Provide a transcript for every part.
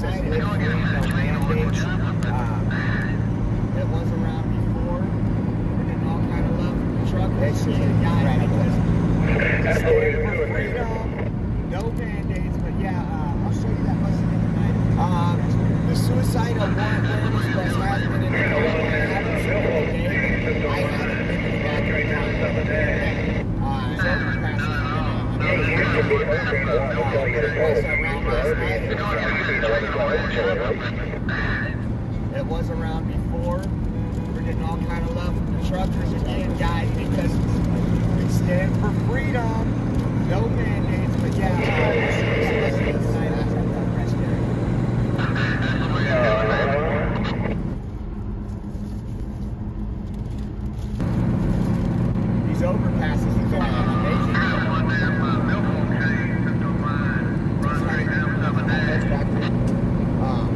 says no mandates. It was around before. We're getting all kind of love from the truckers and guys because stand for freedom, no mandates. But yeah, I'll show you that bus again tonight. The suicidal warrant awareness bus has been in the code. I haven't seen it today. I haven't been in the back of the town the other day. It was around before. We're getting all kind of love from the truckers again, guys, because we stand for freedom. No mandates, but yeah, these overpasses are going on amazing.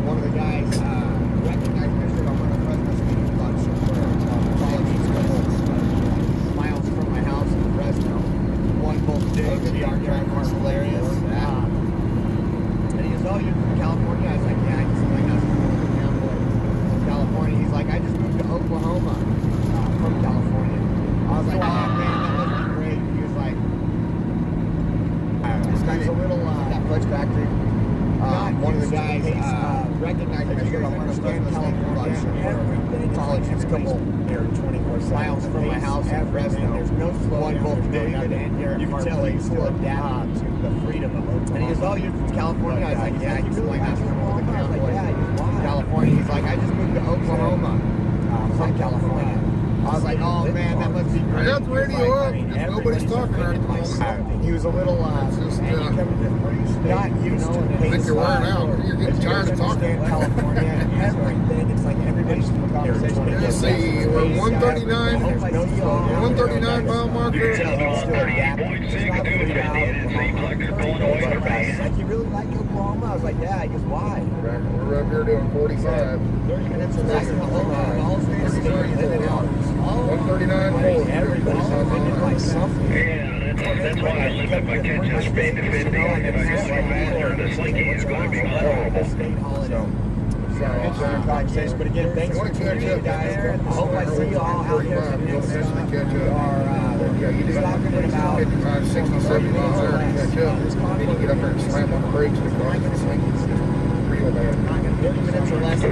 One of the guys recognized my shirt on one of the Fresno speaking clubs miles from my house in Fresno. One both days, the art track was hilarious. And he goes, oh, you're from California? I was like, yeah, I just like us from California. He's like, I just moved to Oklahoma from California. I was like, oh man, that must be great. He was like, this guy's a little, that Fudge Factory. One of the guys recognized me on one of the California college. It's a couple 24 miles from my house in Fresno. There's no one both David and Derek. You can tell he's still adapting to the freedom of Oklahoma. And he goes, oh, you're from California? I was like, yeah, he's like, that's from the Convoy. California. He's like, I just moved to Oklahoma from California. I was like, oh man, that must be great. That's where you are. Nobody's talking right now. He was a little, not used to I think you're wearing out. You're getting tired of talking. California and everything. It's like everybody's from the conversation. Let's see, we're 139. 139 mile marker. Like, you really like Oklahoma? I was like, yeah. He goes, why? We're up here doing 45. 30 minutes or less in the whole state of living out. 139. Everybody's living like something. That's why I live at my kitchen, speed to 50. If I go faster, the slinking is going to be horrible. Interesting conversation, but again, thanks for tuning in, guys. I hope I see you all out here. We are stopping in about 55, 60, 70 miles there to catch up. Then you get up there and slam on the brakes and the car gets real bad. 30 minutes or less. The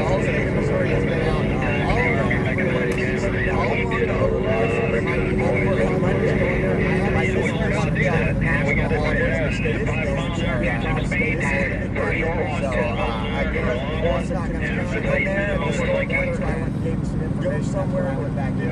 whole state of Missouri has been out. Go somewhere and went back in.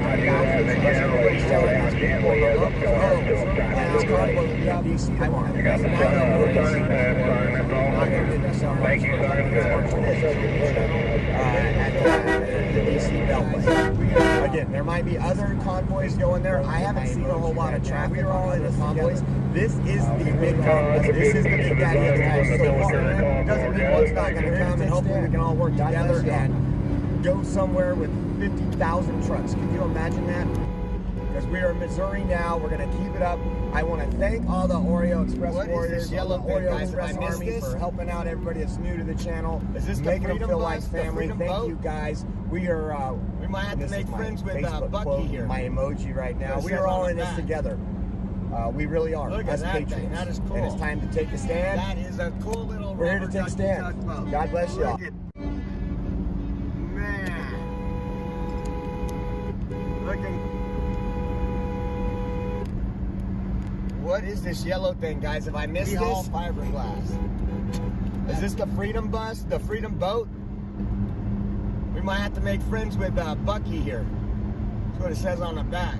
Again, there might be other convoys going there. I haven't seen a whole lot of traffic. We're all in the convoys. This is the big convoy. This is the big daddy of time so far. Doesn't mean one's not going to come, and hopefully we can all work together and go somewhere with 50,000 trucks. Can you imagine that? Because we are in Missouri now. We're going to keep it up. I want to thank all the Oreo Express warriors, all the Oreo Express Army for helping out everybody that's new to the channel. Is this making them feel like family? Thank you guys. We are. We might have to make friends with Bucky here. My emoji right now. We are all in this together. We really are. Look at that thing. That is cool. And it's time to take a stand. That is a cool little. We're here to take a stand. God bless y'all. Man, looking. What is this yellow thing, guys? Have I missed this? All fiberglass. Is this the Freedom Bus? The Freedom Boat? We might have to make friends with Bucky here. That's what it says on the back.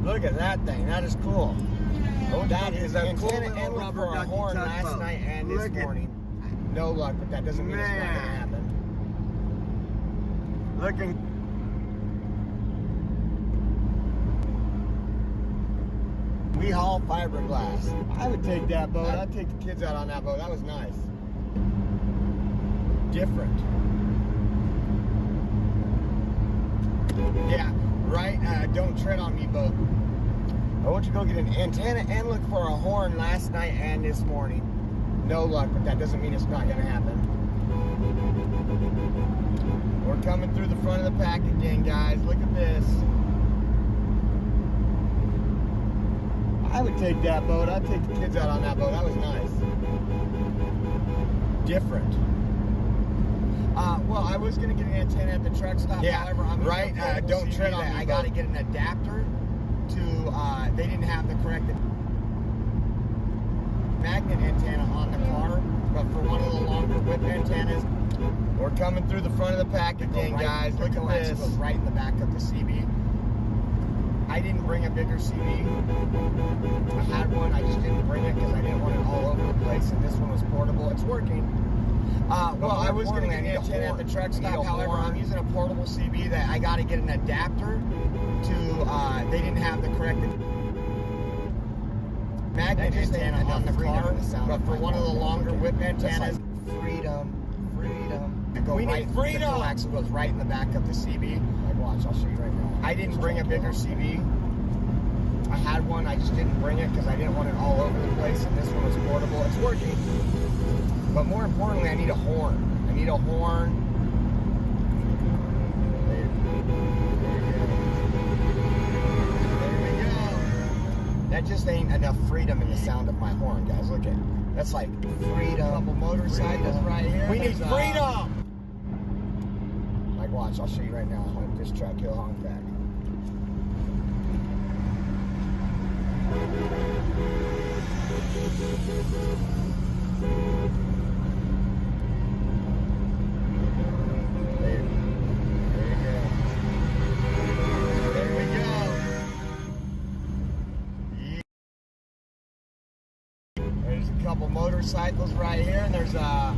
Look at that thing. That is cool. Oh, that is a cool little rubber for a horn last night and this morning. No luck, but that doesn't mean it's not going to happen. Looking. We haul fiberglass. I would take that boat. I'd take the kids out on that boat. That was nice. Different. Yeah, right? Don't tread on me, boat. I want you to go get an antenna and look for a horn last night and this morning. no luck, but that doesn't mean it's not going to happen. We're coming through the front of the pack again, guys. Look at this. I would take that boat. I'd take the kids out on that boat. That was nice. Different. Well, I was going to get an antenna at the truck stop. Yeah, however, I'm right. Don't tread on me, I got to get an adapter to, they didn't have the correct magnet antenna on the car, but for one of the longer whip antennas. We're coming through the front of the pack again, guys. Look at this. Goes right in the back of the CB. I didn't bring a bigger CB. I had one, I just didn't bring it because I didn't want it all over the place, and this one was portable. It's working. Well, I was going to get an antenna at the truck stop. However, I'm using a portable CB that I got to get an adapter to, they didn't have the correct magnet antenna on the car, but for one of the longer whip antennas, freedom. We need freedom! The coaxial goes right in the back of the CB. Like, watch, I'll show you right now. I didn't bring a bigger CB. I had one, I just didn't bring it because I didn't want it all over the place, and this one was portable. It's working. But more importantly, I need a horn. I need a horn. There we go. That just ain't enough freedom in the sound of my horn, guys. Look at that's like freedom. A couple motorcycles right here. We need freedom! Like, watch, I'll show you right now. This truck, he'll honk back. There's a couple motorcycles right here, and there's a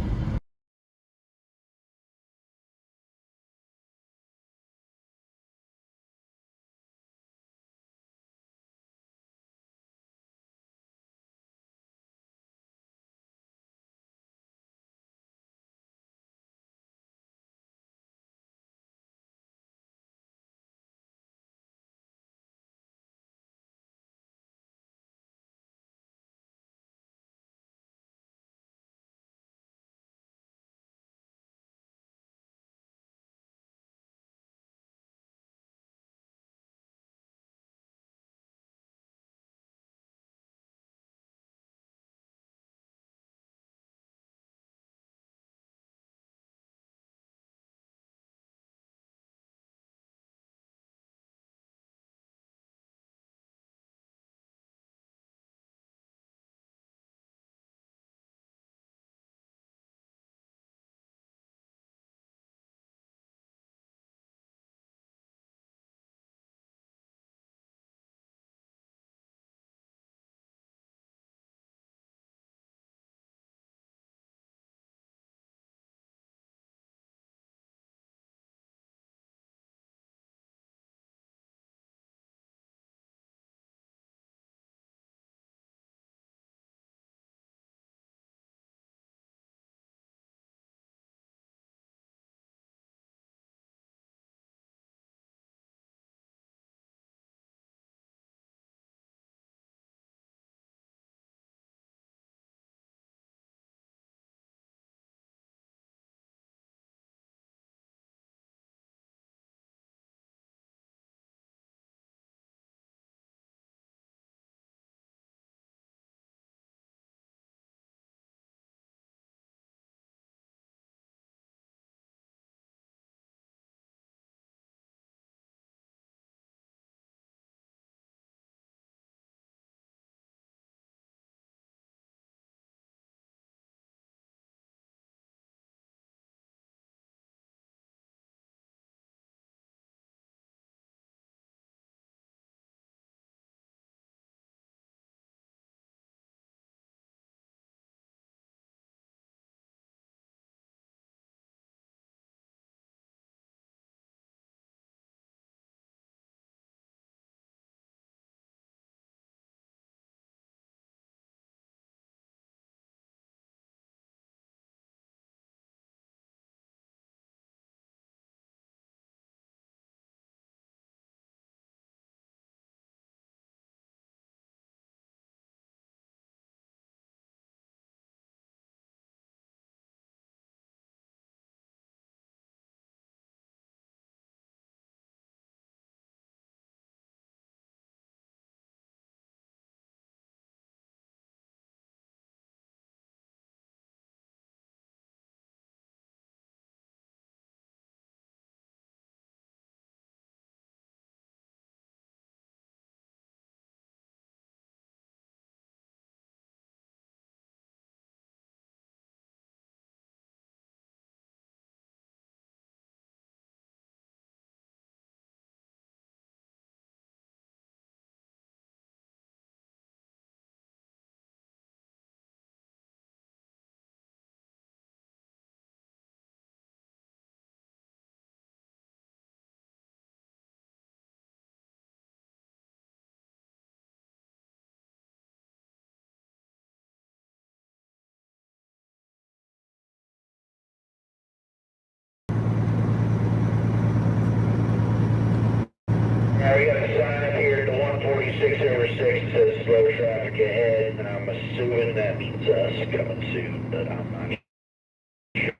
we got a sign here to 146 over 6 that says slow traffic ahead, and I'm assuming that means us coming soon, but I'm not sure.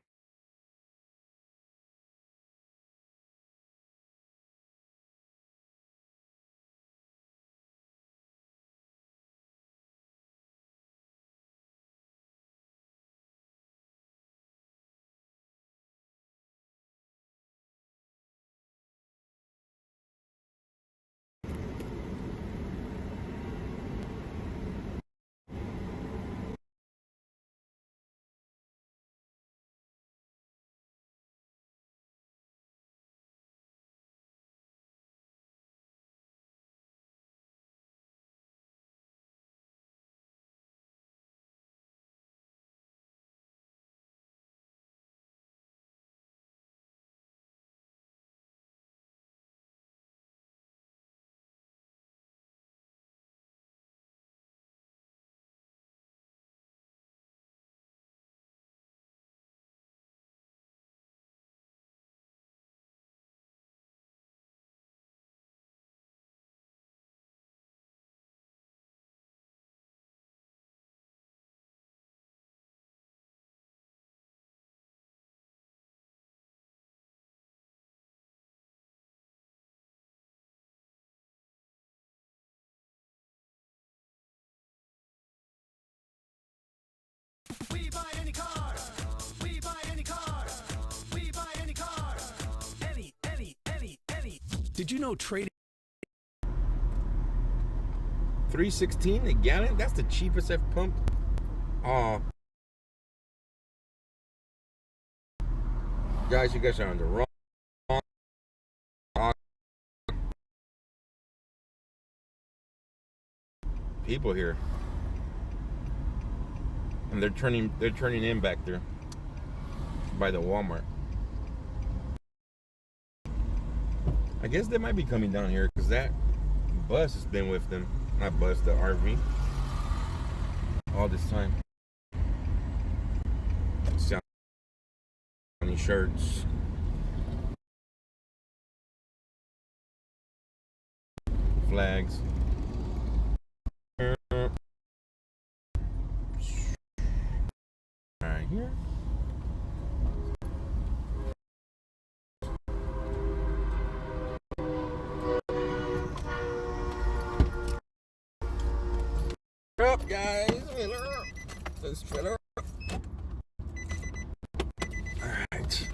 We buy any car. We buy any car. We buy any car. Any. Did you know trading 316 a gallon? That's the cheapest I've pumped. Guys, you guys are on the wrong people here. And they're turning in back there by the Walmart. I guess they might be coming down here because that bus has been with them. Not bus, the RV. All this time. Any shirts. Flags. Right here. Up, guys. Let's fill her up. All right.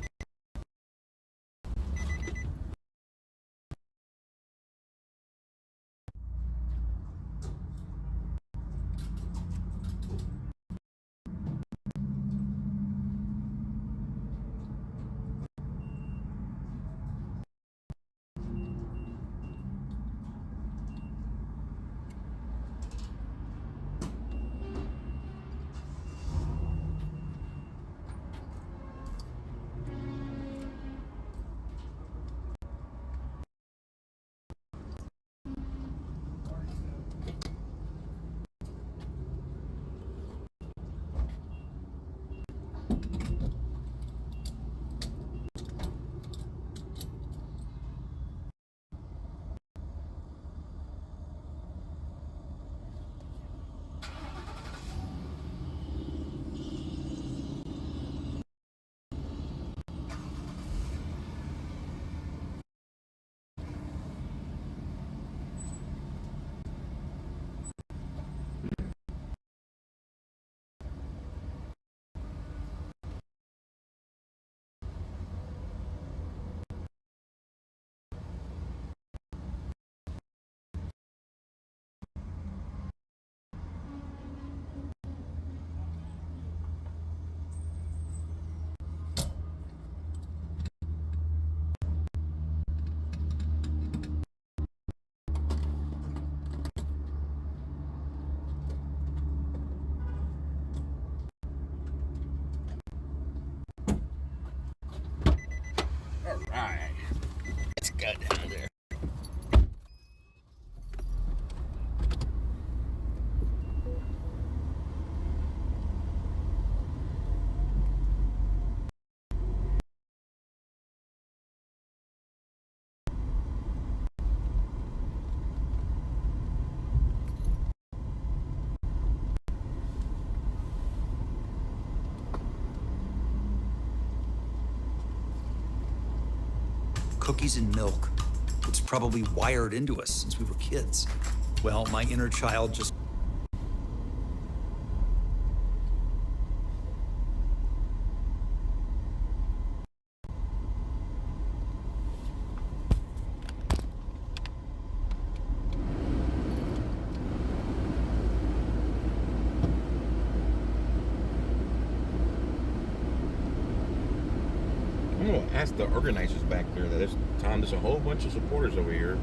cookies and milk. It's probably wired into us since we were kids. Well, my inner child just... I'm gonna ask the organizers back there that this time there's a whole bunch of supporters over here,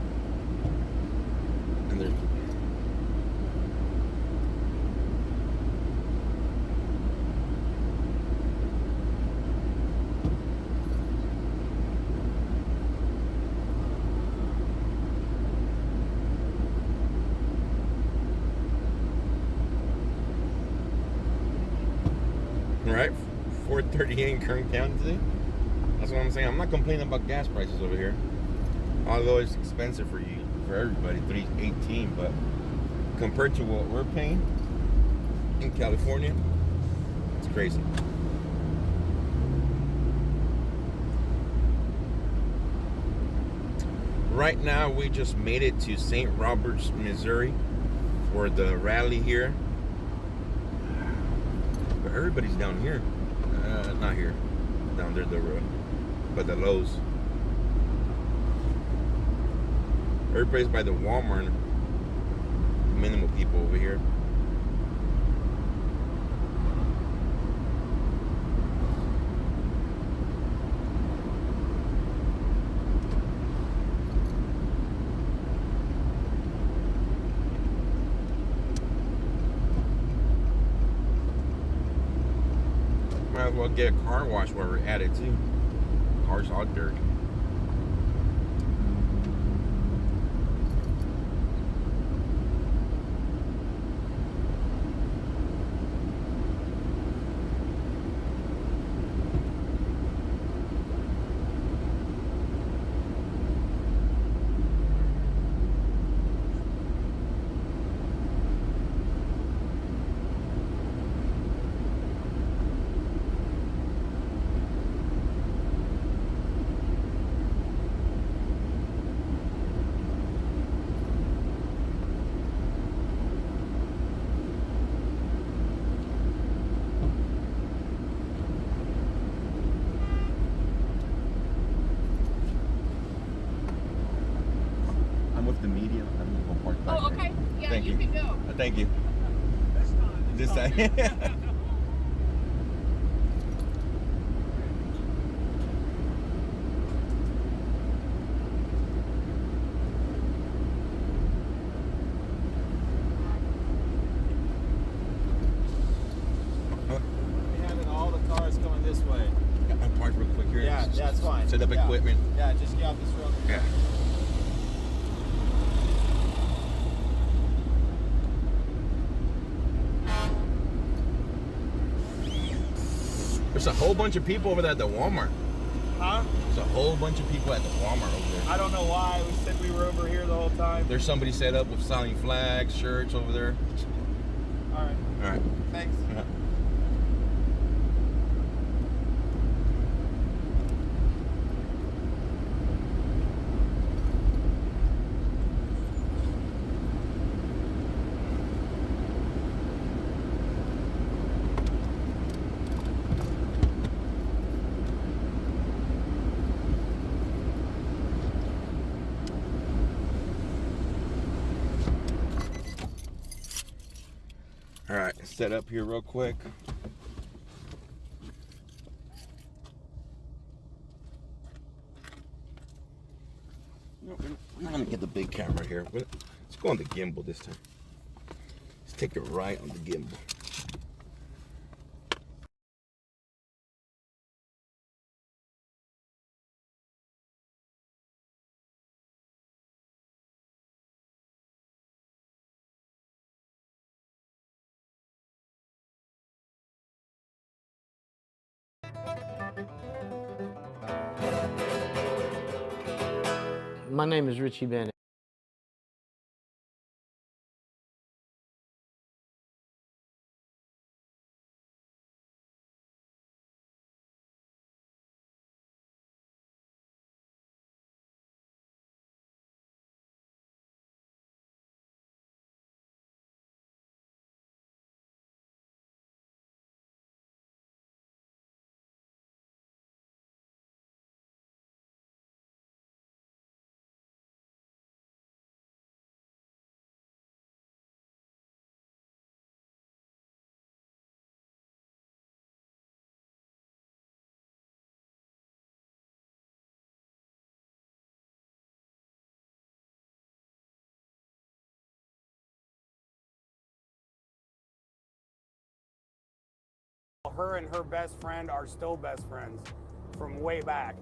and there's right 4:38 in Kern County today. That's what I'm saying. I'm not complaining about gas prices over here, although it's expensive for everybody, $3.18. But compared to what we're paying in California, it's crazy. Right now, we just made it to St. Roberts, Missouri, for the rally here. But everybody's down here. Not here. Down there, by the Lowe's. Everybody's by the Walmart. Minimal people over here. Might as well get a car wash while we're at it too. Car's all dirty. The media. I'm gonna go park back Oh, there. okay. Yeah, Thank you can go. Thank you. This time. We're having all the cars going this way. I'm parked real quick here. Yeah, that's fine. Set up Yeah. equipment. Yeah, just get off this road. Yeah. There's a whole bunch of people over there at the Walmart. Huh? There's a whole bunch of people at the Walmart over there. I don't know why. We said we were over here the whole time. There's somebody set up with selling flags, shirts over there. All right. All right. Thanks. Yeah. All right, set up here real quick. No, we're not gonna get the big camera here. Let's go on the gimbal this time. Let's take it right on the gimbal. My name is Richie Bennett. her and her best friend are still best friends from way back.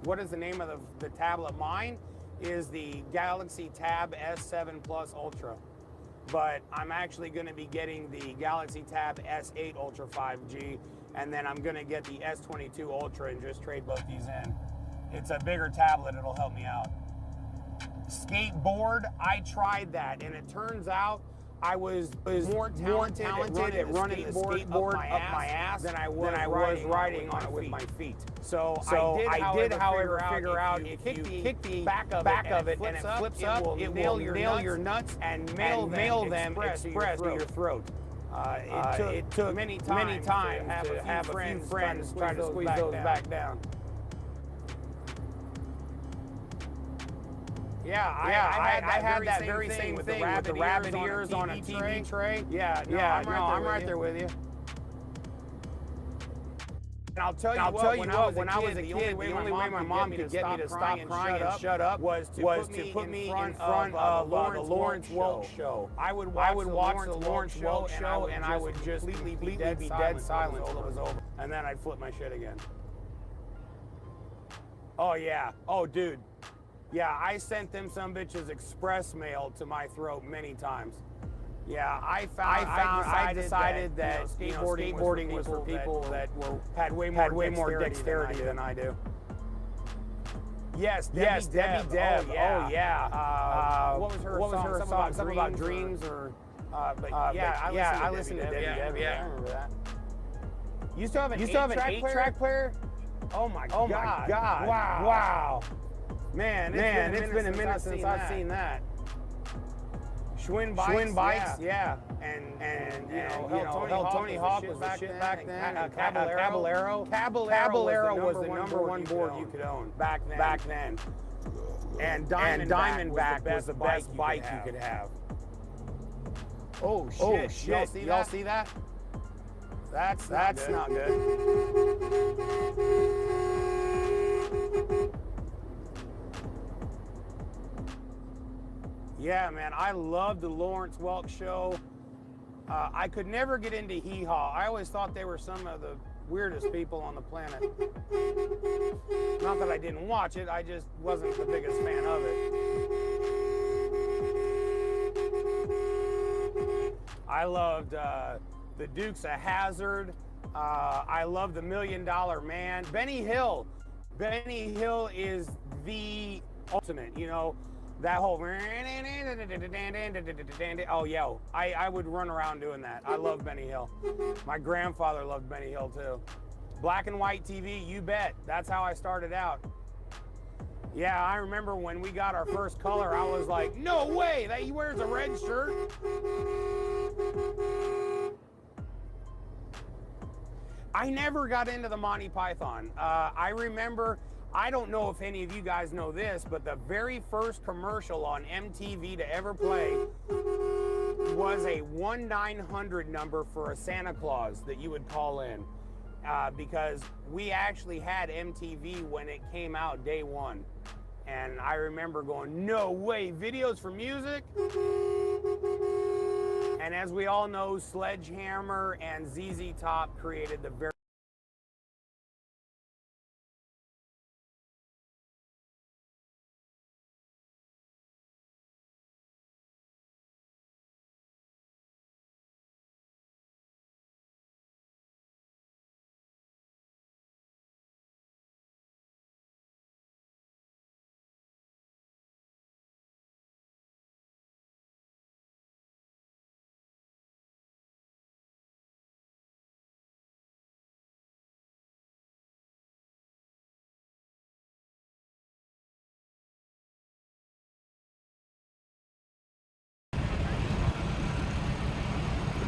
What is the name of the tablet? Mine is the Galaxy Tab S7 Plus Ultra, but I'm actually going to be getting the Galaxy Tab S8 Ultra 5G, and then I'm going to get the S22 Ultra and just trade both these in. It's a bigger tablet, it'll help me out. Skateboard, I tried that, and it turns out I was more talented at running the skateboard up my ass than I was riding on it with my feet. So I did, however, figure out if you kick the back of it and it flips up, it will nail your nuts and mail them express to your throat. It took many times to have a few friends try to squeeze those back down. Yeah, I had that very same thing with the rabbit ears on a TV tray. Yeah, I'm right there with you. And I'll tell you what, when I was a kid, the only way my mom could get me to stop crying and shut up was to put me in front of the Lawrence Welk show. I would watch the Lawrence Welk show, and I would just completely be dead silent until it was over. And then I'd flip my shit again. Oh, yeah. Oh, dude. Yeah, I sent them some bitches express mail to my throat many times. Yeah, I decided that skateboarding was for people that had way more dexterity than I do. Yes, Debbie Deb. Oh yeah. What was her song? Something about dreams or? I listened to Debbie Deb. Yeah, I remember that. You used to have an 8-track player? Oh my god! Wow! Man, it's been a minute since I've seen that. Schwinn bikes, yeah. And you know, Tony Hawk was the shit back then. Caballero was the number one board you could own back then. And Diamondback was the best bike you could have. Oh shit! Y'all see that? That's not good. Yeah, man, I love the Lawrence Welk show. I could never get into Hee Haw. I always thought they were some of the weirdest people on the planet. Not that I didn't watch it, I just wasn't the biggest fan of it. I loved the Dukes of Hazzard. I love the $1 Million Man. Benny Hill. Benny Hill is the ultimate, you know. That whole, oh yeah, I would run around doing that. I love Benny Hill. My grandfather loved Benny Hill too. Black and white TV, you bet. That's how I started out. Yeah, I remember when we got our first color, I was like, no way, that he wears a red shirt. I never got into the Monty Python. I remember, I don't know if any of you guys know this, but the very first commercial on MTV to ever play was a 1-900 number for a Santa Claus that you would call in. Because we actually had MTV when it came out day one. And I remember going, no way, videos for music? And as we all know, Sledgehammer and ZZ Top created the very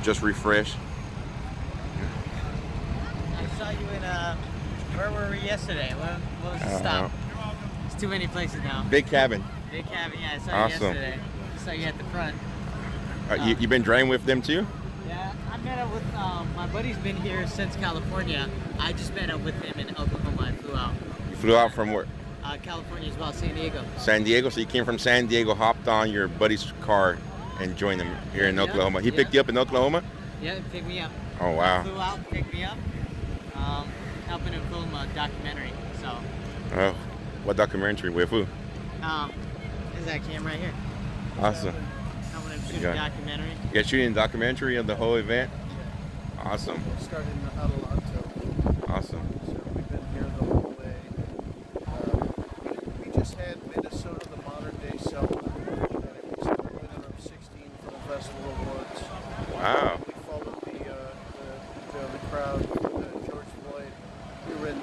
Just refresh. I saw you in where were we yesterday? What was the stop? There's too many places now. Big Cabin. Big Cabin, yeah, I saw you yesterday. I saw you at the front. You been driving with them too? Yeah, I met up with, my buddy's been here since California. I just met up with him in Oklahoma. I flew out. You flew out from where? California as well, San Diego. San Diego, so you came from San Diego, hopped on your buddy's car and joined him here in Oklahoma. He picked you up in Oklahoma? Yeah, he picked me up. Oh, wow. Flew out to pick me up, helping him film a documentary. So, Oh, what documentary? With who? is that camera right here? Awesome. Helping him shoot Yeah. a documentary. You guys shooting a documentary of the whole event? Awesome. Started in Adelanto, Awesome. so we've been here the whole way. We just had Minnesota, the modern day Selma, and it was the winner of 16 for the Festival Awards. Wow. We followed the crowd, George Floyd. We were in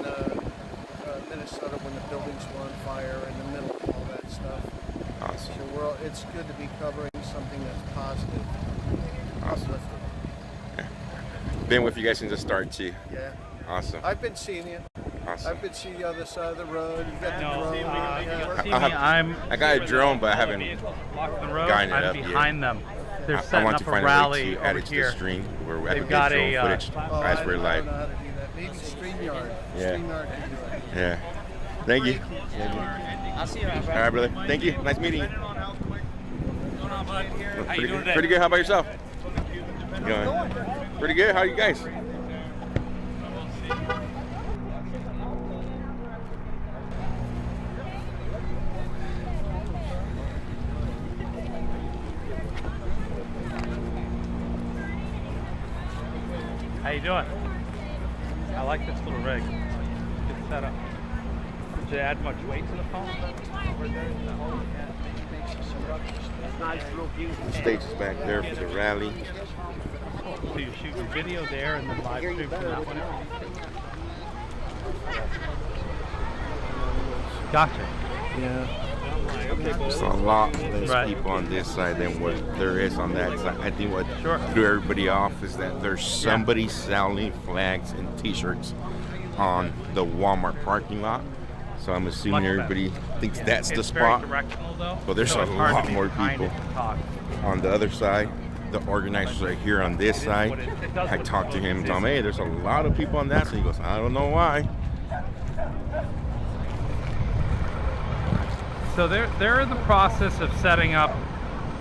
Minnesota when the buildings were on fire, in the middle of all that stuff. Awesome. So it's good to be covering something that's positive, Awesome. uplifting. Been with you guys since the start too. Yeah. Awesome. I've been seeing you. Awesome. I've been seeing the other side of the road. You got the No, drone. I got a drone, but I haven't blocking the road. gotten it I'm up yet. behind them. They're I setting want up to a find a rally way to add over it to here. the stream where I They've can got get a, drone footage as we're I live. don't know how to do that. Maybe StreamYard. Yeah. StreamYard can do it. Yeah. Thank you. I'll see you around, All right, brother. Thank you. Nice meeting you. How you doing today? Pretty good. How about yourself? Going. Pretty good. How are you guys? How you doing? I like this little rig. Good setup. Did you add much weight to the phone? Over there in the hole? The stage is back there for the rally. So you're shooting video there and then live stream from that one. Gotcha. There's a lot less people on this side than what there is on that side. I think what threw everybody off is that there's somebody selling flags and t-shirts on the Walmart parking lot. So I'm assuming everybody thinks that's the spot. But there's a lot more people on the other side. The organizers are here on this side. I talked to him and told him, hey, there's a lot of people on that side. He goes, I don't know why. So they're in the process of setting up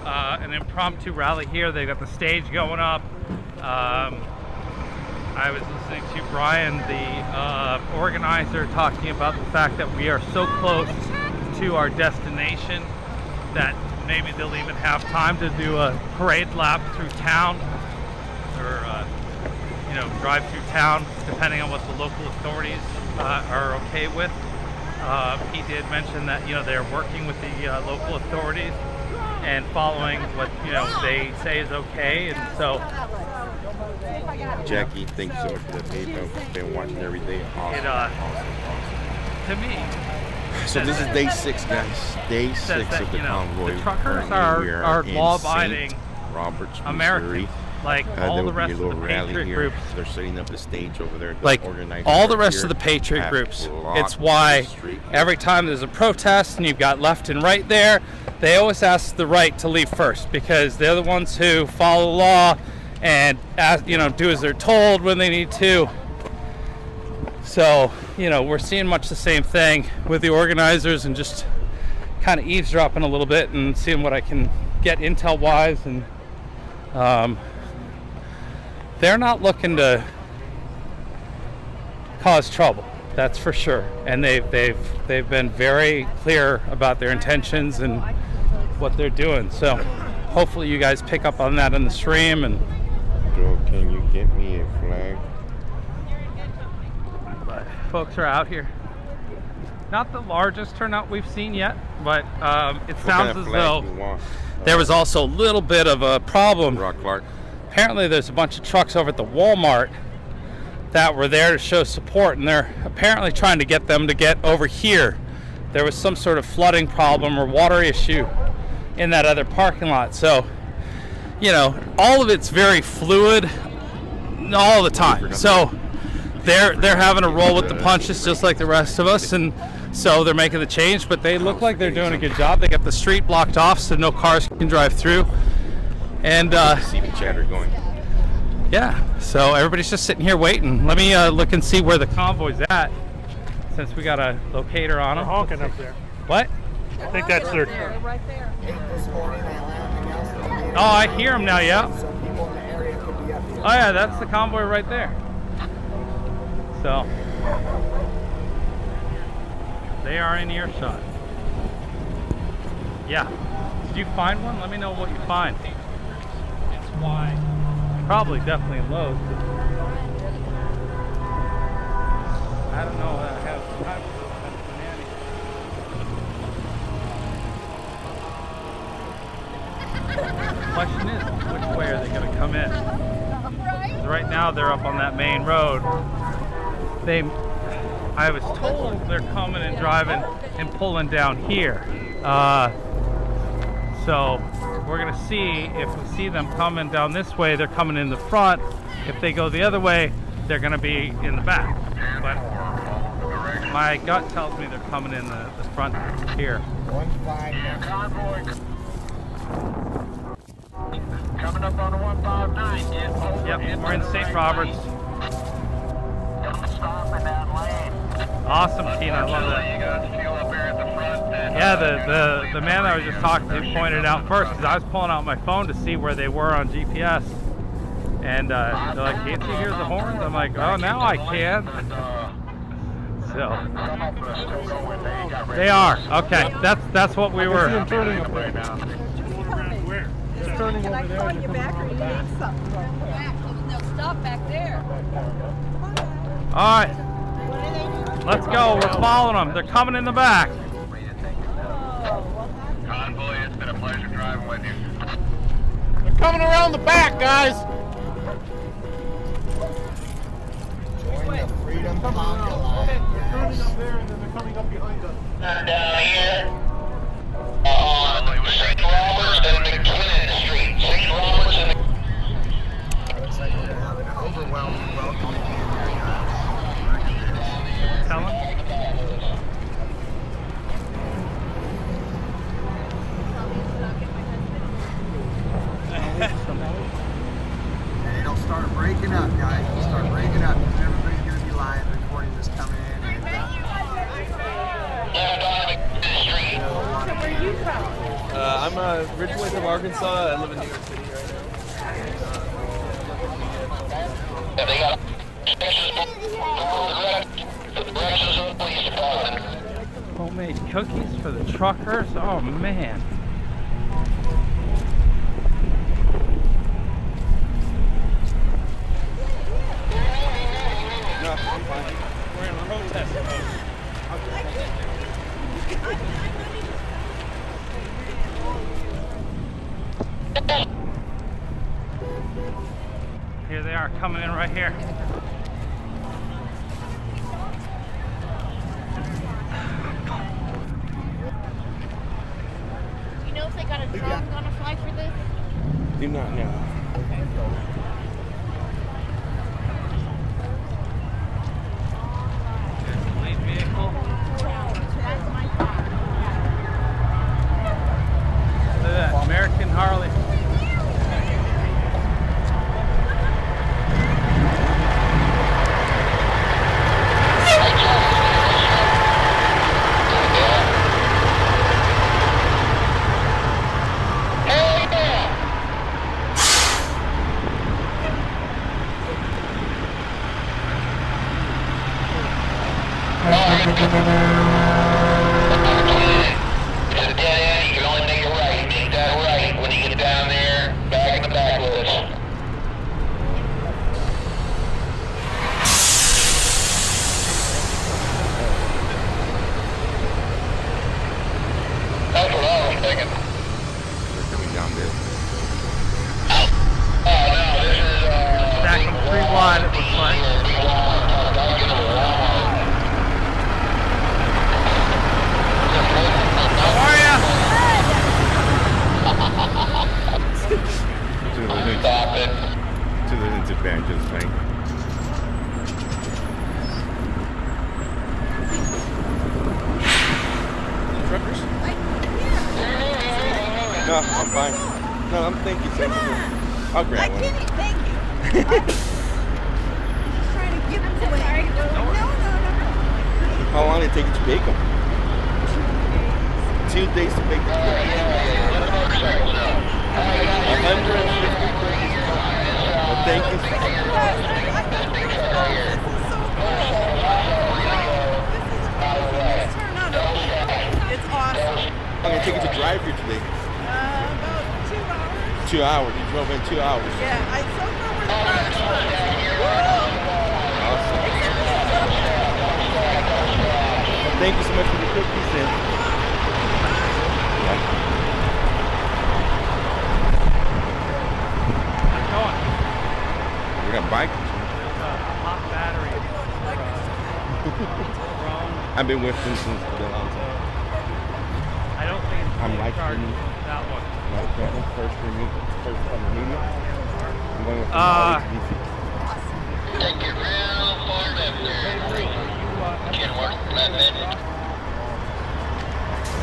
an impromptu rally here. They've got the stage going up. I was listening to Brian, the organizer, talking about the fact that we are so close to our destination that maybe they'll even have time to do a parade lap through town, or drive through town, depending on what the local authorities are okay with. He did mention that they're working with the local authorities and following what they say is okay, and so. Jackie, thanks so much for the PayPal. Been watching every day. Awesome. To me. So this is day 6, guys. Day 6 of the convoy. The truckers Currently, are law-abiding St. Roberts, Americans. Missouri. Like all the rest of the Patriot groups. They're setting up the stage over there. Like all the rest of the Patriot groups. It's why every time there's a protest and you've got left and right there, they always ask the right to leave first because they're the ones who follow the law and do as they're told when they need to. So, we're seeing much the same thing with the organizers and just kind of eavesdropping a little bit and seeing what I can get intel-wise. And they're not looking to cause trouble, that's for sure. And they've been very clear about their intentions and what they're doing. So hopefully you guys pick up on that in the stream. And Joe, can you get me a flag? But folks are out here. Not the largest turnout we've seen yet, but it sounds as though there was also a little bit of a problem. Rock Clark. Apparently there's a bunch of trucks over at the Walmart that were there to show support, and they're apparently trying to get them to get over here. There was some sort of flooding problem or water issue in that other parking lot. So, all of it's very fluid all the time. So they're having to roll with the punches just like the rest of us, and so they're making the change, but they look like they're doing a good job. They got the street blocked off so no cars can drive through. And see the chatter going. Yeah, so everybody's just sitting here waiting. Let me look and see where the convoy's at, since we got a locator on them. They're honking up there. What? I think that's their. Right there. This morning, Oh, I hear them now. Yeah. So people in the area could be up here. Oh yeah, that's the convoy right there. So they are in earshot. Yeah. Did you find one? Let me know what you find. It's wide. Probably definitely Lowe's. I don't know. I have time for those kind of bananas. The question is, which way are they going to come in? 'Cause right now they're up on that main road. I was told they're coming and driving and pulling down here. So we're gonna see if we see them coming down this way, they're coming in the front. If they go the other way, they're gonna be in the back. But my gut tells me they're coming in the front here. 159. Convoy. Coming up on 159. Yep, we're in St. Roberts. Stop in that lane. Awesome, Tina, I love that. You got fuel up here at the front. Yeah, the man I was just talking to pointed out first, because I was pulling out my phone to see where they were on GPS. And they're like, can't you hear the horns? I'm like, oh, now I can. So they are. Okay, that's what we were. It's turning over there. Can I call you back or you need something? They'll stop back there. All right, let's go. We're following them. They're coming in the back. Convoy, it's been a pleasure driving with you. They're coming around the back, guys. Join the Freedom Conga line. They're turning up there and then they're coming up behind us. Down here on St. Roberts and McKinnon Street. St. Roberts and Looks like we're gonna have an overwhelming welcome again. Tell them. And it'll start breaking up, guys. It'll start breaking up because everybody's going to be live recording this coming in. And, So where are you from? I'm originally from Arkansas. I live in New York City right now. Homemade cookies for the truckers. Oh man. No, I'm fine. We're in protest mode. Here they are coming in right here. Do you know if they got a drone gonna fly for this? Do not know. Lead vehicle. Look at that, American Harley. It's a dead end, you can only make it right. Make that right when you get down there, back in the backwoods. That's what I was thinking. They're coming down there. Oh no, this is Stack them 3 wide, it looks like. How are ya? Stop it. To the disadvantages, right? Truckers? No, I'm fine. No, thank you, sir. I'll grab one. Thank you. I'm just trying to give them away. No. How long did it take you to bake them? 2 days to bake them. 150 cookies. Thank you. It's awesome. I'm gonna take it to drive here today. About 2 hours. 2 hours. You drove in 2 hours. Yeah, I so far we're the first ones. Awesome. Well, thank you so much for the cookies then. We got bike. Hot battery. I've been with him since the long time. I don't think it's I'm live charged streaming. that one. My channel, first on the media. I'm going with the DC. Take it real far left there. Can work left handed.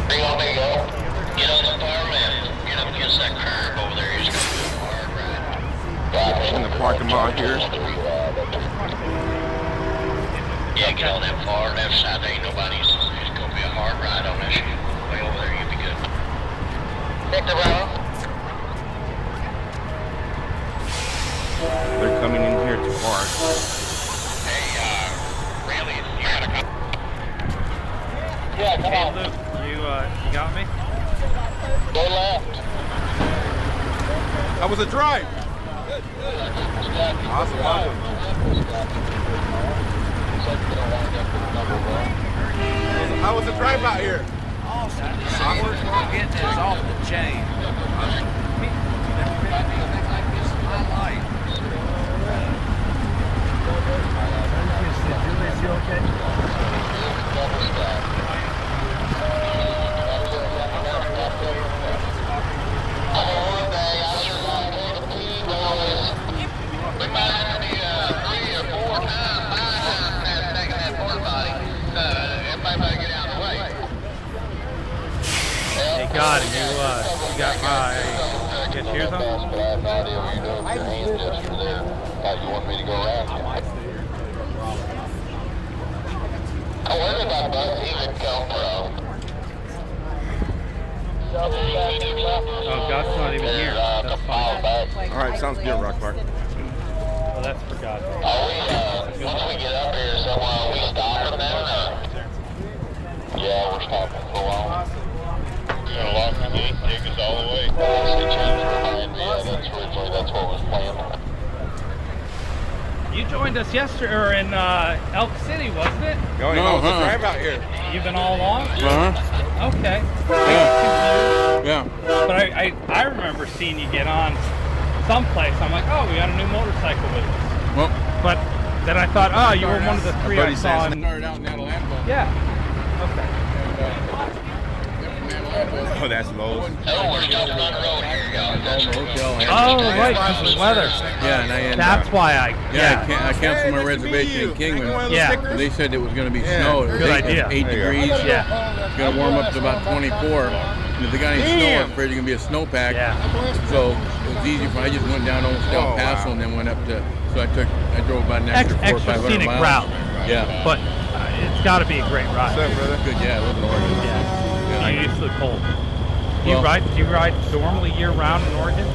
There you go. Get on the far left. Get up against that curb over there. He's going to do a hard ride. In the parking lot here. Yeah, get on that far left side. There ain't nobody's. It's going to be a hard ride on this. Way over there, you'll be good. Take the road. They're coming in here to park. Hey, really? You gotta come. Yeah, come Hey, on. Luke, you got me? Go left. That was a drive. Awesome, awesome. How was the drive out here? Awesome. See, we're getting this off the chain. Is you okay? We might have to be 3 or 4 times, 5 times past taking that porta potty. Everybody better get out of the way. Hey, God, you got my get yours on? I have no idea what you're doing with your hand gesture there. Thought you wanted me to go around you. Where did that bus even come from? Oh, God's not even here. That's fine. All right, sounds good, Rock Park. Well, that's for God. Once we get up here somewhere, are we stopping then? Yeah, we're stopping for a while. You're gonna lock the gate, take us all the way. That's what was planned. You joined us yesterday, or in Elk City, wasn't it? Oh, no, it's a drive out here. You've been all along? Uh-huh. Okay. Yeah. But I remember seeing you get on someplace. I'm like, oh, we got a new motorcycle with us. Well, but then I thought, oh, you were one of the 3 I saw. Started out in Atlanta. Yeah. Okay. Oh, that's Lowe's. Oh, we're stopping on the road here, y'all. Oh, right, because of weather. Yeah, and That's why I. I canceled my reservation in Kingman. Yeah. They said it was going to be snow. It was Good idea. 8 degrees. Yeah. It's going to warm up to about 24. And if they got any snow, I'm afraid it's going to be a snowpack. Yeah. So it was easy for I just went down almost El Paso and then went up to. So I drove about an extra 400 or 500 scenic miles. route. Yeah. But it's got to be a great ride. What's up, brother? Good. Yeah, I live in Oregon. Yeah. You used to the cold. Do you ride normally year round in Oregon?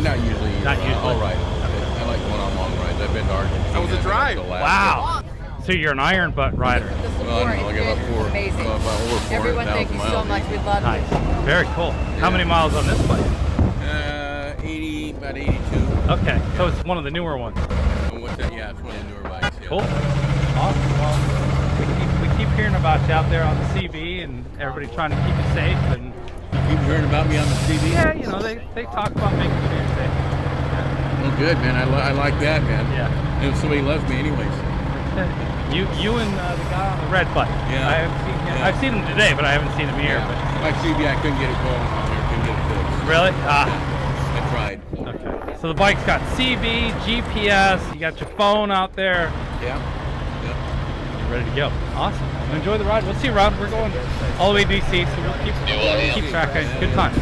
Not usually. Not usually. All right. I like going on long rides. I've been to Argentina. That was a drive. Wow. So you're an iron butt rider. Well, I don't know. I got about over 400,000 miles. So much. We love Nice. Very cool. How many miles on this bike? About 82. Okay, so it's one of the newer ones. What's that? Yeah, it's one of the newer bikes. Yeah. Cool. Awesome. Well, we keep hearing about you out there on the CB and everybody trying to keep you safe. And you keep hearing about me on the CB? Yeah, you know, they talk about making sure you're safe. Yeah. Well, good, man. I like that, man. Yeah. And somebody loves me anyways. You and the guy on the red bike. Yeah. I haven't seen him. I've seen him today, but I haven't seen him here. Yeah. But My CB, I couldn't get it going on there. Couldn't get it fixed. Really? I tried. Okay. So the bike's got CB, GPS, you got your phone out there. Yeah. You're ready to go. Awesome. Enjoy the ride. We'll see you around. We're going all the way to DC, so we'll keep track. Good time.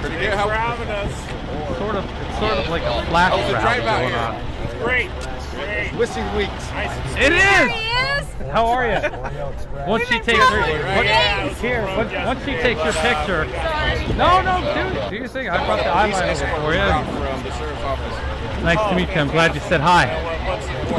Pretty good. Thanks for having us. It's sort of like a flash route going on. It's great. Wissy Weeks. It is. There he is. How are you? Once she takes your once she takes your picture. No, do your thing. I brought the eyeliner for you. From the sheriff's office. Nice to meet you. I'm glad you said hi.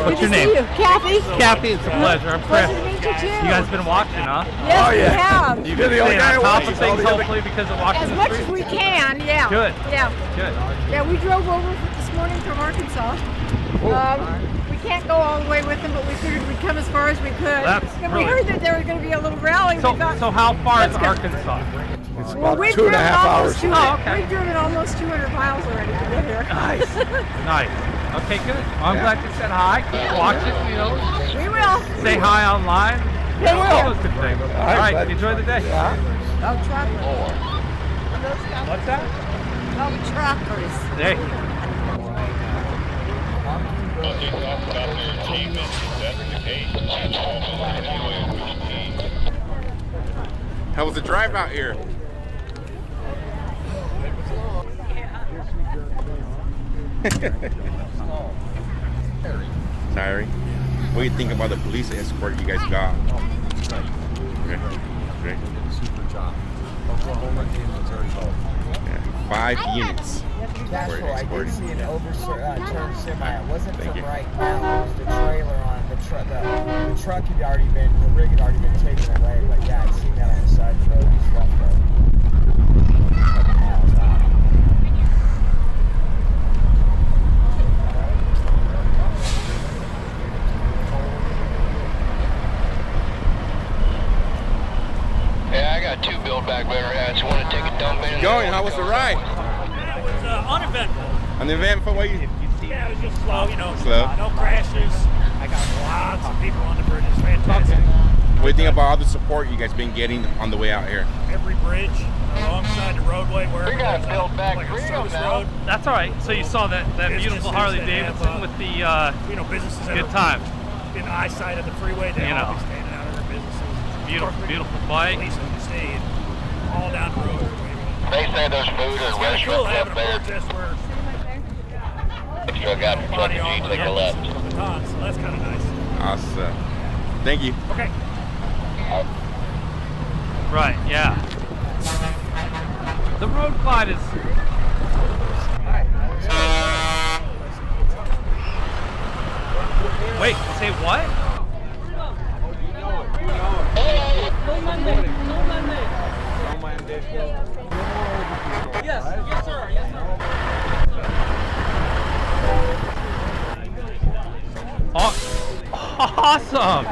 What's your name? Kathy. Kathy, it's a pleasure. I'm Chris. Pleasure to meet you too. You guys been watching, huh? Yes, we have. You been staying on top of things, hopefully, because of watching As the much street? as we can, yeah. Good. Yeah. Good. Yeah, we drove over this morning from Arkansas. We can't go all the way with them, but we figured we'd come as far as we could. And we heard that there was going to be a little rally. So, we thought, so how far is let's go. Arkansas? It's Well, about we've 2.5 driven hours. almost 200. We've driven almost 200 miles already to get here. Nice. Nice. Okay, good. Well, I'm glad you said hi. Keep watching, you know. We will. Say hi online. They will. All those good things. All right, enjoy the day. Oh, chocolate. What's that? Oh, chocolates. Hey. How was the drive out here? Tiring. What do you think about the police escort you guys got? Okay. Okay. Super job. Oklahoma came to very cold. 5 units. That's were cool. I did escorted. see an overturned semi. It wasn't Thank from you. right now. It was the trailer on the truck. The truck had already been, the rig had already been taken away. But yeah, I've seen that on the side of the road and stuff. But a couple miles out. Yeah, I got 2 build back better hats. Want to take a dump in? Going, how was the ride? It was uneventful. Uneventful, what you? Yeah, it was just slow, you know. Slow. No crashes. I got lots of people on the bridge. It's fantastic. What do you think about all the support you guys been getting on the way out here? Every bridge alongside the roadway, wherever We got there's build back like a 3 of service them now. road. That's all right. So you saw that beautiful Businesses Harley that have, Davidson with the you know, businesses that good are time. in eyesight of the freeway. They You all know. be standing out of their businesses. Beautiful, beautiful bike. Police on the state, all down the road. They say there's food and It's kind of cool restaurants having up a there. protest where If you got the truck body and armor G, take a left. on the baton, so that's kind of nice. Awesome. Thank you. Okay. Right, yeah. The road glide is. Wait, say what? Yes, yes, sir. Yes, sir. Awesome!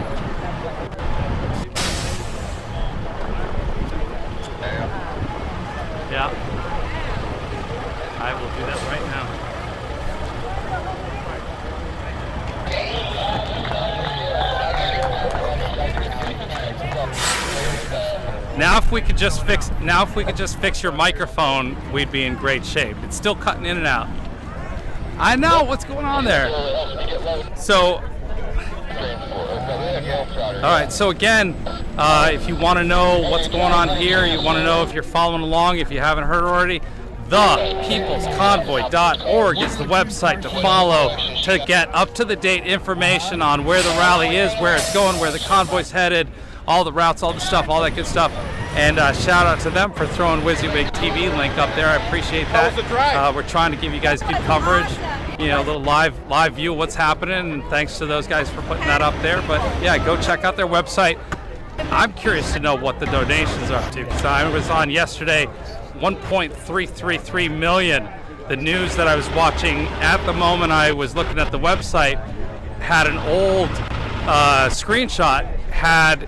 Yeah. I will do that right now. Now if we could just fix your microphone, we'd be in great shape. It's still cutting in and out. I know what's going on there. So all right, so again, if you want to know what's going on here, you want to know if you're following along, if you haven't heard already, thepeoplesconvoy.org is the website to follow to get up-to-the-date information on where the rally is, where it's going, where the convoy's headed, all the routes, all the stuff, all that good stuff. And shout out to them for throwing WYSIWYG TV link up there. I appreciate that. How was the drive? We're trying to give you guys good coverage, you know, a little live view of what's happening, and thanks to those guys for putting that up there. But yeah, go check out their website. I'm curious to know what the donations are up to, because I was on yesterday, 1.333 million. The news that I was watching at the moment I was looking at the website had an old screenshot, had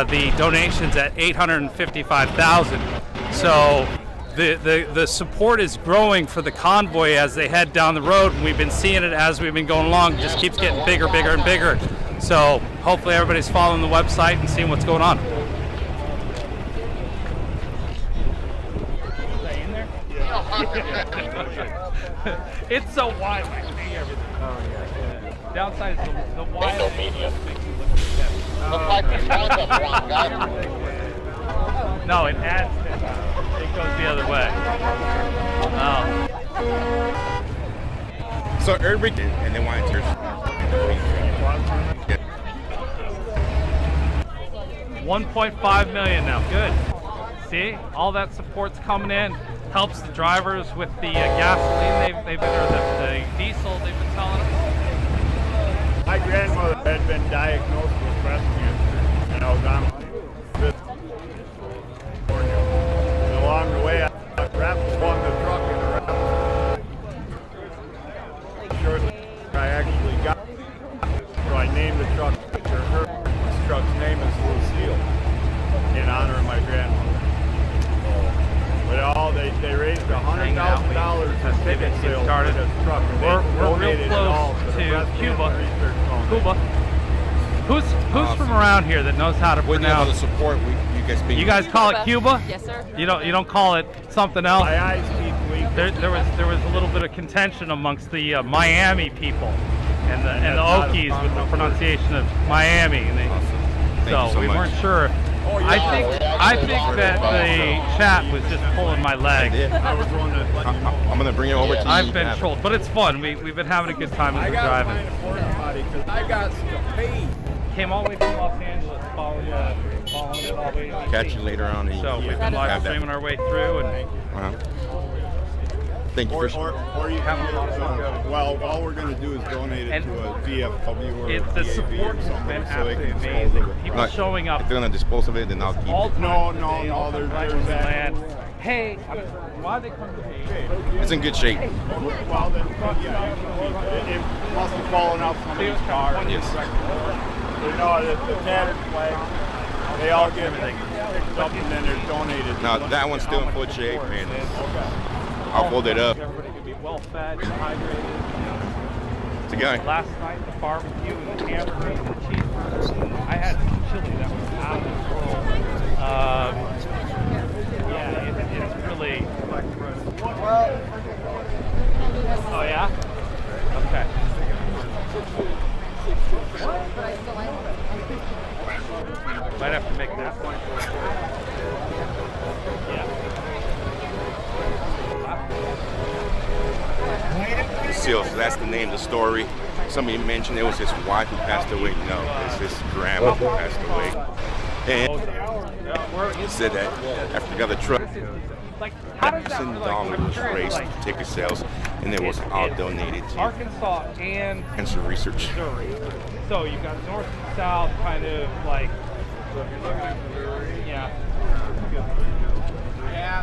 the donations at 855,000. So the support is growing for the convoy as they head down the road, and we've been seeing it as we've been going along. It just keeps getting bigger, bigger, and bigger. So hopefully everybody's following the website and seeing what's going on. It's so wide, I can see everything. Oh yeah. Downside is the wide. No medium. Looks like the phone's up wrong, guys. No, it adds. It goes the other way. Oh. So everybody, and they wanted to. $1.5 million now. Good. See, all that support's coming in. Helps the drivers with the gasoline or the diesel they've been selling them. My grandmother had been diagnosed with breast cancer, and I was on and along the way I swung the truck in around. Sure, I actually got it. So I named the truck after her. This truck's name is Lucille, in honor of my grandmother. But they raised $100,000 in ticket sales for this truck. We're real close to Cuba. Who's from around here that knows how to pronounce? The support you guys speak. You guys call it Cuba? Yes, sir. You don't call it something else. I speak weak. There was a little bit of contention amongst the Miami people and the Okies with the pronunciation of Miami. And so we weren't sure. I think that the chat was just pulling my leg. I'm gonna bring it over to you. I've been trolled, but it's fun. We've been having a good time as we're driving. I got paid. Came all the way from Los Angeles, following it all the way. Catch you later on. So we've been live streaming our way through, and thank you or you can well, all we're going to do is donate it to a VFW or the support has been absolutely amazing. People showing up. If they're going to dispose of it, then I'll keep it. No, there's that. Hey, why they come to me? It's in good shape. Well, then, it must have fallen out from somebody's car. Yes. You know, the tattered flag, they all get picked up and then they're donated. Now, that one's still in good shape, man. I'll fold it up. Everybody can be well fed, hydrated. It's a guy. Last night, the barbecue and the hamburgers and the cheeseburgers. I had chili that was out of this world. Yeah, it's really. Oh yeah. Okay. Might have to make that one. Yeah. Lucille, so that's the name of the story. Somebody mentioned it was his wife who passed away. No, it's his grandma who passed away. And he said that after he got the truck, $1,000 was raised for ticket sales, and it was all donated to Arkansas and cancer research. Missouri. So you've got north and south, kind of like. Yeah. Yeah.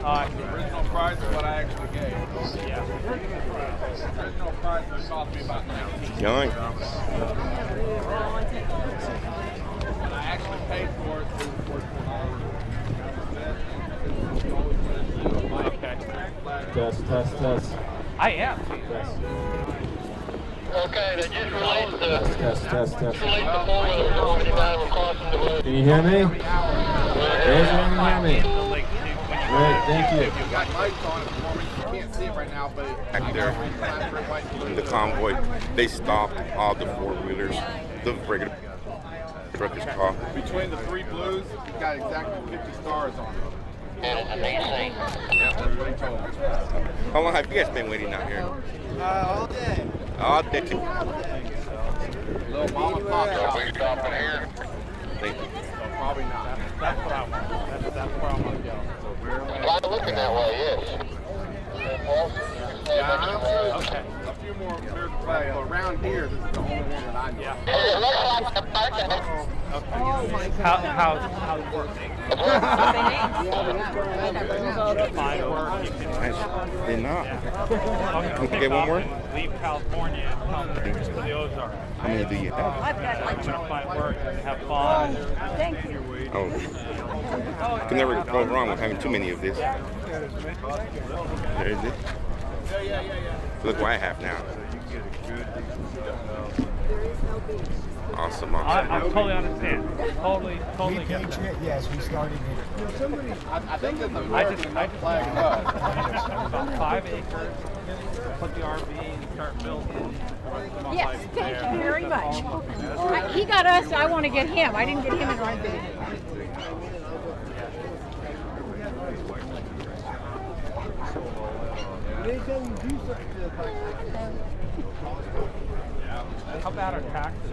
The original price is what I actually gave. Yeah. The original price was cost me about $19. Young. And I actually paid for it through Okay. Test. I am. Okay, they just released the Test. released the four-wheeler. Anybody were crossing the road. Can you hear me? Raise your hand and hear me. Great, thank you. You've got lights on it for me. You can't see it right now, but Back there in the convoy, they stopped all the four-wheelers, the regular truckers car. between the three blues, you've got exactly 50 stars on it. And it's amazing. Yeah, that's what he told me. How long have you guys been waiting out here? All day. All day. Little mama pop So shop. we stopping here. Thank you. So probably not. That's what I want. That's where I want to go. A lot of looking that way, yes. Yeah, I'm sure there's a few more American flags, but around here, this is the only one that I know. It looks like the parking. How's it working? They're not. Okay, Can I get one more? Leave California and come to the Ozarks. How many do you have? I've got like I'm gonna find work and have fun. Thank you. Oh. You can never go wrong with having too many of this. There is it. Look what I have now. Awesome. I totally understand. Totally get that. Yes, we started here. I think that the I just flag up. about 5 acres. Put the RV and start building. Yes, thank you very much. He got us, I want to get him. I didn't get him in RV. until you do something to the bike. How bad are taxes?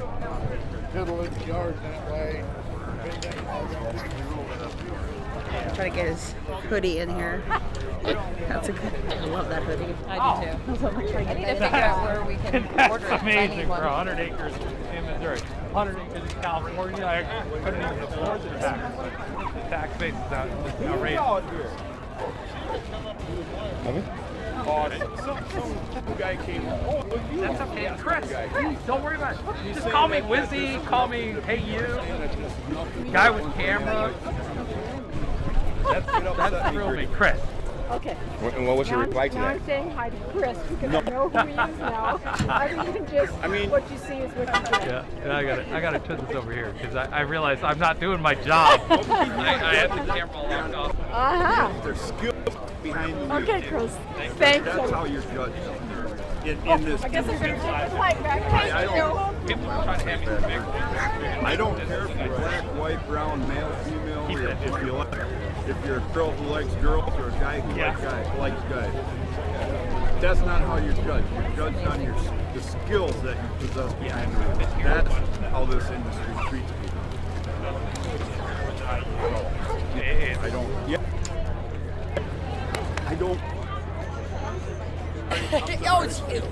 Fiddle in the yard that way. Try to get his hoodie in here. That's a good. I love that hoodie. I do too. So much I need to figure out where we can order That's it. I amazing need for one. 100 acres in Missouri. 100 acres in California. I couldn't even afford the tax. The tax base is outrageous. Some guy came. Oh, look, you. That's okay, Chris. Don't worry about it. Just call me Wizzy. Call me Hey You. Guy with camera. That's threw me, Chris. Okay. And what was your Now reply to now that? I'm saying hi to Chris because No. I know who he is now. Other than just what you see is what you get. Yeah, I gotta turn this over here because I realize I'm not doing my job. I had the camera locked off. There's skills behind the Okay, Chris. Thanks. That's how you're judged in this. I guess I'm going to take the light back. Thank you. People are trying to hand me the big. I don't care if you're black, white, brown, male, female, if you're a girl who likes girls or a guy who likes guys. That's not how you're judged. You're judged on the skills that you possess behind the wheel. That's how this industry treats people. I don't. Yeah. I don't. Oh, it's you.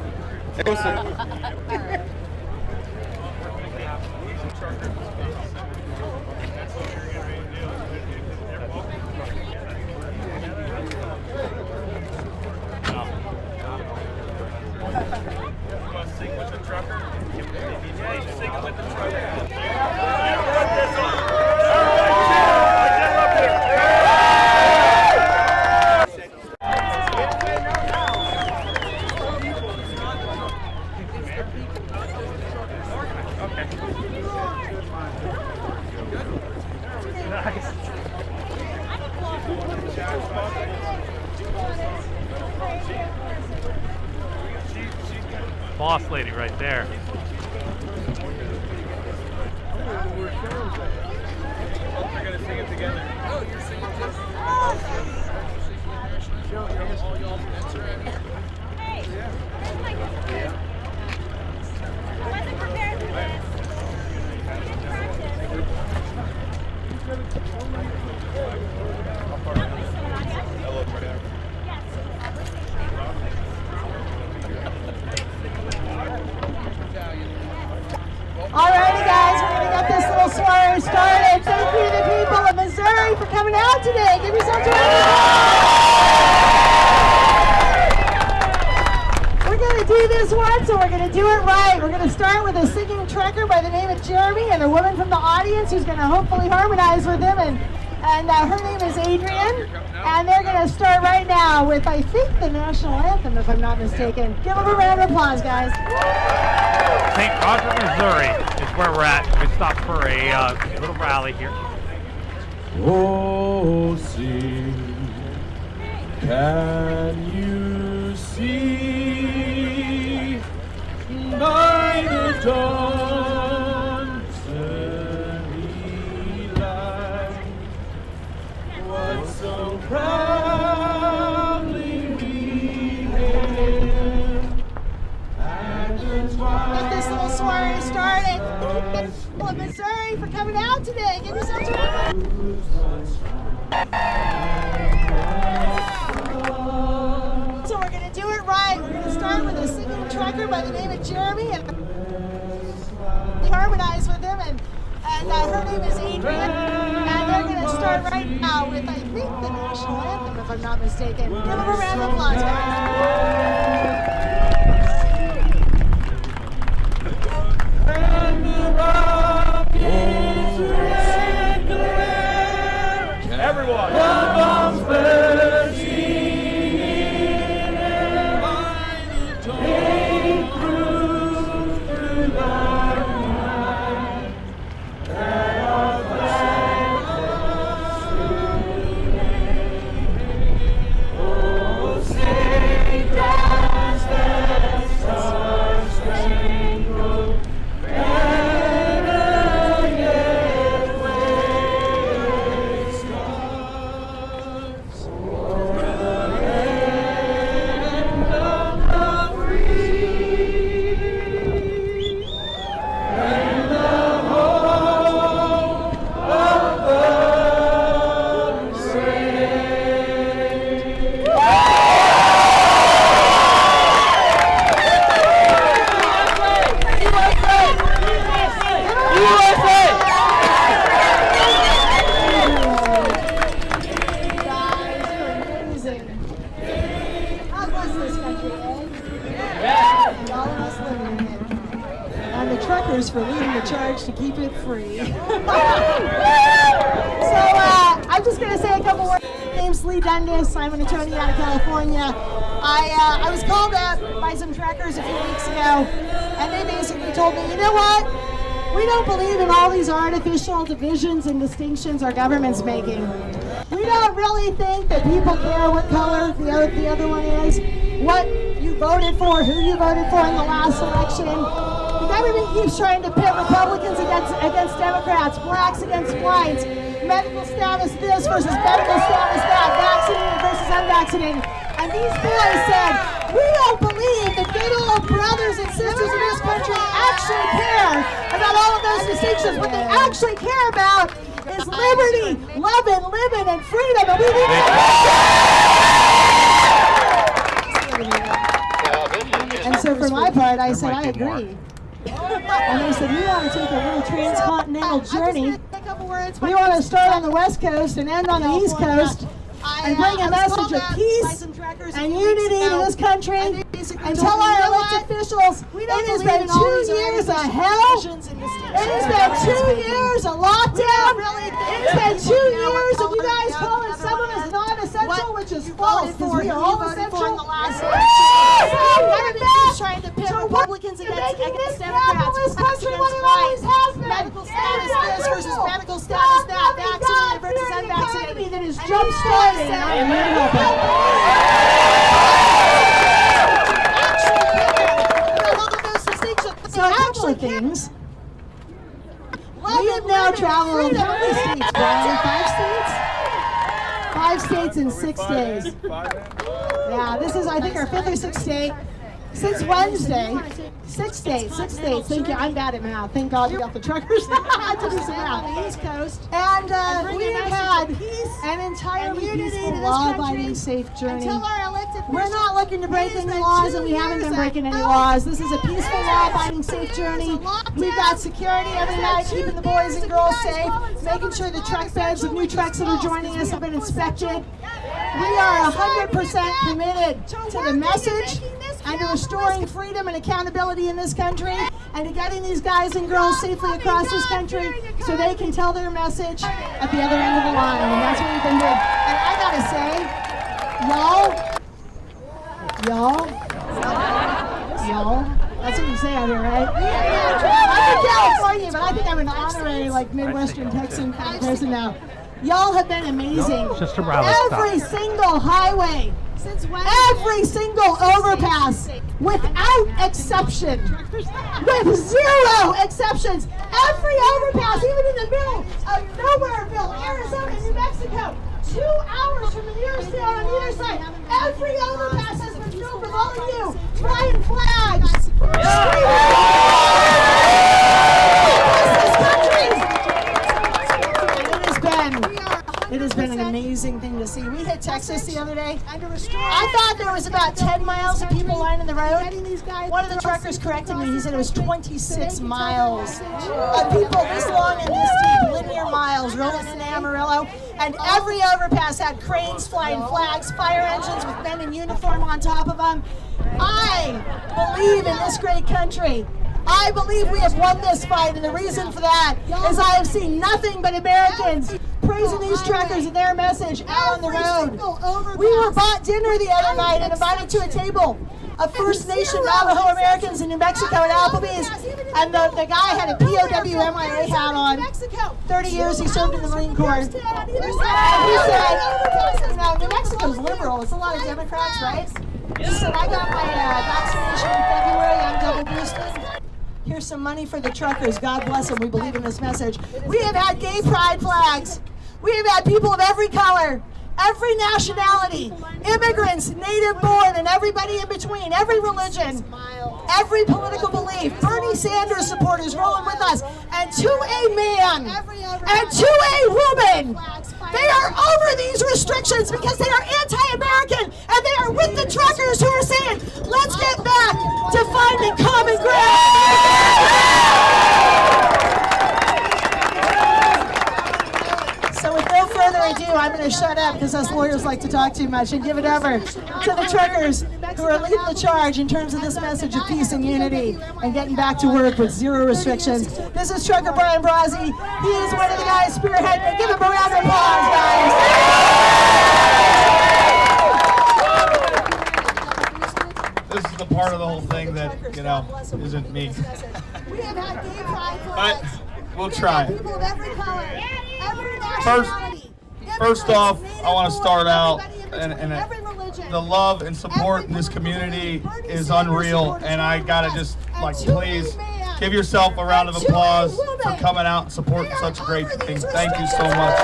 Boss lady right there. We're gonna sing it together. Oh, you're singing too? All y'all that's right. Alrighty guys, we're gonna get this little soiree started. Thank you to the people of Missouri for coming out today. Give yourselves a round of applause. We're gonna do this once and we're gonna do it right. We're gonna start with a singing trucker by the name of Jeremy and a woman from the audience who's gonna hopefully harmonize with him, and her name is Adrian. And they're gonna start right now with, I think, the national anthem, if I'm not mistaken. Give them a round of applause, guys. St. Roger, Missouri is where we're at. We stopped for a little rally here. Oh, see, can you see by the dawn's early light what so proudly we hailed at the Get this little soiree started. People of Missouri for coming out today. Give yourselves a round. So we're going to do it right. We're going to start with a singing trucker by the name of Jeremy and harmonize with him, and her name is Adrian. And they're going to start right now with, I think, the national anthem, if I'm not mistaken. Give them a round of applause, guys. Everyone! charge to keep it free. So I'm just going to say a couple words. My name's Lee Dundas. I'm an attorney out of California. I was called up by some trekkers a few weeks ago, and they basically told me, you know what? We don't believe in all these artificial divisions and distinctions our government's making. We don't really think that people care what color the other one is, what you voted for, who you voted for in the last election. The government keeps trying to pit Republicans against Democrats, blacks against whites, medical status this versus medical status that, vaccinated versus unvaccinated. And these boys said, we don't believe that good old brothers and sisters in this country actually care about all of those distinctions. What they actually care about is liberty, loving, living, and freedom. And we need And so for my part, I said, I agree. And they said, we want to take a little transcontinental journey. We want to start on the West Coast and end on the East Coast and bring a message of peace and unity to this country and tell our elected officials it has been 2 years of hell, it has been 2 years of lockdown, it has been 2 years of you guys calling some of us non-essential, which is false because we are all essential. Trying to pit Republicans against Democrats, blacks against whites, medical status this versus medical status that, vaccinated versus unvaccinated. That is jump-starting. So a couple of things. We have now traveled how many states, Brian? 5 states? 5 states in 6 days. Yeah, this is, I think, our 5th or 6th state. Since Wednesday, 6 states, thank you, I'm bad at math, thank God we got the truckers to do some math. On the East Coast. And we have had an entirely peaceful, law-abiding, safe journey. We're not looking to break any laws, and we haven't been breaking any laws. This is a peaceful, law-abiding, safe journey. We've got security every night, keeping the boys and girls safe, making sure the truck beds of new trucks that are joining us have been inspected. We are 100% committed to the message and to restoring freedom and accountability in this country and to getting these guys and girls safely across this country so they can tell their message at the other end of the line. And that's what we've been doing. And I gotta say, y'all, that's what you say out here, right? I'm in California, but I think I'm an honorary, like, Midwestern Texan kind of person now. Y'all have been amazing. Just a rally Every single highway, every single overpass, without exception, with 0 exceptions, every overpass, even in the middle of Nowhereville, Arizona, New Mexico, 2 hours from the nearest town on either side, every overpass has been filled with all of you flying flags, It has been an amazing thing to see. We hit Texas the other day. I thought there was about 10 miles of people lining the road. One of the truckers corrected me. He said it was 26 miles of people this long and this deep, linear miles, rolling into Amarillo. And every overpass had cranes flying flags, fire engines with men in uniform on top of them. I believe in this great country. I believe we have won this fight, and the reason for that is I have seen nothing but Americans praising these truckers and their message out on the road. We were bought dinner the other night and invited to a table of First Nation Navajo Americans in New Mexico at Applebee's, and the guy had a POW MIA hat on. 30 years he served in the Marine Corps. And he said, you know, New Mexico's liberal. It's a lot of Democrats, right? He said, I got my vaccination in February. I'm double boosted. Here's some money for the truckers. God bless them. We believe in this message. We have had gay pride flags. We have had people of every color, every nationality, immigrants, native born, and everybody in between, every religion, every political belief. Bernie Sanders supporters rolling with us. And to a man and to a woman, they are over these restrictions because they are anti-American and they are with the truckers who are saying, let's get back to finding common ground. So with no further I do, I'm going to shut up because us lawyers like to talk too much and give it over to the truckers who are leading the charge in terms of this message of peace and unity and getting back to work with zero restrictions. This is Trucker Brian Brazzi. He is one of the guys spearheading. Give him a round of applause, guys. This is the part of the whole thing that, you know, isn't me. We have had gay pride But we'll try. people of every color, every First, nationality. First off, I want to start out, and the love and support in this community is unreal, and I gotta just, like, please give yourself a round of applause for coming out and supporting such a great thing. Thank you so much.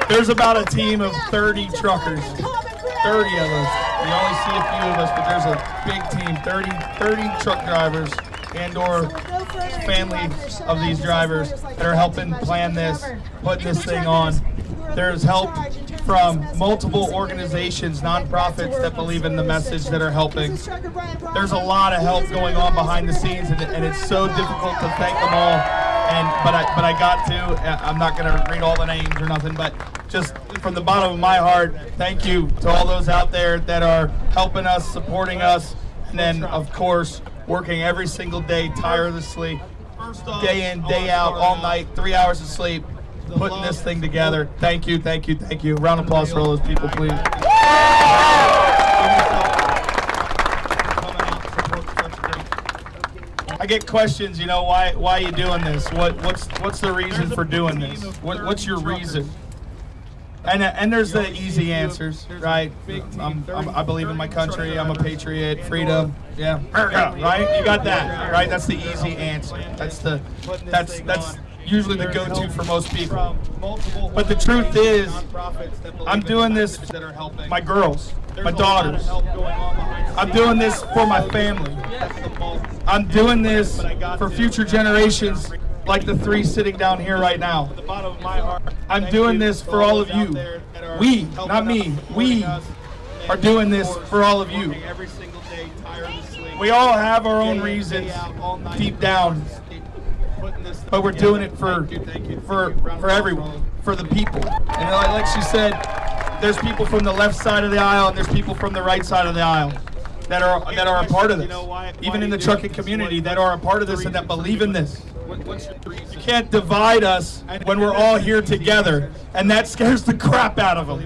There's about a team of 30 truckers, 30 of us. We only see a few of us, but there's a big team, 30 truck drivers and/or families of these drivers that are helping plan this, putting this thing on. There's help from multiple organizations, nonprofits that believe in the message that are helping. There's a lot of help going on behind the scenes, and it's so difficult to thank them all. But I got to. I'm not going to read all the names or nothing, but just from the bottom of my heart, thank you to all those out there that are helping us, supporting us, and then, of course, working every single day tirelessly, day in, day out, all night, 3 hours of sleep, putting this thing together. Thank you, thank you, thank you. Round of applause for all those people, please. I get questions, you know, why are you doing this? What's the reason for doing this? What's your reason? And there's the easy answers, right? I believe in my country. I'm a patriot. Freedom, yeah, right? You got that, right? That's the easy answer. That's usually the go-to for most people. But the truth is, I'm doing this for my girls, my daughters. I'm doing this for my family. I'm doing this for future generations like the 3 sitting down here right now. I'm doing this for all of you. We, not me, we are doing this for all of you. We all have our own reasons deep down, but we're doing it for everyone, for the people. And like she said, there's people from the left side of the aisle and there's people from the right side of the aisle that are a part of this. Even in the trucking community that are a part of this and that believe in this. You can't divide us when we're all here together, and that scares the crap out of them.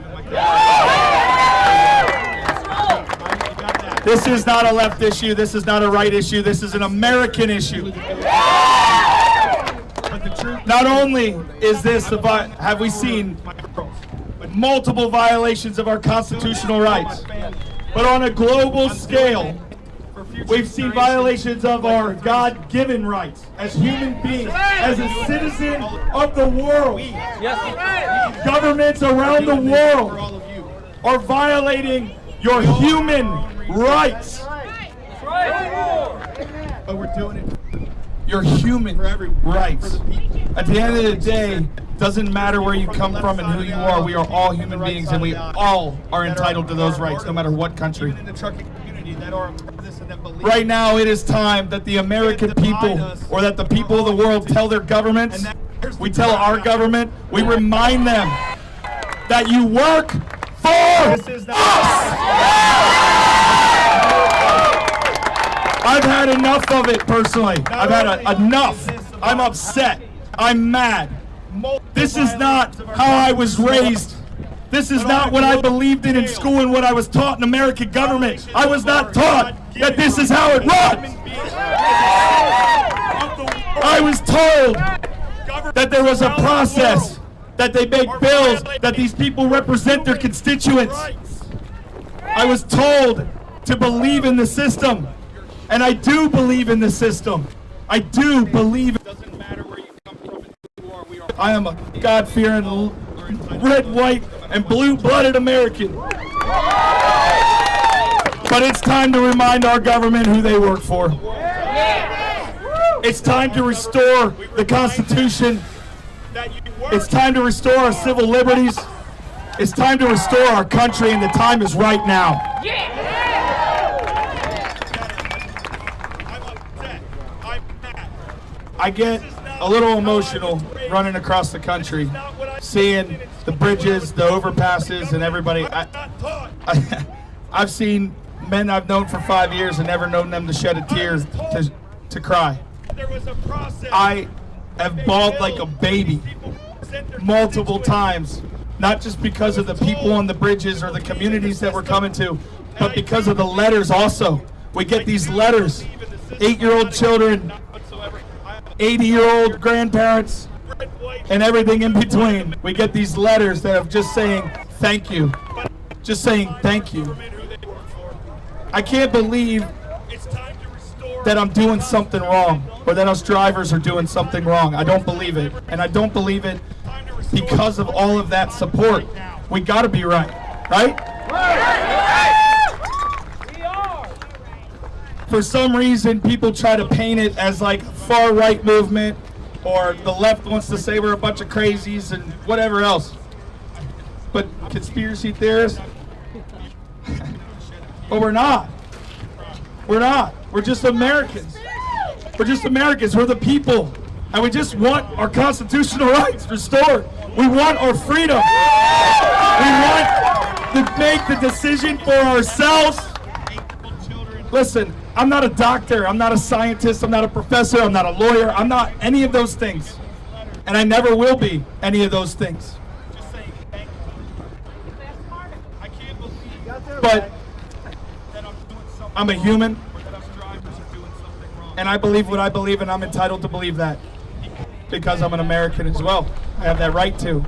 This is not a left issue, this is not a right issue, this is an American issue. Not only is this have we seen multiple violations of our constitutional rights, but on a global scale, we've seen violations of our God-given rights as human beings, as a citizen of the world. Governments around the world are violating your human rights. But we're doing it. Your human rights. At the end of the day, doesn't matter where you come from and who you are. We are all human beings, and we all are entitled to those rights, no matter what country. Right now, it is time that the American people, or that the people of the world, tell their governments, we tell our government, we remind them that you work for us! I've had enough of it, personally. I've had enough. I'm upset. I'm mad. This is not how I was raised. This is not what I believed in school and what I was taught in American government. I was not taught that this is how it runs. I was told that there was a process, that they make bills, that these people represent their constituents. I was told to believe in the system, and I do believe in the system. I do believe it. Doesn't matter where you come from and who you are. I am a God-fearing, red, white, and blue-blooded American. But it's time to remind our government who they work for. It's time to restore the Constitution. It's time to restore our civil liberties. It's time to restore our country, and the time is right now. I get a little emotional running across the country, seeing the bridges, the overpasses, and everybody. I've seen men I've known for 5 years and never known them to shed a tear to cry. I have bawled like a baby multiple times, not just because of the people on the bridges or the communities that we're coming to, but because of the letters also. We get these letters, 8-year-old children, 80-year-old grandparents, and everything in between. We get these letters that are just saying thank you, just saying thank you. I can't believe that I'm doing something wrong or that us drivers are doing something wrong. I don't believe it. And I don't believe it because of all of that support. We got to be right, right? For some reason, people try to paint it as like far right movement, or the left wants to say we're a bunch of crazies and whatever else. But conspiracy theorists, but we're not. We're not. We're just Americans. We're just Americans. We're the people. And we just want our constitutional rights restored. We want our freedom. We want to make the decision for ourselves. Listen, I'm not a doctor. I'm not a scientist. I'm not a professor. I'm not a lawyer. I'm not any of those things. And I never will be any of those things. But I'm a human, and I believe what I believe, and I'm entitled to believe that because I'm an American as well. I have that right to.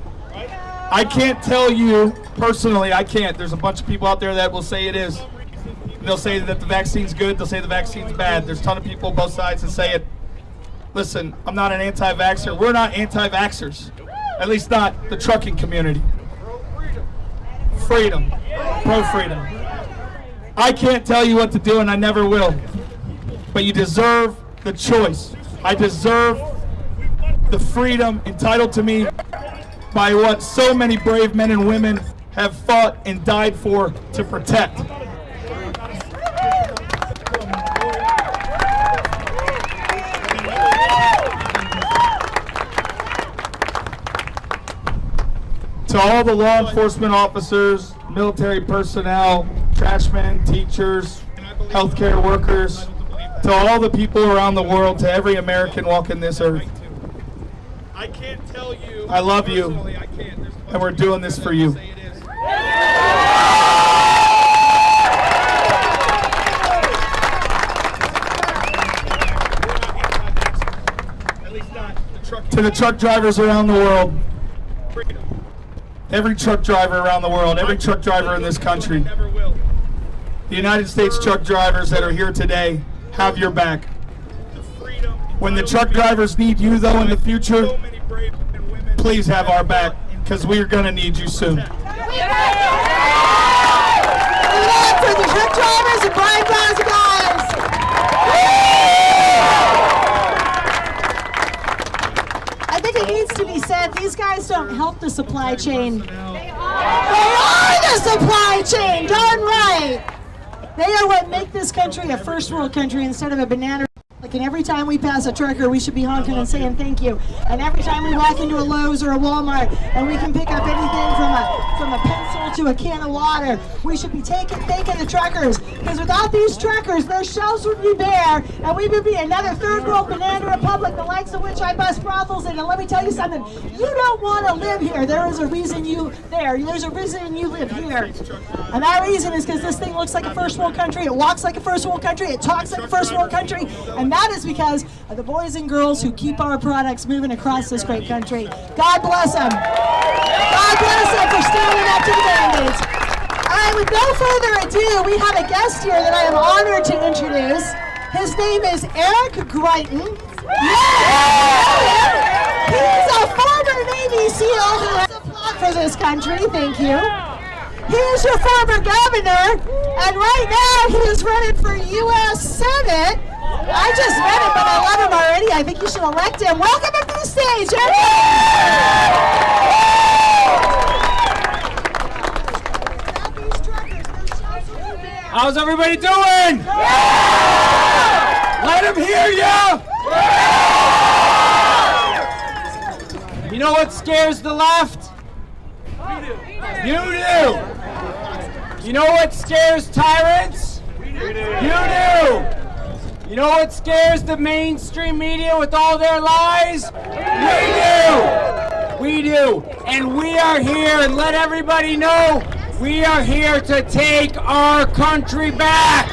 I can't tell you personally, I can't. There's a bunch of people out there that will say it is. They'll say that the vaccine's good, they'll say the vaccine's bad. There's a ton of people both sides that say it. Listen, I'm not an anti-vaxxer. We're not anti-vaxxers. At least not the trucking community. Freedom. Pro-freedom. I can't tell you what to do, and I never will. But you deserve the choice. I deserve the freedom entitled to me by what so many brave men and women have fought and died for to protect. To all the law enforcement officers, military personnel, trashmen, teachers, healthcare workers, to all the people around the world, to every American walking this earth, I can't tell you. I love you, and we're doing this for you. To the truck drivers around the world, every truck driver around the world, every truck driver in this country, the United States truck drivers that are here today have your back. When the truck drivers need you, though, in the future, please have our back, because we're going to need you soon. For the truck drivers and Brian Brown's guys. I think it needs to be said, these guys don't help the supply chain. They are the supply chain, darn right. They are what make this country a first world country instead of a banana. And every time we pass a trucker, we should be honking and saying thank you. And every time we walk into a Lowe's or a Walmart and we can pick up anything from a pencil to a can of water, we should be thanking the truckers. Because without these truckers, their shelves would be bare, and we would be another third world banana republic, the likes of which I bust brothels in. And let me tell you something, you don't want to live here. There is a reason there's a reason you live here. And that reason is because this thing looks like a first world country, it walks like a first world country, it talks like a first world country, and that is because of the boys and girls who keep our products moving across this great country. God bless them. God bless them for standing up to the mandates. All right, with no further ado, we have a guest here that I am honored to introduce. His name is Eric Greiton. He's a former Navy SEAL who has a plot for this country. Thank you. He is your former governor, and right now he is running for U.S. Senate. I just met him, but I love him already. I think you should elect him. Welcome him to the stage, How's everybody doing? Let him hear ya! know what scares the left? You do. You know what scares tyrants? You do. You know what scares the mainstream media with all their lies? We do. And we are here, and let everybody know, we are here to take our country back.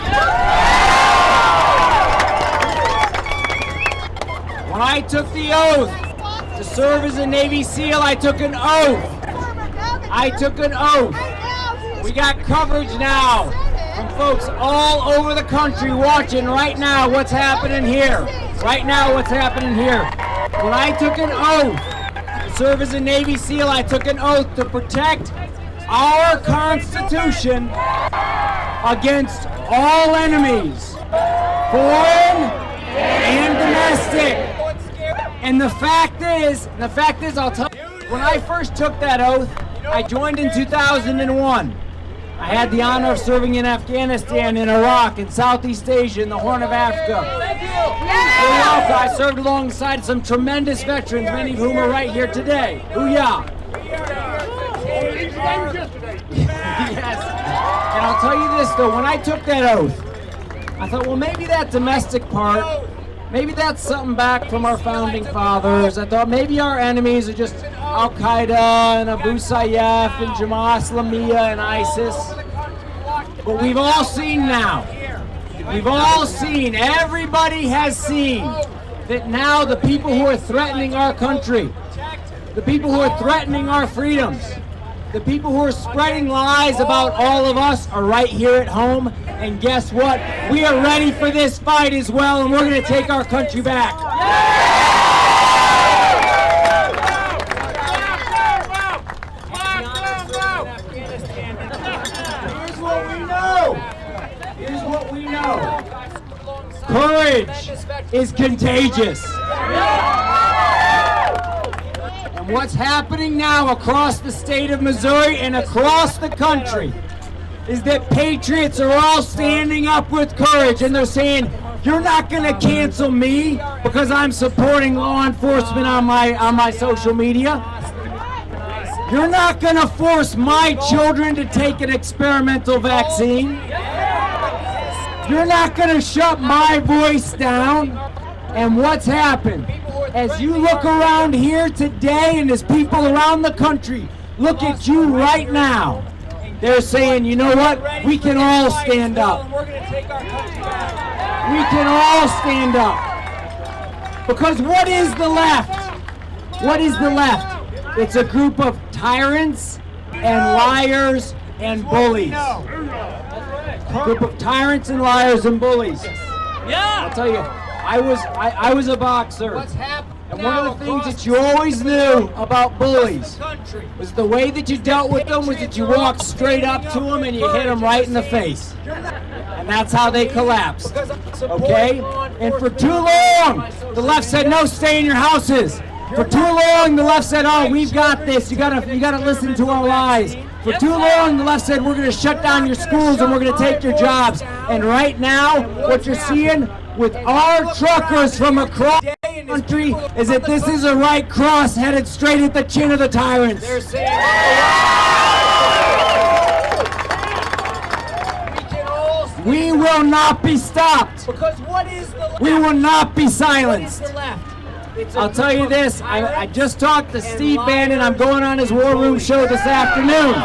When I took the oath to serve as a Navy SEAL, I took an oath. We got coverage now from folks all over the country watching right now what's happening here. When I took an oath to serve as a Navy SEAL, I took an oath to protect our Constitution against all enemies, foreign and domestic. And the fact is, I'll tell you, when I first took that oath, I joined in 2001. I had the honor of serving in Afghanistan, in Iraq, in Southeast Asia, in the Horn of Africa. I served alongside some tremendous veterans, many of whom are right here today. Booyah! Yes. And I'll tell you this though, when I took that oath, I thought, well, maybe that domestic part, maybe that's something back from our founding fathers. I thought maybe our enemies are just Al-Qaeda and Abu Sayyaf and Jamaat Islamiyah and ISIS. But we've all seen now. Everybody has seen that now the people who are threatening our country, the people who are threatening our freedoms, the people who are spreading lies about all of us are right here at home. And guess what? We are ready for this fight as well, and we're going to take our country back. Here's what we know. Courage is contagious. And what's happening now across the state of Missouri and across the country is that patriots are all standing up with courage, and they're saying, you're not going to cancel me because I'm supporting law enforcement on my social media. You're not going to force my children to take an experimental vaccine. You're not going to shut my voice down. And what's happened? As you look around here today, and as people around the country look at you right now, they're saying, you know what? We can all stand up. We can all stand up. Because what is the left? What is the left? It's a group of tyrants and liars and bullies. A group of tyrants and liars and bullies. Yeah. I'll tell you, I was a boxer. And one of the things that you always knew about bullies was the way that you dealt with them was that you walked straight up to them and you hit them right in the face. And that's how they collapsed. Okay? And for too long, the left said, no, stay in your houses. For too long, the left said, oh, we've got this. You gotta listen to our lies. For too long, the left said, we're going to shut down your schools and we're going to take your jobs. And right now, what you're seeing with our truckers from across the country is that this is a right cross headed straight at the chin of the tyrants. We will not be stopped. Because what is the left? We will not be silenced. I'll tell you this, I just talked to Steve Bannon. I'm going on his War Room show this afternoon.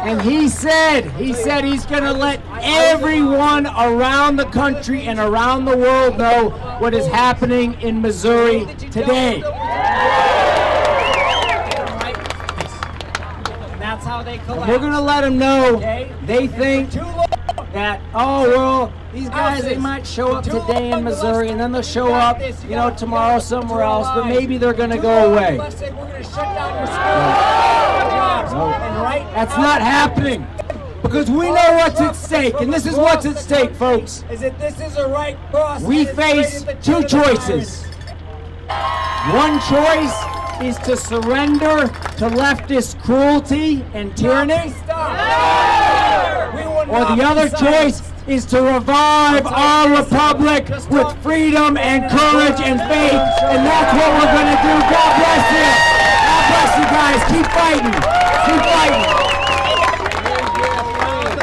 And he said he's going to let everyone around the country and around the world know what is happening in Missouri today. That's how they collapse. We're going to let them know they think that, oh, well, these guys, they might show up today in Missouri and then they'll show up, you know, tomorrow somewhere else, but maybe they're going to go away. That's not happening. Because we know what's at stake, and this is what's at stake, folks. We face two choices. One choice is to surrender to leftist cruelty and tyranny. or the other choice is to revive our republic with freedom and courage and faith, and that's what we're going to do. God bless you. God bless you guys. Keep fighting. Keep fighting.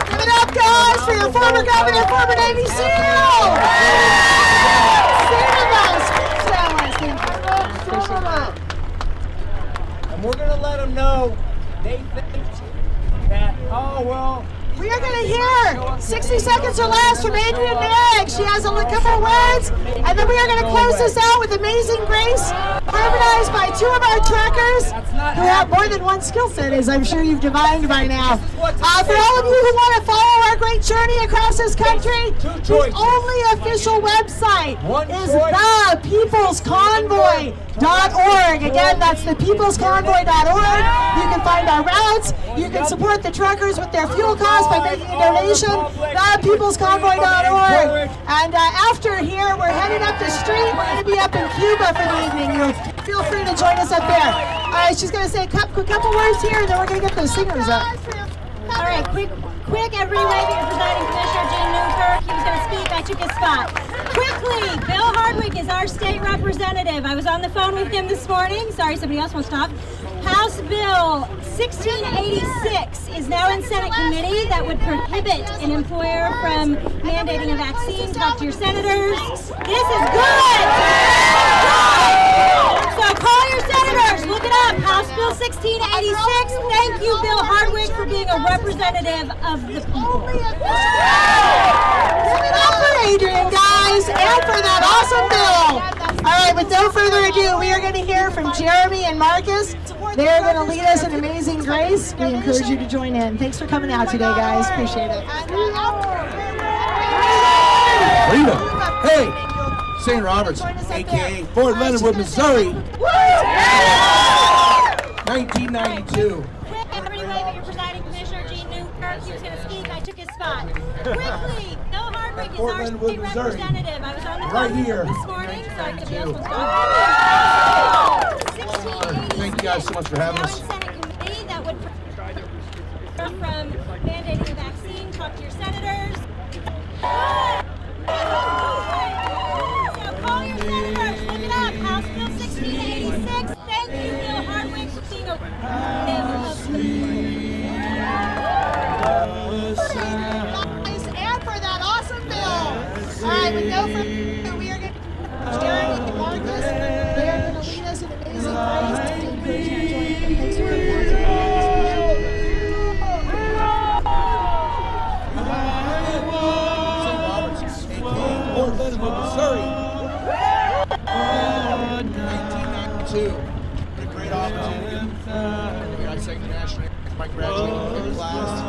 Give it up, guys, for your former governor, former Navy SEAL. And we're going to let them know they think that, oh, well. We are going to hear 60 seconds or less from Adrian Nagg. She has a couple of words, and then we are going to close this out with Amazing Grace, harmonized by two of our truckers who have more than one skill set, as I'm sure you've divined by now. For all of you who want to follow our great journey across this country, the only official website is thepeoplesconvoy.org. Again, that's thepeoplesconvoy.org. You can find our routes. You can support the truckers with their fuel costs by making a donation. Thepeoplesconvoy.org. And after here, we're headed up the street. We're going to be up in Cuba for the evening. Feel free to join us up there. All right, she's going to say a couple words here, and then we're going to get those singers up. All right, quick, everybody waving at Presiding Commissioner Gene Newkirk. He was going to speak. I took his spot. Quickly, Bill Hardwick is our state representative. I was on the phone with him this morning. Sorry, somebody else wants to talk. House Bill 1686 is now in Senate committee that would prohibit an employer from mandating a vaccine. Talk to your senators. This is good. So call your senators. Look it up. House Bill 1686. Thank you, Bill Hardwick, for being a representative of the people. Give it up for Adrian, guys, and for that awesome bill. All right, with no further ado, we are going to hear from Jeremy and Marcus. They are going to lead us in Amazing Grace. We encourage you to join in. Thanks for coming out today, guys. Appreciate it. Freedom. Hey, St. Roberts, a.k.a. Fort Leonard Wood, Missouri. 1992. Everybody wave at your Presiding Commissioner Gene Newkirk. He was going to speak. I took his spot. Quickly, Bill Hardwick is our state representative. I was on the phone this morning, so I could be able to talk. Thank you guys so much for having us. Senate committee that would from mandating a vaccine. Talk to your senators. So call your senators. Look it up. House Bill 1686. Thank you, Bill Hardwick, for being a representative of the And for that awesome bill. All right, with no further ado, we are going to Jeremy and Marcus. They are going to lead us in Amazing Grace. We encourage you to join in. Thanks for coming out today. Fort Leonard Wood, Missouri. 1992. What a great opportunity. We got second national. My graduating fifth class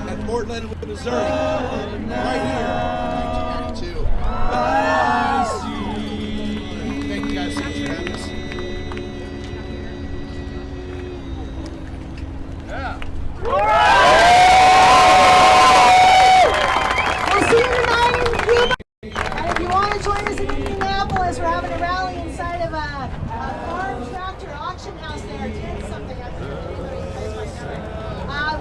at Fort Leonard Wood, Missouri. Right here. 1992. Thank you guys so much for having us. We'll see you tonight in Cuba. And if you want to join us in Indianapolis, we're having a rally inside of a farm tractor auction house there. Doing something. I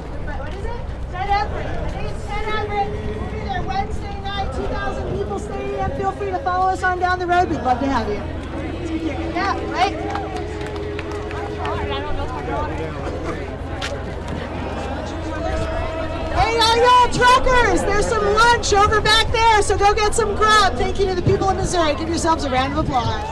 think what is it? Ted Everett. I think it's Ted Everett. We'll be there Wednesday night, 2,000 people stadium. Feel free to follow us on down the road. We'd love to have you. Yeah, right? Hey, all y'all truckers, there's some lunch over back there, so go get some grub. Thank you to the people of Missouri. Give yourselves a round of applause.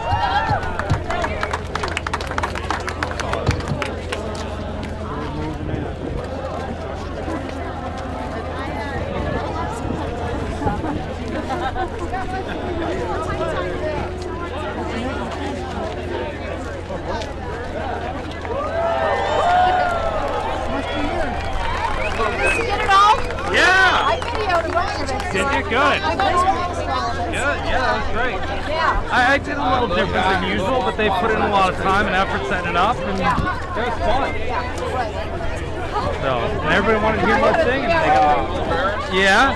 Good. Yeah, that was great. I did a little different than usual, but they put in a lot of time and effort setting it up, and it was fun. So, and everybody wanted to hear more singing. They got, yeah.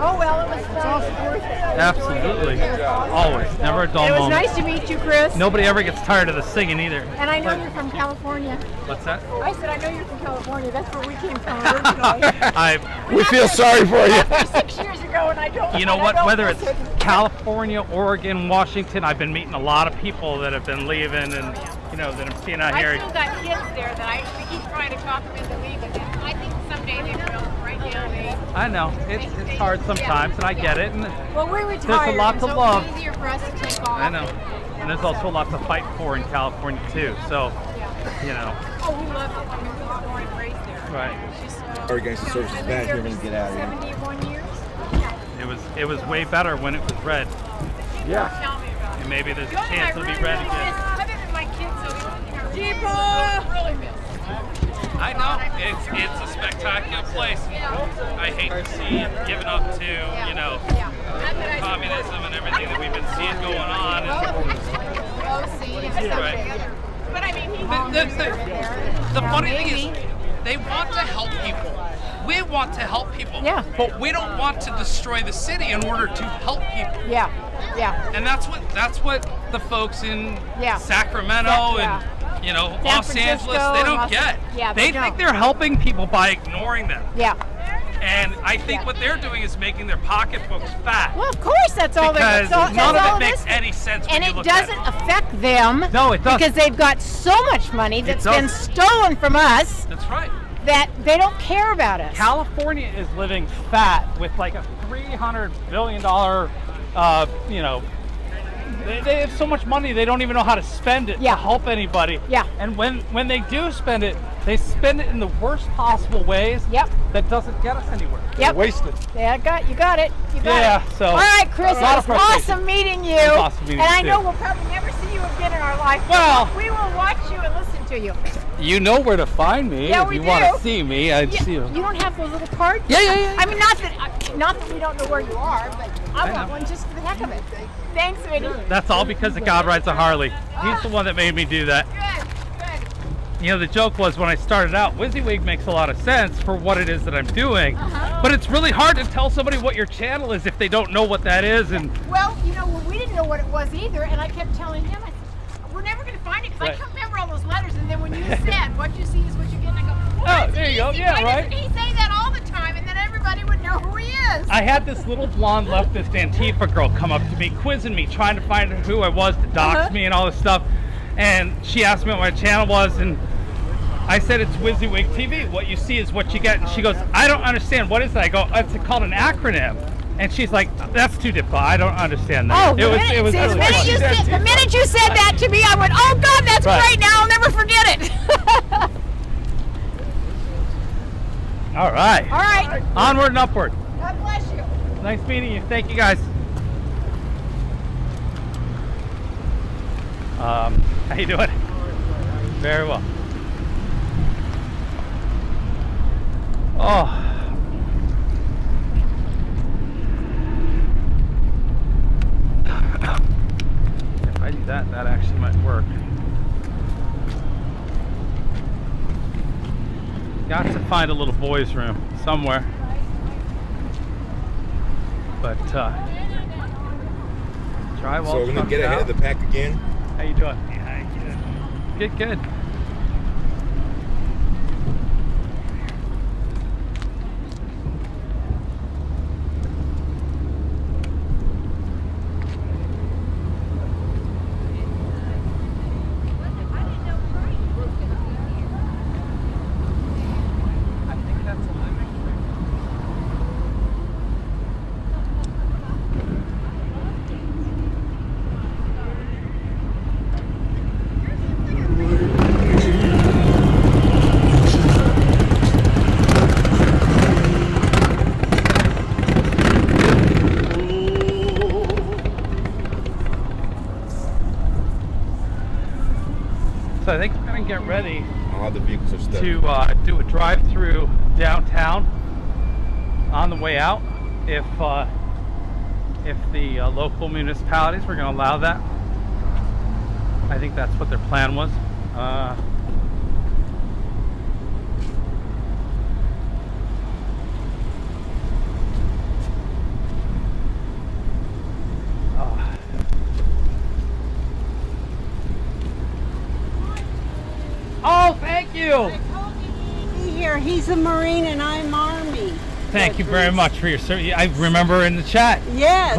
Oh, well, it was worth it. Absolutely. Always. Never a dull It was moment. nice to meet you, Chris. Nobody ever gets tired of the singing either. And I know you're from California. What's that? I said I know you're from California. That's where we came from originally. We feel sorry for you. 6 years ago, and I don't. You know what? Whether it's California, Oregon, Washington, I've been meeting a lot of people that have been leaving, and you know that I'm seeing out here. I still got kids there that we keep trying to talk them into leaving. And I think someday they will. Right now, I know it's hard sometimes, and I get it. And well, we're retired. There's a lot to so love. It's easier for us to take off. I know, and there's also a lot to fight for in California too. So, you know. Oh, we love it. I mean, we were born and raised there. Right. Organization service is bad. You're gonna get out of here. 71 years. It was way better when it was red. Yeah. Tell me about it. And maybe there's a chance it'll be red again. Other than my kids, so really miss. I know it's a spectacular place. I hate to see it given up to you know communism and everything that we've been seeing going on. Right. But I mean, the funny thing is, they want to help people. We want to help people. Yeah. But we don't want to destroy the city in order to help people. Yeah. Yeah. And that's what the folks in Yeah. Sacramento and you know Los Angeles they don't get. Yeah, they think they're helping people by ignoring them. Yeah. And I think what they're doing is making their pocketbooks fat. Well, of course, that's all. Because that's none all of it makes is. any sense when And you it look at doesn't affect them. No, it doesn't. Because they've got so much money that's been stolen from us. That's right. That they don't care about us. California is living fat with like a $300 billion, you know, they have so much money they don't even know how to spend it to help anybody. Yeah. And when they do spend it, they spend it in the worst possible ways. Yep. That doesn't get us anywhere. Yep. Waste it. Yeah, you got it. You got Yeah, it. so all right, Chris, a lot it of was frustration. awesome meeting you. It was awesome meeting and you I know too. we'll probably never see you again in our life. Well, we will watch you and listen to you. You know where to find me Yeah, if we you do. want to see me. I'd see you. You don't have those little cards? Yeah. I mean, not that we don't know where you are, but I want one just for the heck of it. Thanks, Vinny. That's all because the God rides a Harley. He's the one that made me do that. You know, the joke was when I started out, WYSIWYG makes a lot of sense for what it is that I'm doing, but it's really hard to tell somebody what your channel is if they don't know what that is. And Well, you know, we didn't know what it was either, and I kept telling him, I said, we're never going to find it because I can't remember all those letters. And then when you said, what you see is what you get, and I go, well, Oh, there you go. easy. Yeah, Why right. doesn't he say that all the time, and then everybody would know who he is? I had this little blonde leftist Antifa girl come up to me, quizzing me, trying to find out who I was to dox me and all this stuff. And she asked me what my channel was, and I said it's WYSIWYG TV. What you see is what you get. And she goes, I don't understand. What is that? I go, it's called an acronym. And she's like, that's too difficult. I don't understand that. Oh, the minute you said that to me, I went, oh God, that's great. Now I'll never forget it. All right. All right. Onward and upward. God bless you. Nice meeting you. Thank you, guys. How you doing? Very well. Oh. If I do that, that actually might work. Got to find a little boys' room somewhere. But drywall. So we're gonna get ahead of the pack again. How you doing? Good, good. So I think we're gonna get ready All the vehicles are stuck. to do a drive-through downtown on the way out. If the local municipalities were gonna allow that. I think that's what their plan was. Thank you. Be here. He's a Marine and I'm Army. Thank you very much for your service. I remember in the chat. Yes.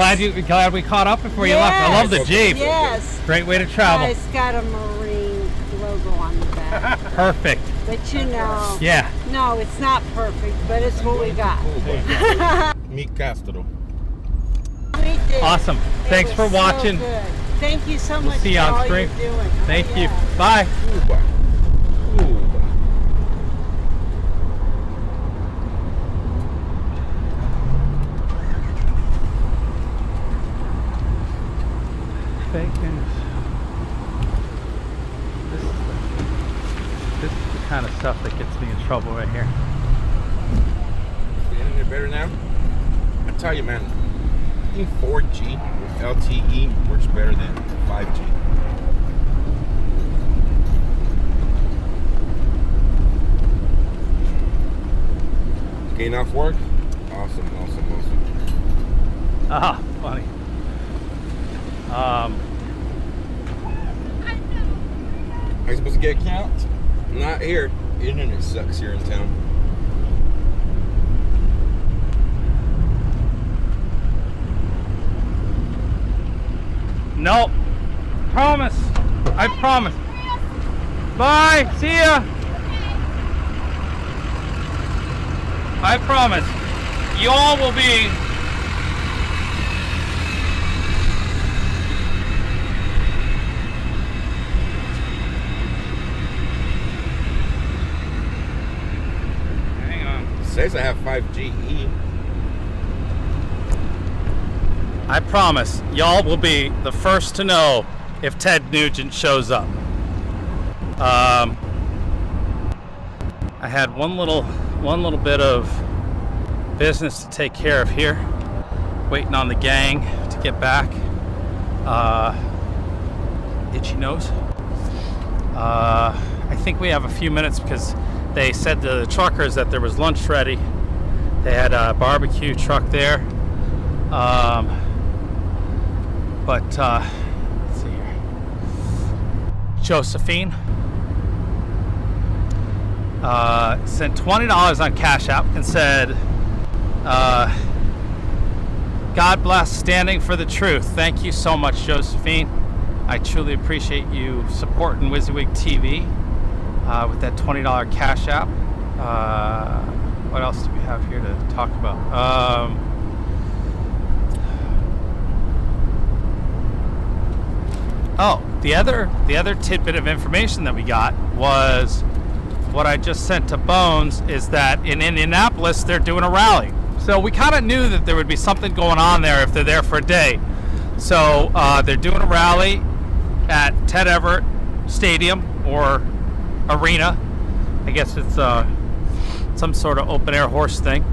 Glad we caught up before you left. I love the Jeep. Yes. Great way to travel. It's got a Marine logo on the back. Perfect. But you know. Yeah. No, it's not perfect, but it's what we got. Meet Castro. We did. Awesome. Thanks for watching. So good. Thank you so We'll much see you for on all stream. you're doing. Thank you. Bye. Fake news. This is the kind of stuff that gets me in trouble right here. The internet better now? I tell you, man, I think 4G with LTE works better than 5G. Getting off work? Awesome. Ah, funny. Are you supposed to get a count? Not here. Internet sucks here in town. Nope. Promise. I promise. Bye. See ya. I promise. You all will be. Hang on. It says I have 5GE. I promise, y'all will be the first to know if Ted Nugent shows up. I had one little bit of business to take care of here, waiting on the gang to get back. Itchy nose. I think we have a few minutes because they said to the truckers that there was lunch ready. They had a barbecue truck there. But let's see here. Josephine sent $20 on Cash App and said, God bless standing for the truth. Thank you so much, Josephine. I truly appreciate you supporting WYSIWYG TV with that $20 Cash App. What else do we have here to talk about? The other tidbit of information that we got was what I just sent to Bones is that in Indianapolis they're doing a rally. So we kind of knew that there would be something going on there if they're there for a day. So they're doing a rally at Ted Everett Stadium or Arena. I guess it's some sort of open air horse thing.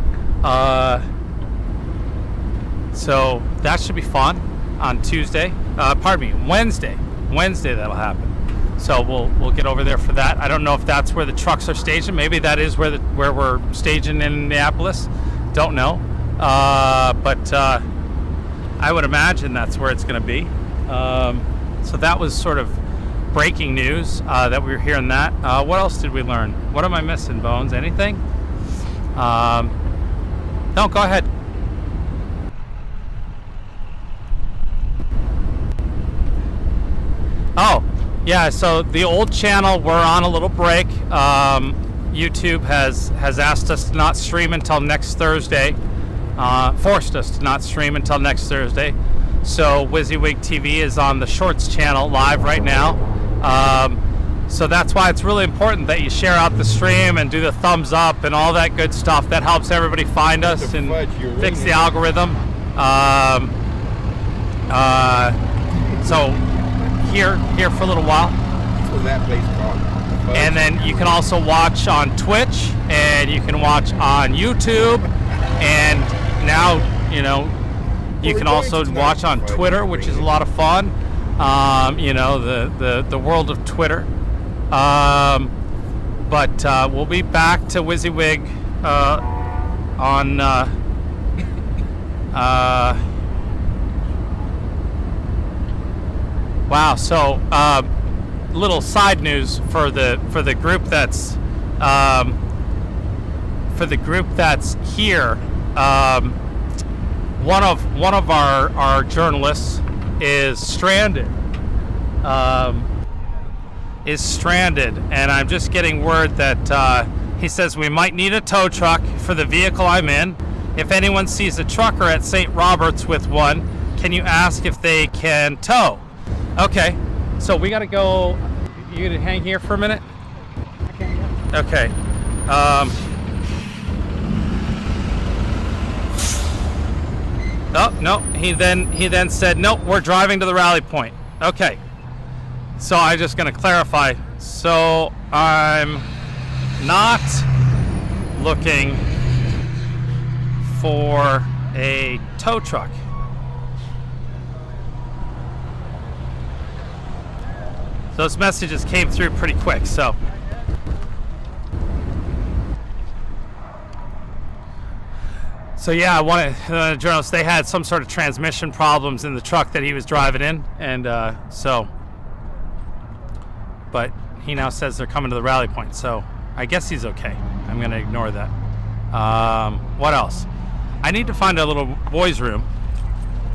So that should be fun on Tuesday. Wednesday that'll happen. So we'll get over there for that. I don't know if that's where the trucks are stationed. Maybe that is where we're staging in Indianapolis. Don't know. But I would imagine that's where it's going to be. So that was sort of breaking news that we were hearing that. What else did we learn? What am I missing, Bones? Anything? No, go ahead. Oh, yeah, so the old channel, we're on a little break. YouTube has asked us to not stream until next Thursday. Forced us to not stream until next Thursday. So WYSIWYG TV is on the Shorts channel live right now. So that's why it's really important that you share out the stream and do the thumbs up and all that good stuff. That helps everybody find us and fix the algorithm. So here for a little while. That's what that place called. And then you can also watch on Twitch, and you can watch on YouTube, and now you can also watch on Twitter, which is a lot of fun. The world of Twitter. But we'll be back to WYSIWYG on wow. So little side news for the group that's here. One of our journalists is stranded. And I'm just getting word that he says we might need a tow truck for the vehicle I'm in. If anyone sees a trucker at St. Robert's with one, can you ask if they can tow? Okay, so we gotta go. You gonna hang here for a minute? Okay. Oh no, he then said, nope, we're driving to the rally point. Okay. So I'm just gonna clarify. So I'm not looking for a tow truck. Those messages came through pretty quick, so. So yeah, one of the journalists, they had some sort of transmission problems in the truck that he was driving in, and but he now says they're coming to the rally point, so I guess he's okay. I'm gonna ignore that. What else? I need to find a little boys' room.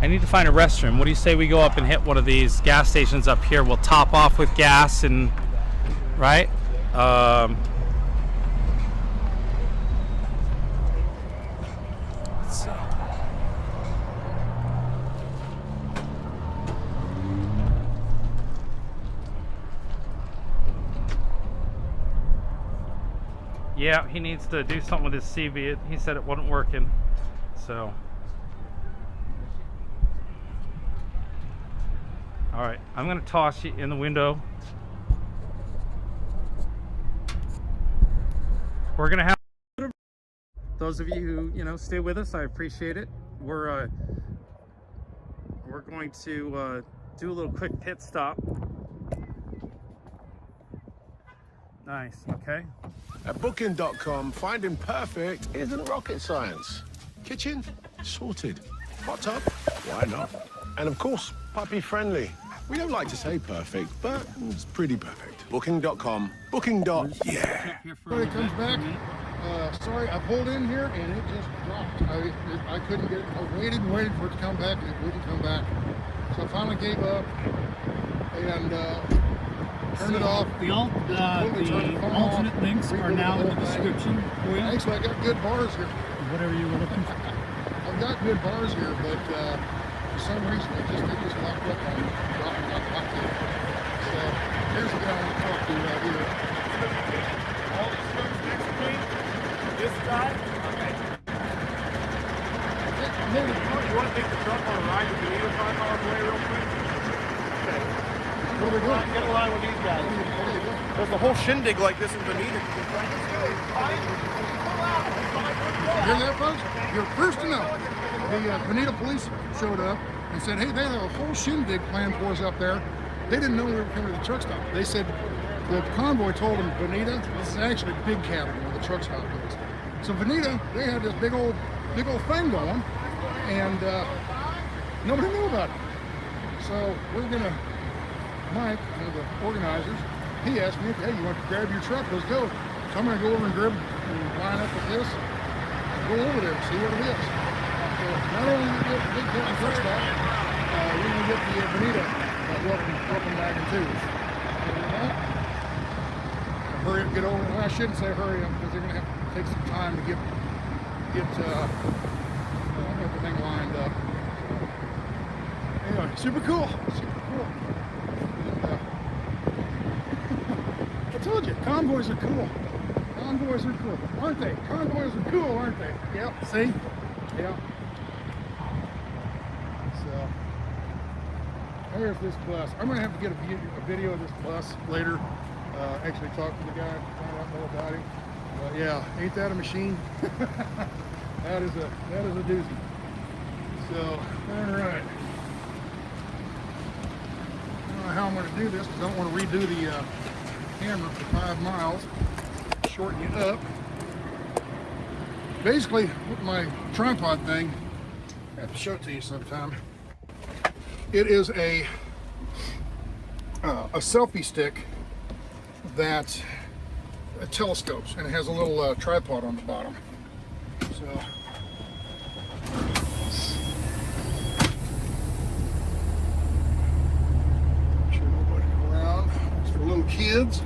I need to find a restroom. What do you say we go up and hit one of these gas stations up here? We'll top off with gas and, right? Let's see. Yeah, he needs to do something with his CV. He said it wasn't working, so. All right, I'm gonna toss you in the window. We're gonna have those of you who stay with us. I appreciate it. We're going to do a little quick pit stop. Nice. Okay. At Booking.com, finding perfect isn't rocket science. Kitchen sorted. Hot tub? Why not? And of course, puppy friendly. We don't like to say perfect, but it's pretty perfect. Booking.com. Booking.yeah. When it comes back, sorry, I pulled in here and it just dropped. I couldn't get it. I waited and waited for it to come back and it wouldn't come back. So I finally gave up and turned it off. The alternate links are now in the description for you. Actually, I got good bars here. Whatever you were looking for. I've got good bars here, but for some reason they just locked up on dropping like hotcakes. So here's the guy I want to talk to right here. All the stuff's next to me. This guy. Okay. You want to take the truck on a ride to the 5 miles away real quick? Okay. What are we doing? Get a line with these guys. There's a whole shindig like this in Bonita. Hear that, folks? You're first to know. The Bonita police showed up and said, hey, they have a whole shindig planned for us up there. They didn't know we were coming to the truck stop. They said the convoy told them, Bonita, this is actually Big Cabin where the truck stop is. So Bonita, they had this big old thing going, and nobody knew about it. So we're gonna, Mike, one of the organizers, he asked me, hey, you want to grab your truck? Let's go. So I'm gonna go over and grab and line up with this, and go over there and see what it is. So not only do we get the Big Cabin truck stop, we're gonna get the Bonita welcome wagon too. Hurry up, get over. Well, I shouldn't say hurry up because they're gonna have to take some time to get everything lined up. Anyway, super cool. And, I told you, convoys are cool. Convoys are cool, aren't they? Convoys are cool, aren't they? Yep. See? Yeah. So there's this bus. I'm gonna have to get a video of this bus later. Actually talk to the guy, find out more about him. But yeah, ain't that a machine? that is a doozy. So, all right. I don't know how I'm going to do this because I don't want to redo the camera for 5 miles. Shorten it up. Basically, with my tripod thing, I have to show it to you sometime. It is a a selfie stick that telescopes, and it has a little tripod on the bottom. So sure nobody around. It's for little kids.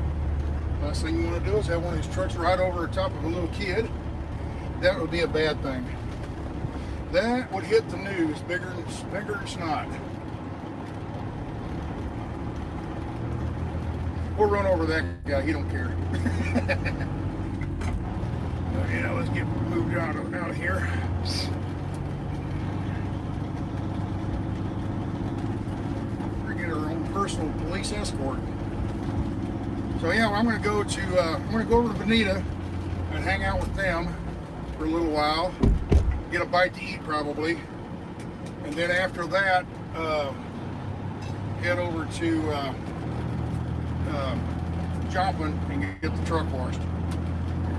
Last thing you want to do is have one of these trucks right over the top of a little kid. That would be a bad thing. That would hit the news bigger than snot. We'll run over that guy, he don't care. Yeah, let's get moved out of here. We're gonna get our own personal police escort. So yeah, I'm gonna go over to Bonita and hang out with them for a little while. Get a bite to eat probably. And then after that, head over to Joplin and get the truck washed.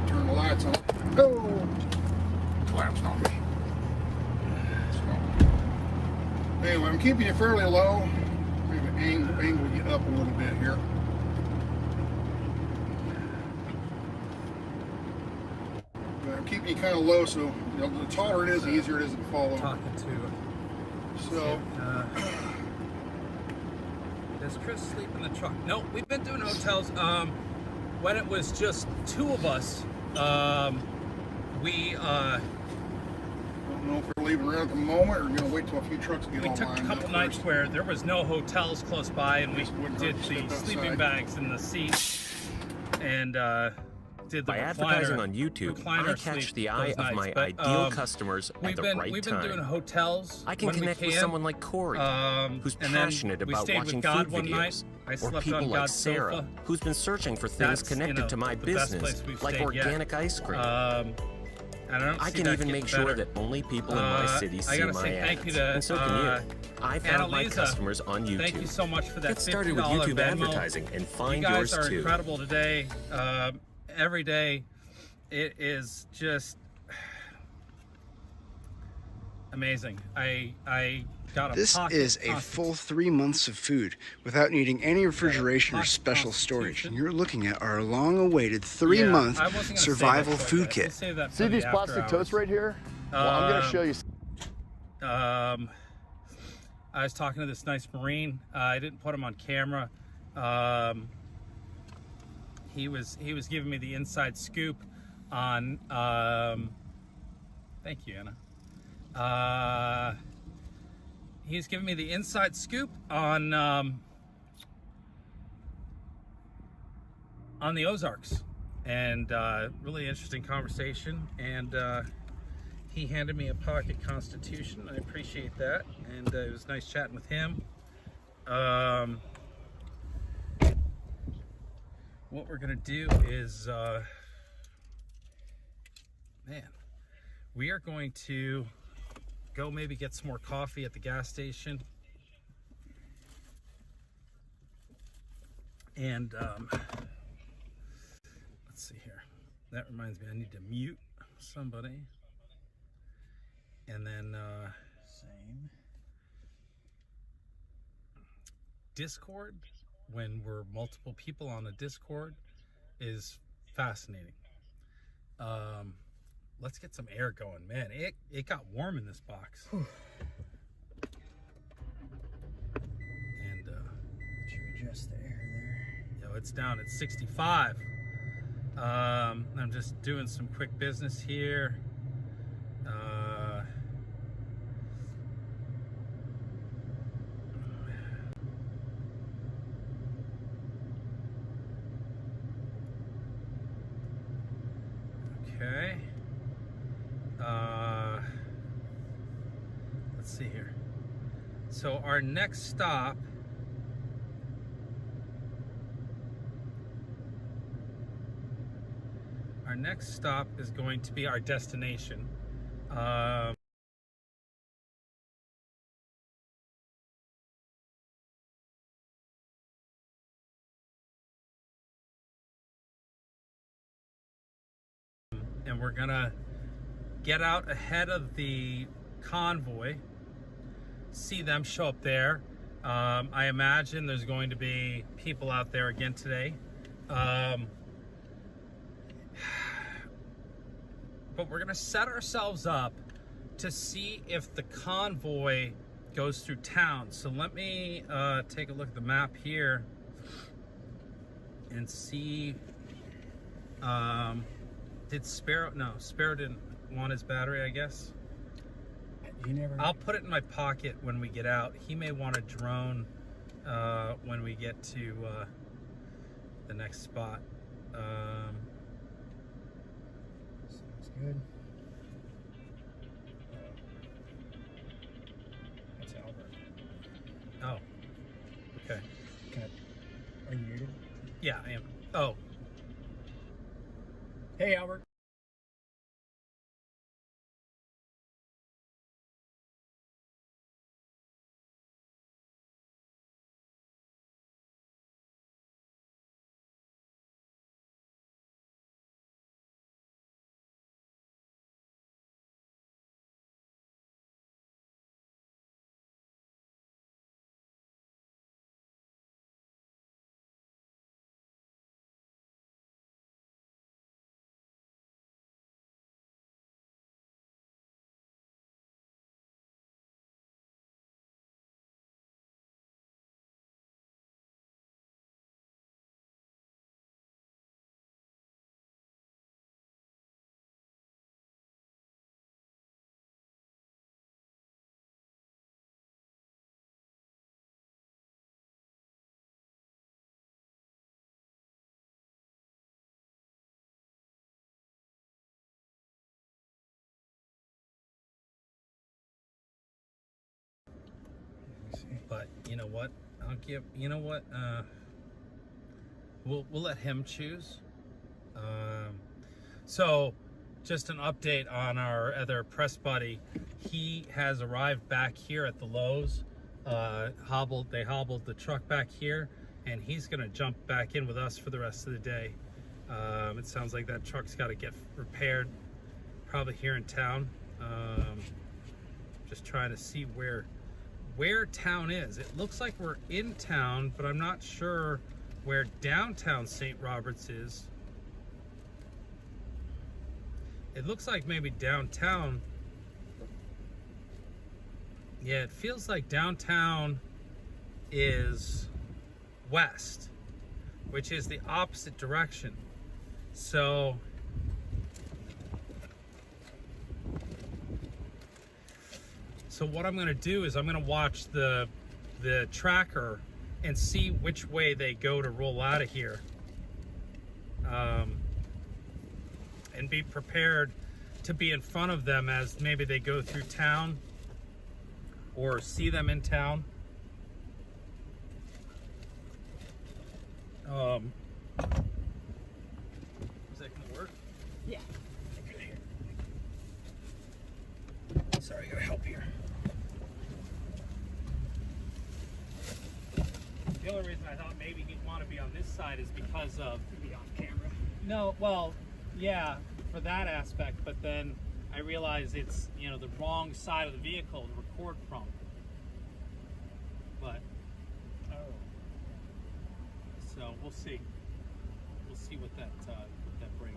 Turn the lights on. Oh, collapsed on me. So, anyway, I'm keeping you fairly low. Maybe angle you up a little bit here. But I'm keeping you kind of low, so you know, the taller it is, the easier it is to follow. Talking to. So. Does Chris sleep in the truck? No, we've been doing hotels. When it was just two of us, we don't know if we're leaving right at the moment or we're gonna wait till a few trucks get we all took a couple nights where there was no hotels close by, and we did the sleeping bags in the seat, and did the By advertising on YouTube, I catch the eye of my ideal customers at the right time. We've been doing hotels. I can connect with someone like Corey, who's passionate about watching food videos, or people like Sarah, who's been searching for things connected to my business, like organic ice cream. I can even make sure that only people in my city see my ads, and so can you. I found my customers on YouTube. Thank you so much for that. Get started with YouTube advertising and find yours too. You guys are incredible today. Every day, it is just amazing. I got a This is a full 3 months of food without needing any refrigeration or special storage. And you're looking at our long-awaited 3-month survival food kit. See these plastic totes right here? Well, I'm going to show you. I was talking to this nice Marine. I didn't put him on camera. He was giving me the inside scoop on. Thank you, Anna. He's giving me the inside scoop on the Ozarks, and really interesting conversation. And he handed me a pocket Constitution. I appreciate that, and it was nice chatting with him. What we're gonna do is, man, we are going to go maybe get some more coffee at the gas station. And let's see here. That reminds me, I need to mute somebody. And then same. Discord, when we're multiple people on a Discord, is fascinating. Let's get some air going. Man, it got warm in this box. And should adjust the air there. Yo, it's down at 65. I'm just doing some quick business here. Okay. Let's see here. So our next stop is going to be our destination. And we're gonna get out ahead of the convoy, see them show up there. I imagine there's going to be people out there again today. But we're gonna set ourselves up to see if the convoy goes through town. So let me take a look at the map here and see. Did Sparrow? No, Sparrow didn't want his battery, I guess. I'll put it in my pocket when we get out. He may want a drone when we get to the next spot. Sounds good. That's Albert. Oh, okay. Are you muted? Yeah, I am. Oh. Hey, Albert. But you know what? I'll give. You know what? We'll let him choose. So, just an update on our other press buddy. He has arrived back here at the Lowe's. They hobbled the truck back here, and he's gonna jump back in with us for the rest of the day. It sounds like that truck's got to get repaired, probably here in town. Just trying to see where town is. It looks like we're in town, but I'm not sure where downtown St. Roberts is. It looks like maybe downtown. Yeah, it feels like downtown is west, which is the opposite direction. So what I'm gonna do is I'm gonna watch the tracker and see which way they go to roll out of here, and be prepared to be in front of them as maybe they go through town or see them in town. Is that gonna work? Yeah. Okay. Sorry, I gotta help here. The only reason I thought maybe he'd want to be on this side is because of Be on camera. no, well, yeah, for that aspect, but then I realize it's, you know, the wrong side of the vehicle to record from. But so we'll see. We'll see what that brings.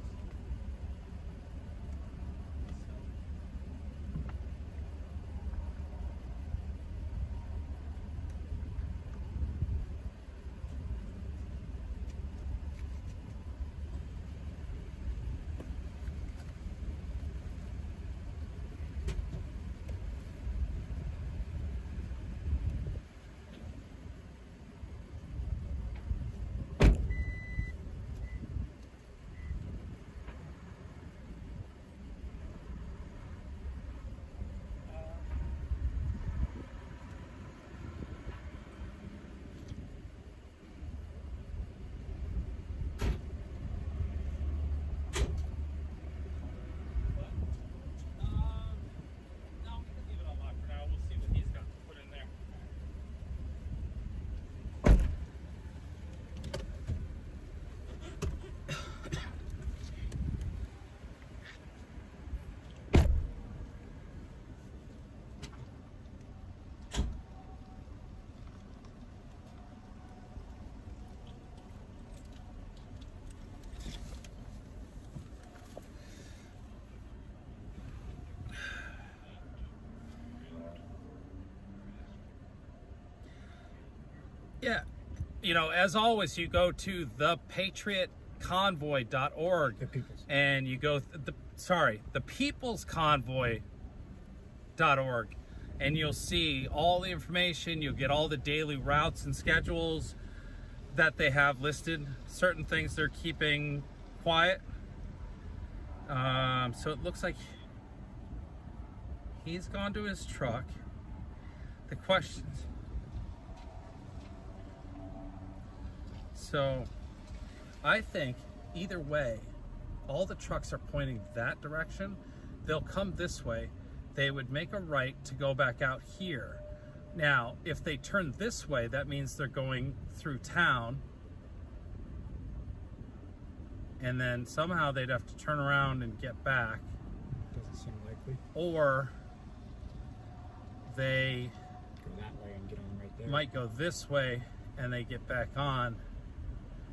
you know, as always, you go to thepatriotconvoy.org and you go, thepeoplesconvoy.org, and you'll see all the information. You'll get all the daily routes and schedules that they have listed, certain things they're keeping quiet. So it looks like he's gone to his truck. The questions. So I think either way, all the trucks are pointing that direction. They'll come this way. They would make a right to go back out here. Now, if they turn this way, that means they're going through town. And then somehow they'd have to turn around and get back. Doesn't seem likely. Or they go that way and get on right there. Might go this way and they get back on.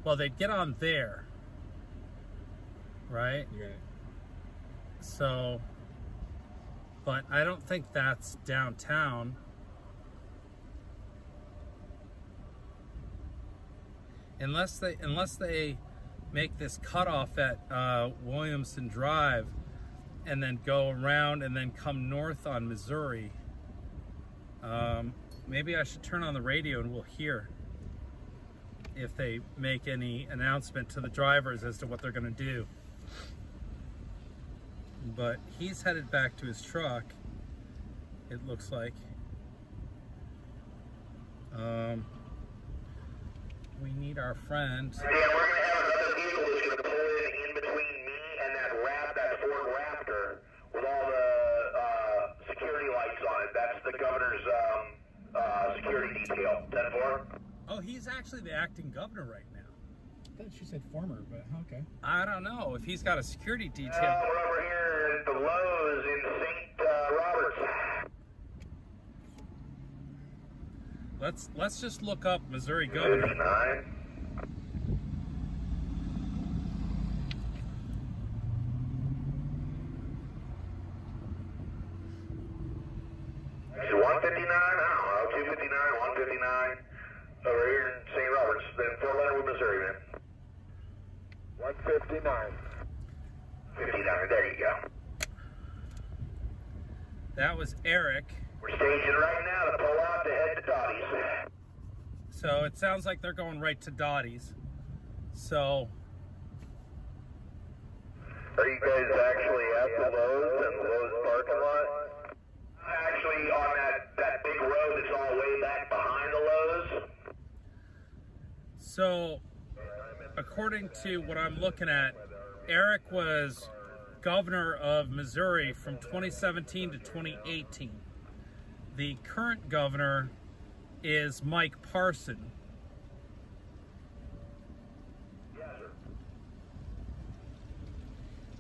Well, they'd get on there, right? Yeah. So, but I don't think that's downtown. Unless they make this cutoff at Williamson Drive and then go around and then come north on Missouri. Maybe I should turn on the radio and we'll hear if they make any announcement to the drivers as to what they're going to do. But he's headed back to his truck, it looks like. We need our friend. Yeah, we're going to have another vehicle that's going to pull in between me and that Ford Raptor with all the security lights on it. That's the governor's security detail. 10-4. Oh, he's actually the acting governor right now. I thought she said former, but okay. I don't know if he's got a security detail. We're over here at the Lowe's in St. Roberts. Let's just look up Missouri governor. 59. Is it 159? I don't know. 259, 159. Over here in St. Roberts, then Fort Leonard, Missouri, man. 159. 59, there you go. That was Eric. We're staging right now to pull out to head to Dottie's. So it sounds like they're going right to Dottie's. So. Are you guys actually at the Lowe's and Lowe's parking lot? Actually on that big road that's all way back behind the Lowe's. So, according to what I'm looking at, Eric was governor of Missouri from 2017 to 2018. The current governor is Mike Parson.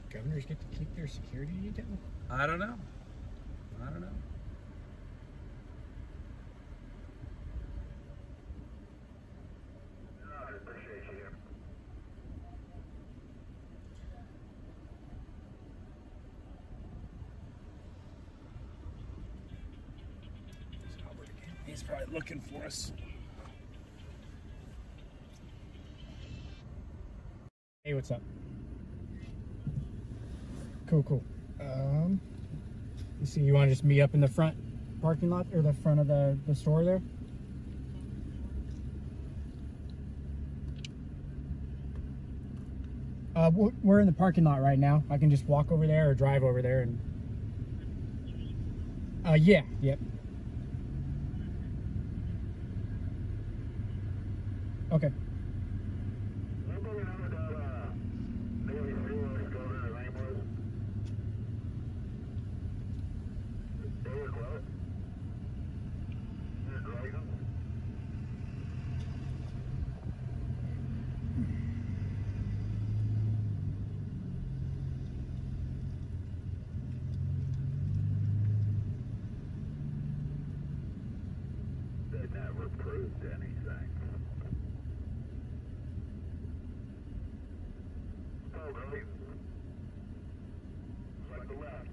Governors get to keep their security detail? I don't know. He's probably looking for us. Hey, what's up? Cool. You see, you want to just meet up in the front parking lot or the front of the store there? We're in the parking lot right now. I can just walk over there or drive over there and. Yeah, yep. Okay. They never proved anything. Oh, really? Like the left.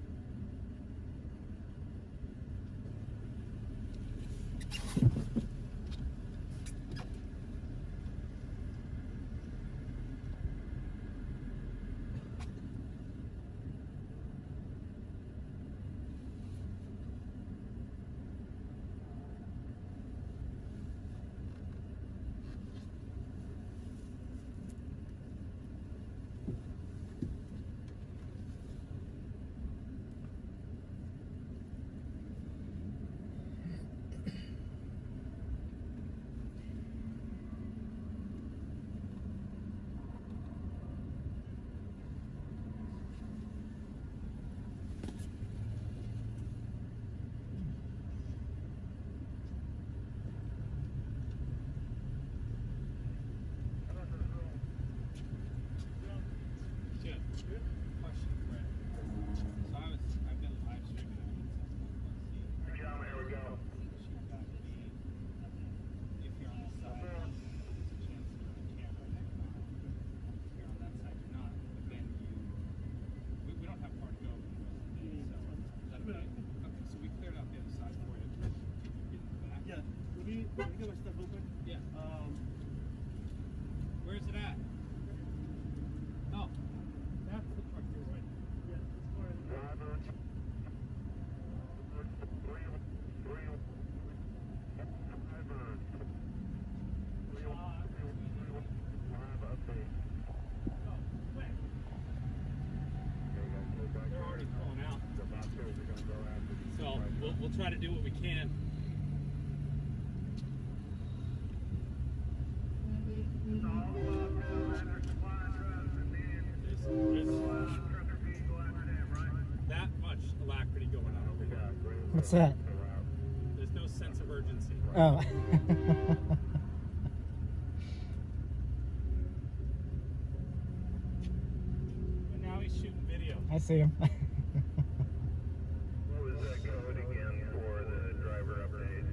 try to do what we can. That much alacrity going on over here. What's that? There's no sense of urgency. Oh. And now he's shooting video. I see him. What was that code again for the driver update?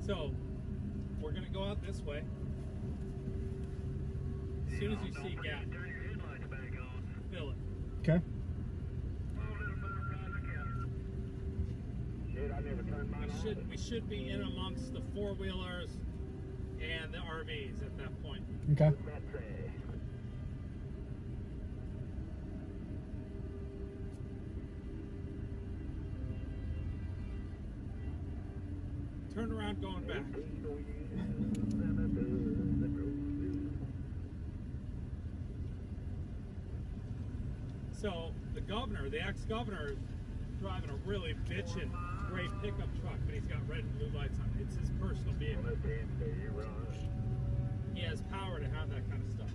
So, we're going to go out this way. As soon as you see a gap, fill it. Okay. We should be in amongst the four-wheelers and the RVs at that point. Okay. Turn around going back. So the governor, the ex-governor, is driving a really bitchin' great pickup truck, but he's got red and blue lights on it. It's his personal vehicle. He has power to have that kind of stuff.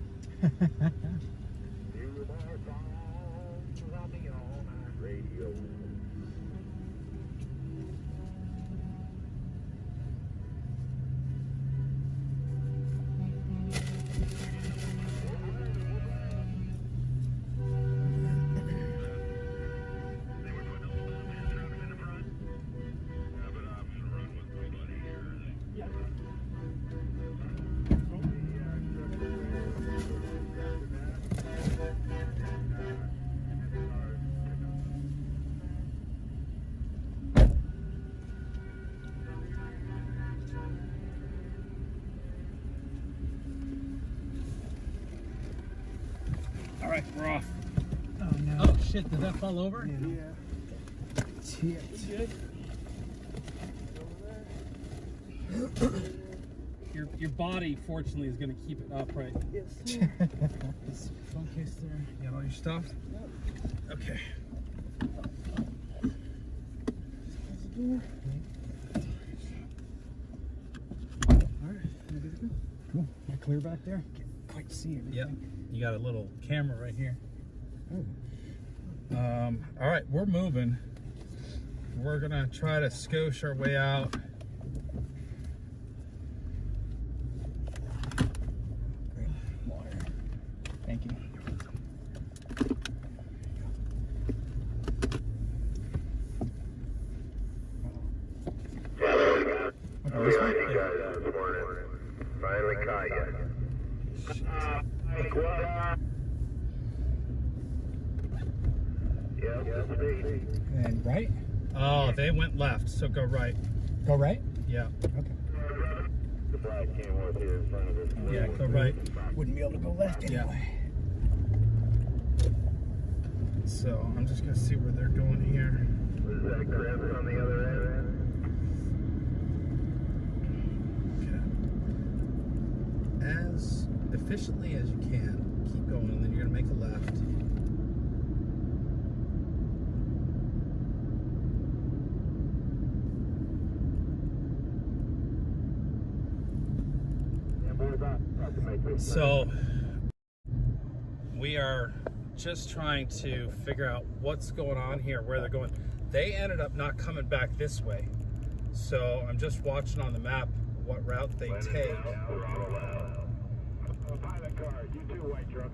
All right, we're off. Oh no. Oh shit, did that fall over? Yeah. It's here. Your body, fortunately, is going to keep it upright. Yes. This phone case there. You got all your stuff? Yep. Okay. Alright, cool. Am I clear back there? Can't quite see everything. Yep. You got a little camera right here. Oh. All right, we're moving. We're going to try to skosh our way out. Water. Thank you. This morning. Finally caught you. And right? Oh, they went left, so go right. Go right? Yeah. Okay. The flag came with here in front of us. Yeah, go right. Wouldn't be able to go left anyway. So I'm just gonna see where they're going here. Was that Chris on the other end? As efficiently as you can, keep going, and then you're gonna make a left. So we are just trying to figure out what's going on here, where they're going. They ended up not coming back this way. So I'm just watching on the map what route they take. Pilot car, you too, white truck.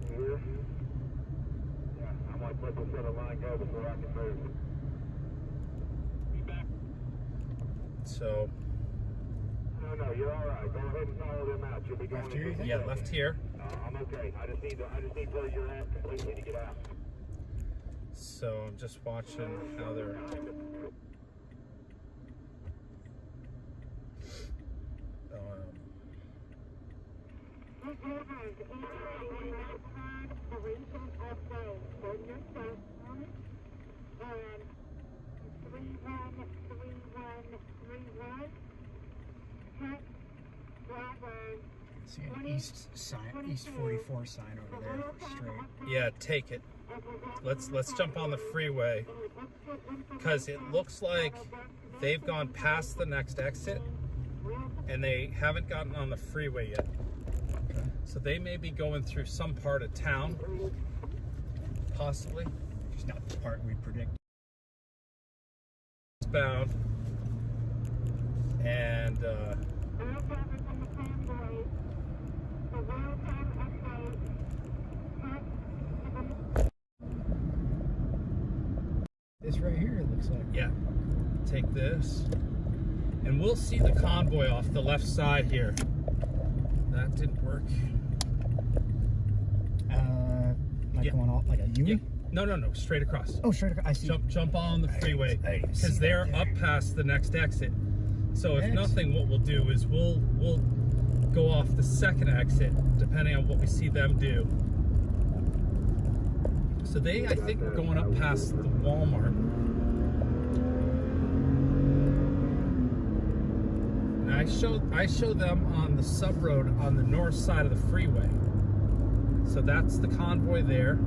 Yeah, I'm like, let this other line go before I can move. So. No, you're all right. Go ahead and follow them out. You'll be going Left here? Yeah, left here. I'm okay. I just need where you're at completely to get out. So I'm just watching how they're. See an east sign, east 44 sign over there, straight. Yeah, take it. Let's jump on the freeway, because it looks like they've gone past the next exit and they haven't gotten on the freeway yet. So they may be going through some part of town, possibly. Just not the part we predict. Bound, and this right here, it looks like. Yeah, take this, and we'll see the convoy off the left side here. That didn't work. Like going off like a U? Yeah. No, straight across. Oh, straight across. I see. Jump on the freeway, because they're up past the next exit. So if nothing, what we'll do is we'll go off the second exit, depending on what we see them do. So they, I think, are going up past the Walmart. And I show them on the sub road on the north side of the freeway. So that's the convoy there.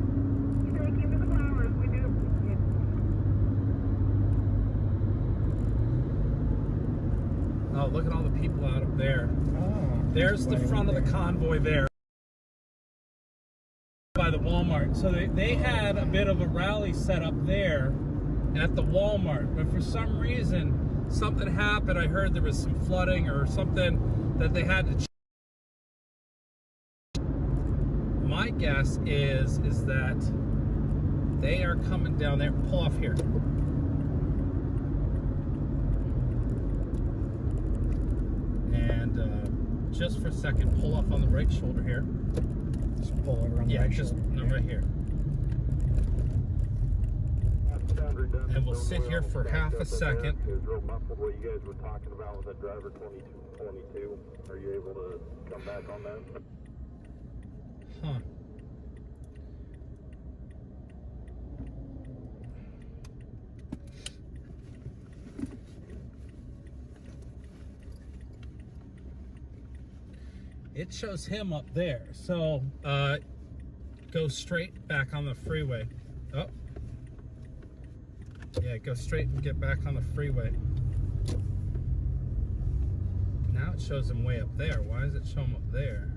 Oh, look at all the people out up there. Oh, there's the front of the convoy there by the Walmart. So they had a bit of a rally set up there at the Walmart, but for some reason something happened. I heard there was some flooding or something that they had to. My guess is that they are coming down there. Pull off here. And just for a second, pull off on the right shoulder here. Just pull over on the right shoulder. No, right here. And we'll sit here for half a second. It was real muffled what you guys were talking about with that driver 22. Are you able to come back on that? Huh. It shows him up there. So go straight back on the freeway. Oh. Yeah, go straight and get back on the freeway. Now it shows him way up there. Why does it show him up there?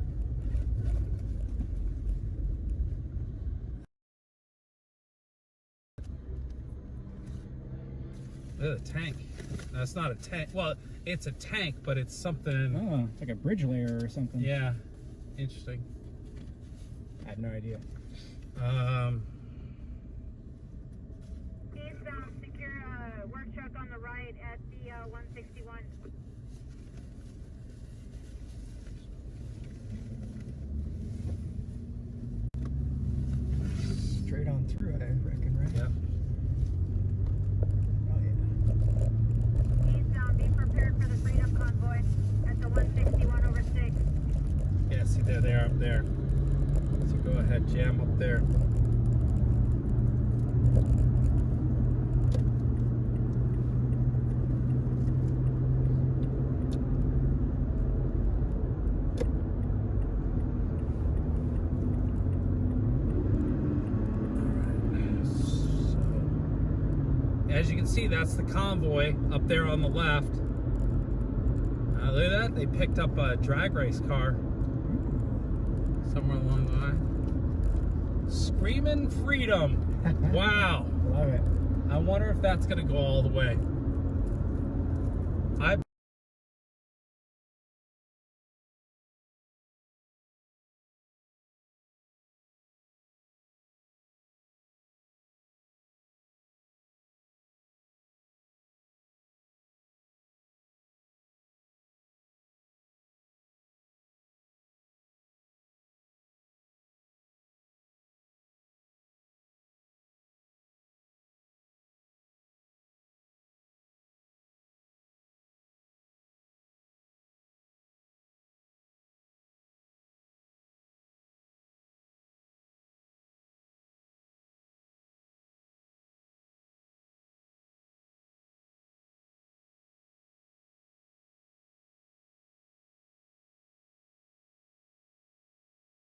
Look at the tank. No, it's not a tank. Well, it's a tank, but it's something. Oh, it's like a bridge layer or something. Yeah, interesting. I have no idea. Secure work truck on the right at the 161. Straight on through, I reckon, right? Yep. Be prepared for the Freedom Convoy at the 161 over 6. Yeah, see there, they are up there. So go ahead, jam up there. As you can see, that's the convoy up there on the left. Look at that, they picked up a drag race car. So somewhere along the line. Screaming freedom. Wow. Love it. I wonder if that's going to go all the way. I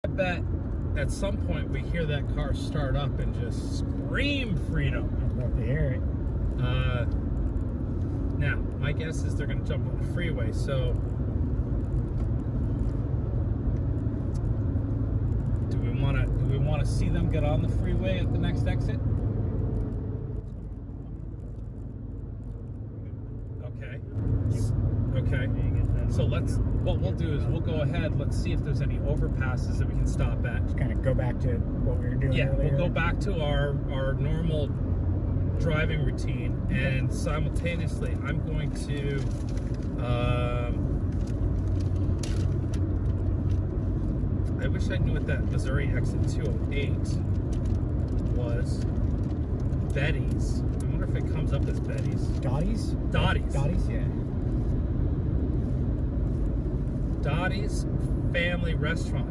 bet at some point we hear that car start up and just scream freedom. I'd love to hear it. Now, my guess is they're going to jump on the freeway, so do we want to see them get on the freeway at the next exit? Okay. Okay. So what we'll do is we'll go ahead, let's see if there's any overpasses that we can stop at. Just kind of go back to what we were doing earlier. We'll go back to our normal driving routine, and simultaneously I'm going to I wish I knew what that Missouri exit 208 was. Betty's. I wonder if it comes up as Betty's. Dottie's? Dottie's. Dottie's, yeah. Dottie's Family Restaurant.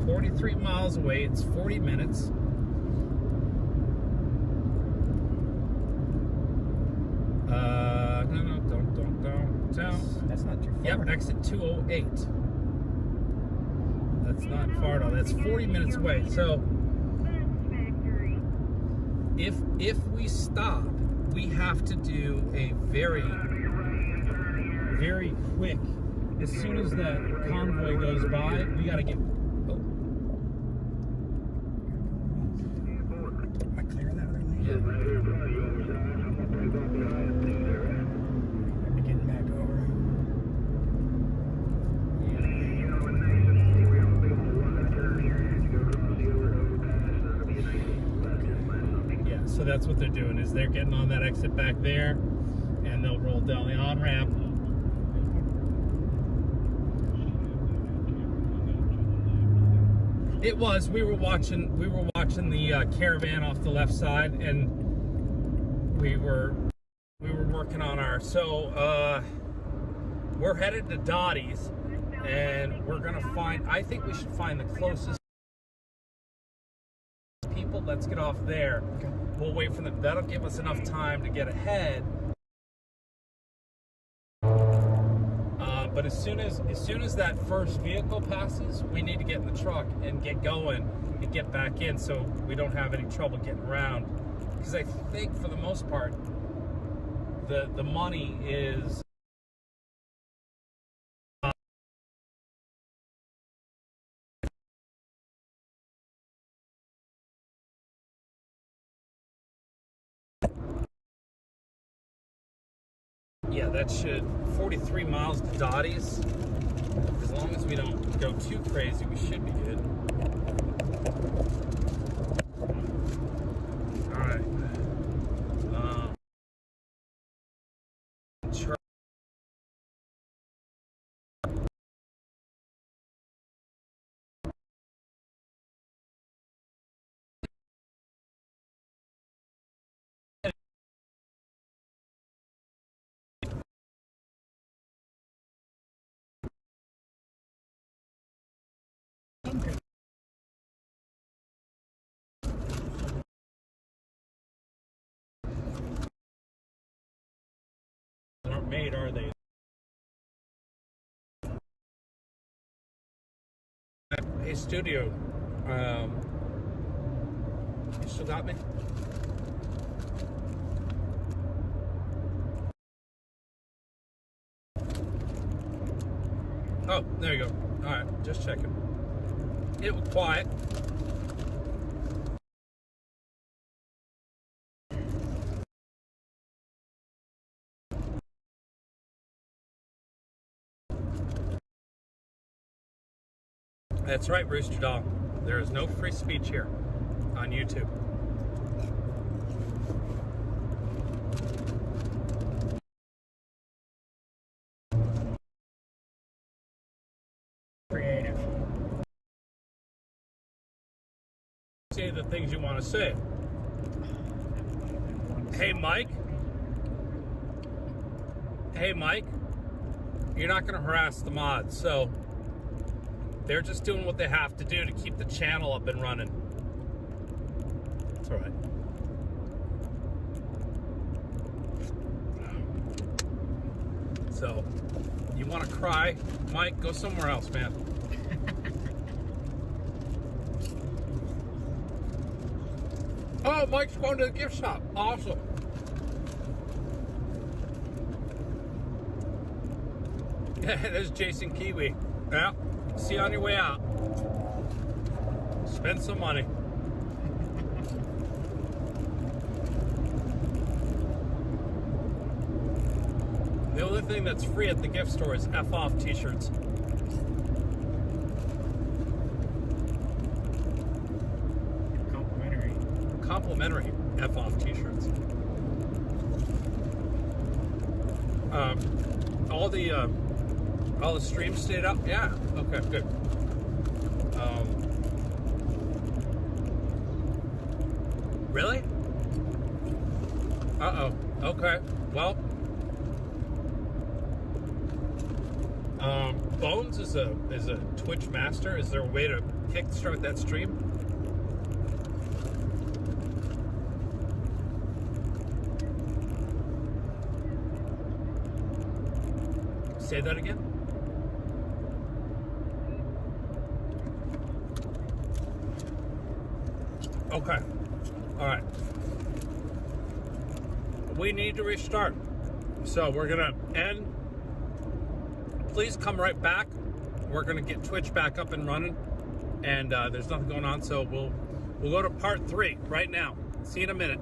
43 miles away. It's 40 minutes. No, don't. That's not too far. Yep, exit 208. That's not far at all. That's 40 minutes away. So if we stop, we have to do a very, very quick. As soon as that convoy goes by, we got to get. Oh. Am I clear that early? Yeah. I'm getting back over. Yeah, so that's what they're doing, is they're getting on that exit back there, and they'll roll down the on-ramp. It was. We were watching the caravan off the left side, and we were working on our. So we're headed to Dottie's, and we're gonna find. I think we should find the closest people. Let's get off there. Okay. We'll wait for them. That'll give us enough time to get ahead. But as soon as that first vehicle passes, we need to get in the truck and get going and get back in, so we don't have any trouble getting around. Because I think for the most part, the money is. Yeah, that should 43 miles to Dottie's. As long as we don't go too crazy, we should be good. All right. Okay. Aren't made, are they? Hey, studio. You still got me? Oh, there you go. All right, just checking. it was quiet. That's right, Rooster Dog. There is no free speech here on YouTube. Creative. Say the things you want to say. Hey, Mike. Hey, Mike. You're not going to harass the mods, so they're just doing what they have to do to keep the channel up and running. It's all right. So, you want to cry, Mike? Go somewhere else, man. Oh, Mike's going to the gift shop. Awesome. There's Jason Kiwi. Yeah. See you on your way out. Spend some money. The only thing that's free at the gift store is F-off t-shirts. Complimentary F-off t-shirts. All the streams stayed up? Yeah. Okay, good. Really? Uh-oh. Okay. Well, Bones is a Twitch master. Is there a way to kickstart that stream? Say that again. Okay. All right. We need to restart. So we're going to end. Please come right back. We're going to get Twitch back up and running. And there's nothing going on. So we'll go to part 3 right now. See you in a minute.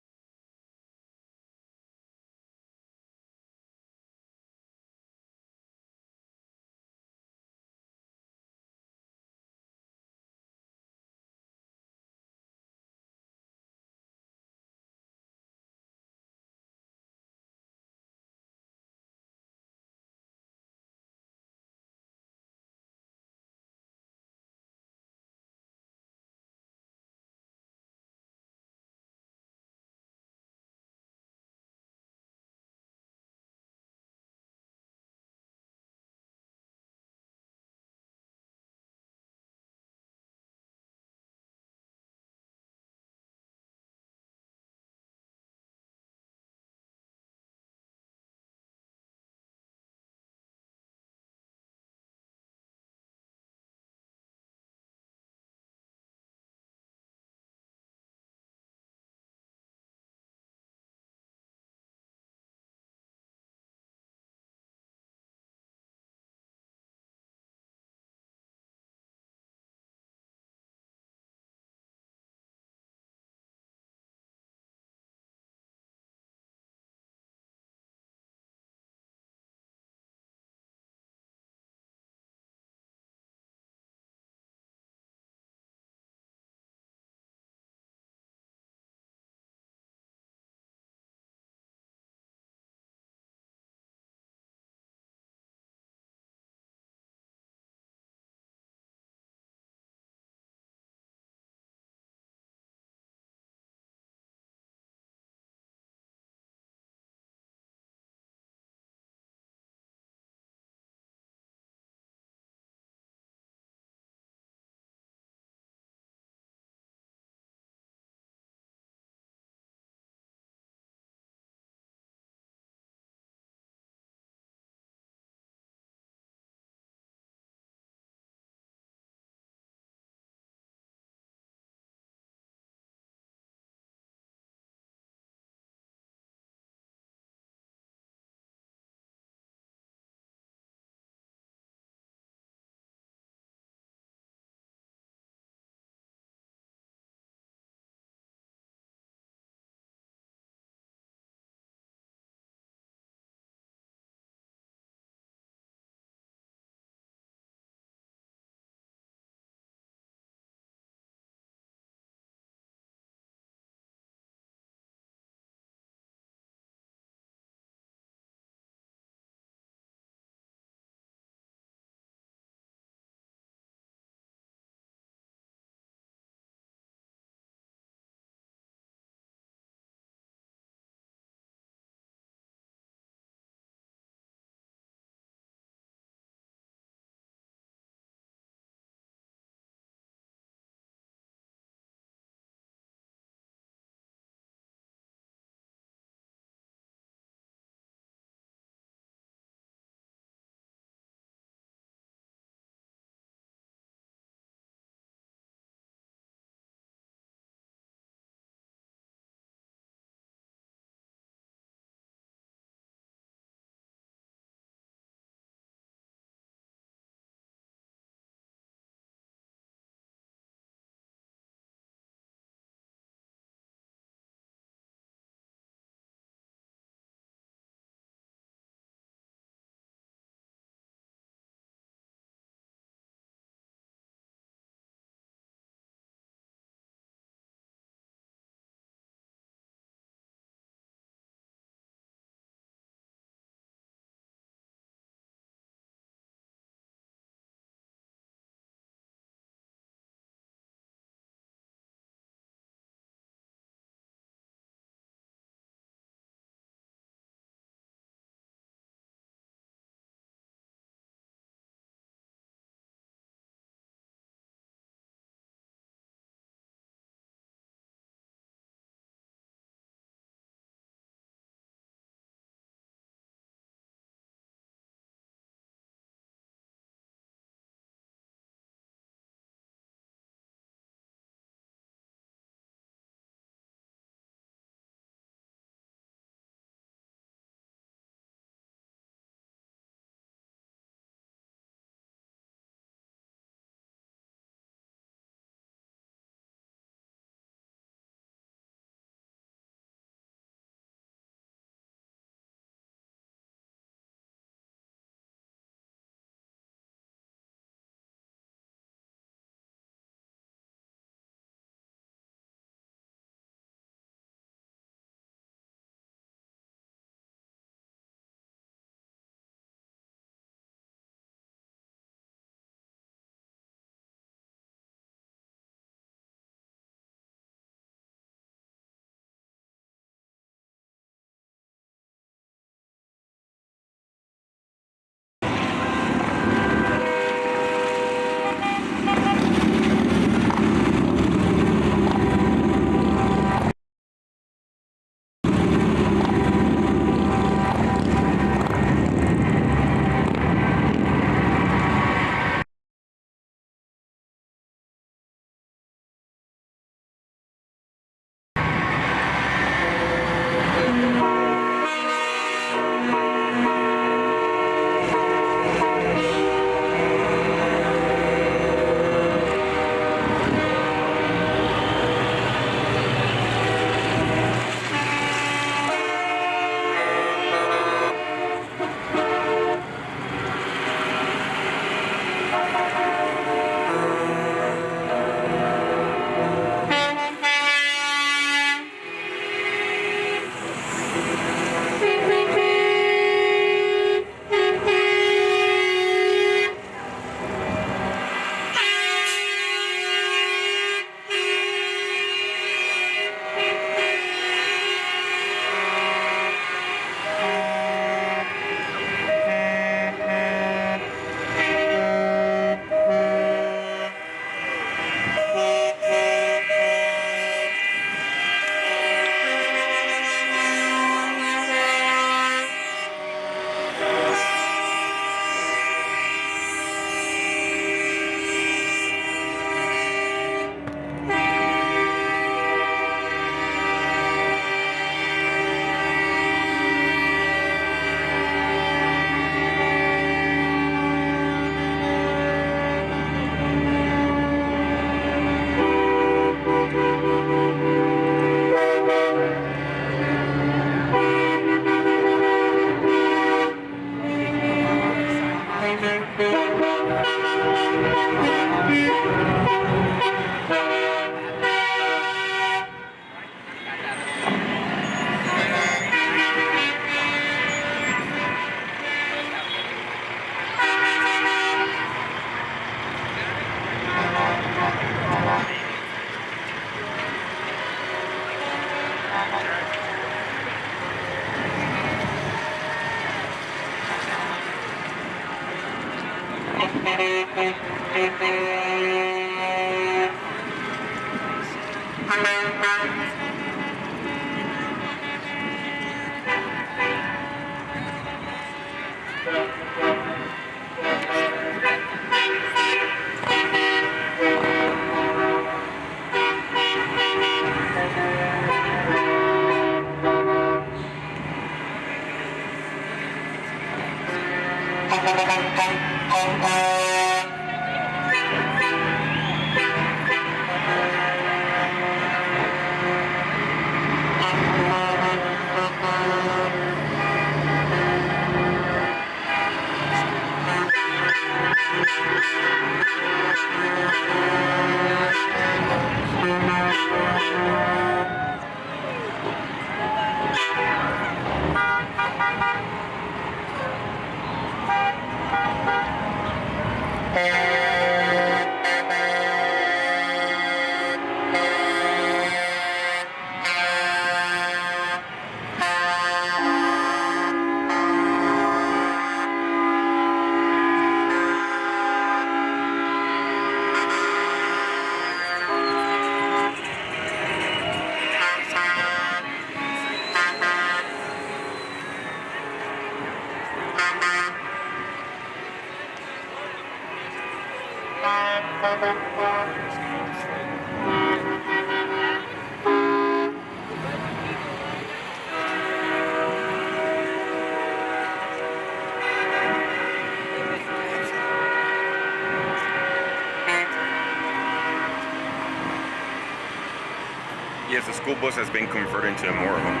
Yes, the school bus has been converted into a motorhome.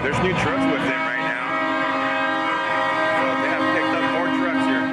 There's new trucks with them right now. So they have picked up more trucks here.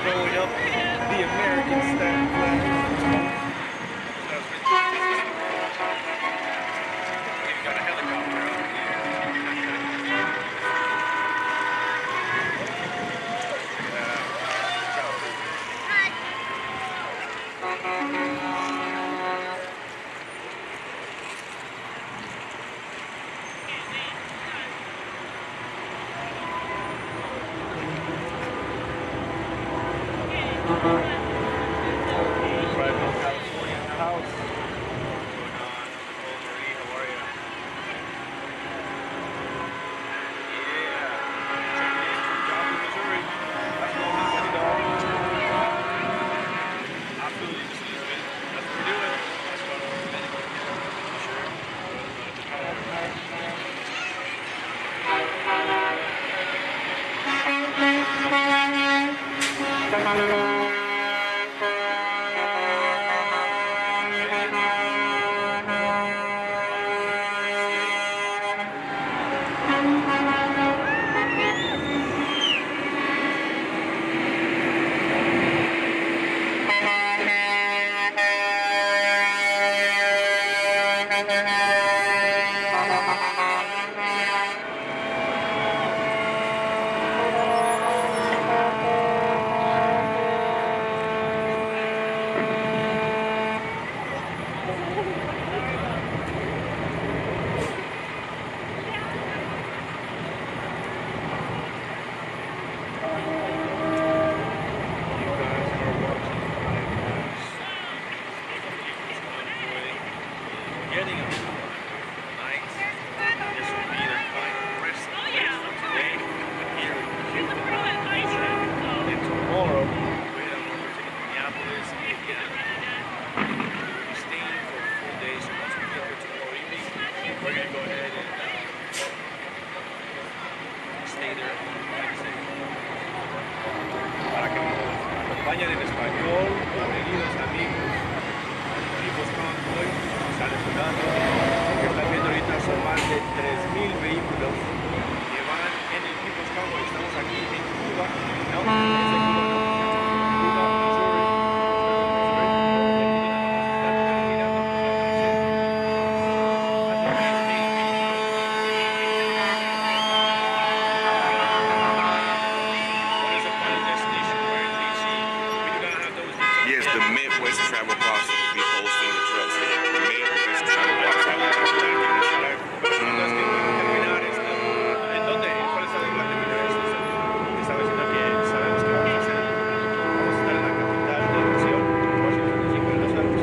Throwing up the American stamp flag. Got a helicopter out acompañan en español, queridos amigos, equipos Convoy, salen jugando, que están viendo ahorita son más de 3,000 vehículos que van en equipos Convoy. Estamos aquí en Cuba, ¿no? Es de Cuba, ¿no? Cuba, Missouri. Yes, the Midwest Travel Process will be hosting the trucks. The Midwest Travel Process. Personas que pueden terminar esto. ¿En dónde? ¿Cuál es el lugar de terminar esto? Estaba diciendo que sabemos que vamos a hacer. Vamos a estar en la capital de la nación, Washington, DC, pero no sabemos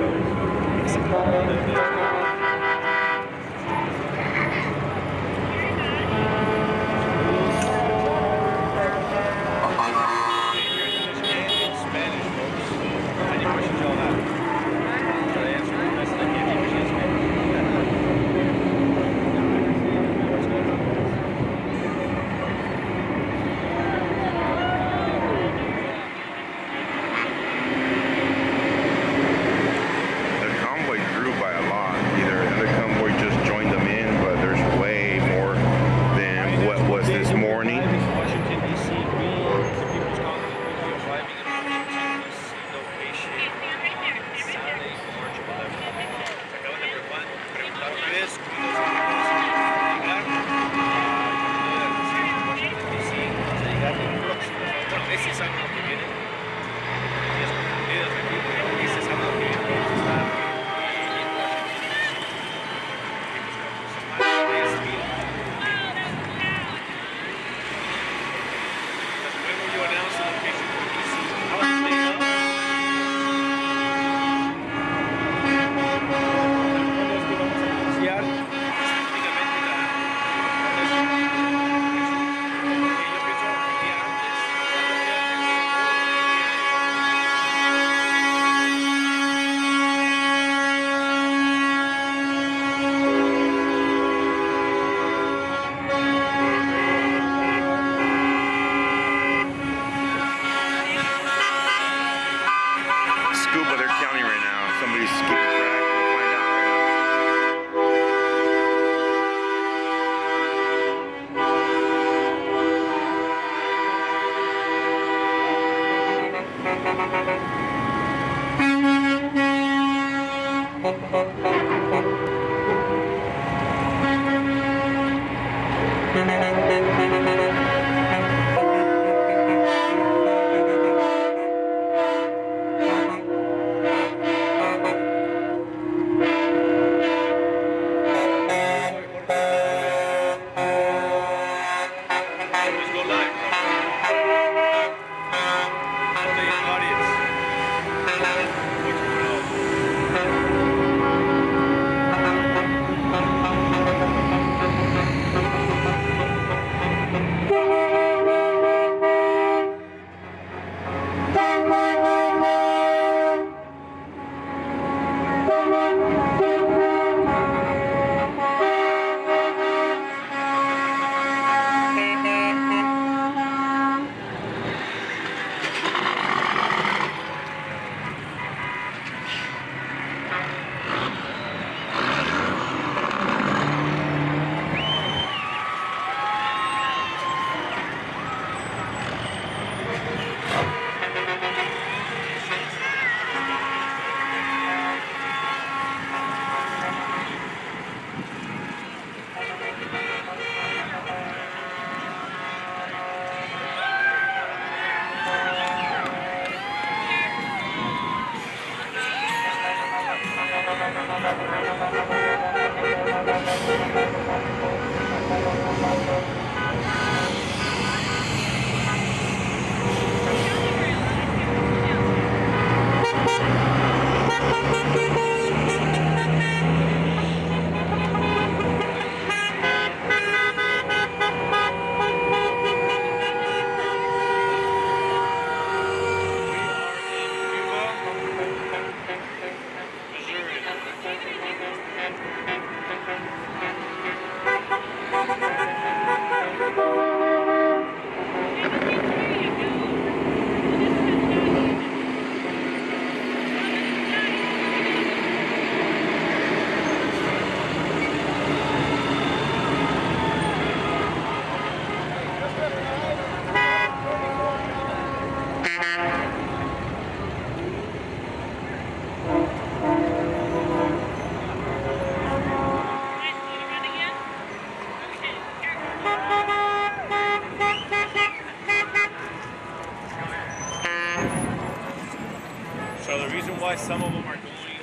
So the reason why some of them are going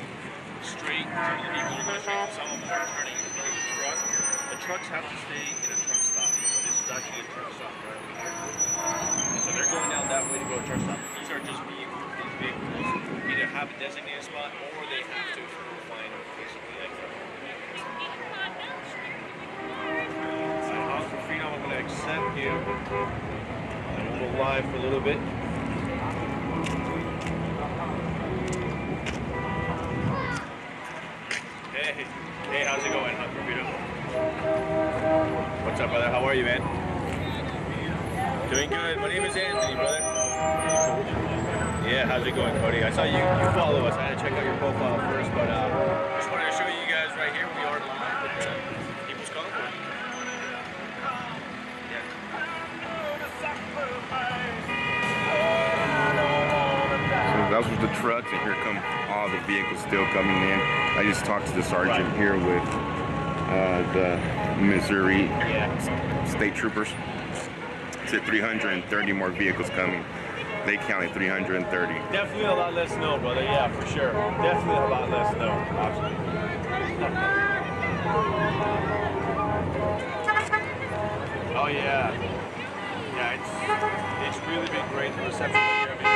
straight, some of the vehicles are going straight, some of them are turning into a truck. The trucks have to stay in a truck stop. So this is actually a truck stop right over here. So they're going down that way to go to truck stop. These are just vehicles. These vehicles either have a designated spot or they have to find basically like House for Freedom. I'm going to accept you. I'm going to go live for a little bit. Hey, how's it going, Hunt for Freedom? What's up, brother? How are you, man? Doing good. My name is Anthony, brother. Yeah, how's it going, Cody? I saw you follow us. I had to check out your profile first, but just wanted to show you guys right here. We are live with People's Convoy. So those were the trucks, and here come all the vehicles still coming in. I just talked to the sergeant here with the Missouri State Troopers. Said 330 more vehicles coming. They counted 330. Definitely a lot less snow, brother. Yeah, for sure. Definitely a lot less snow. Absolutely. Oh yeah. Yeah, it's really been great, the reception here. I mean,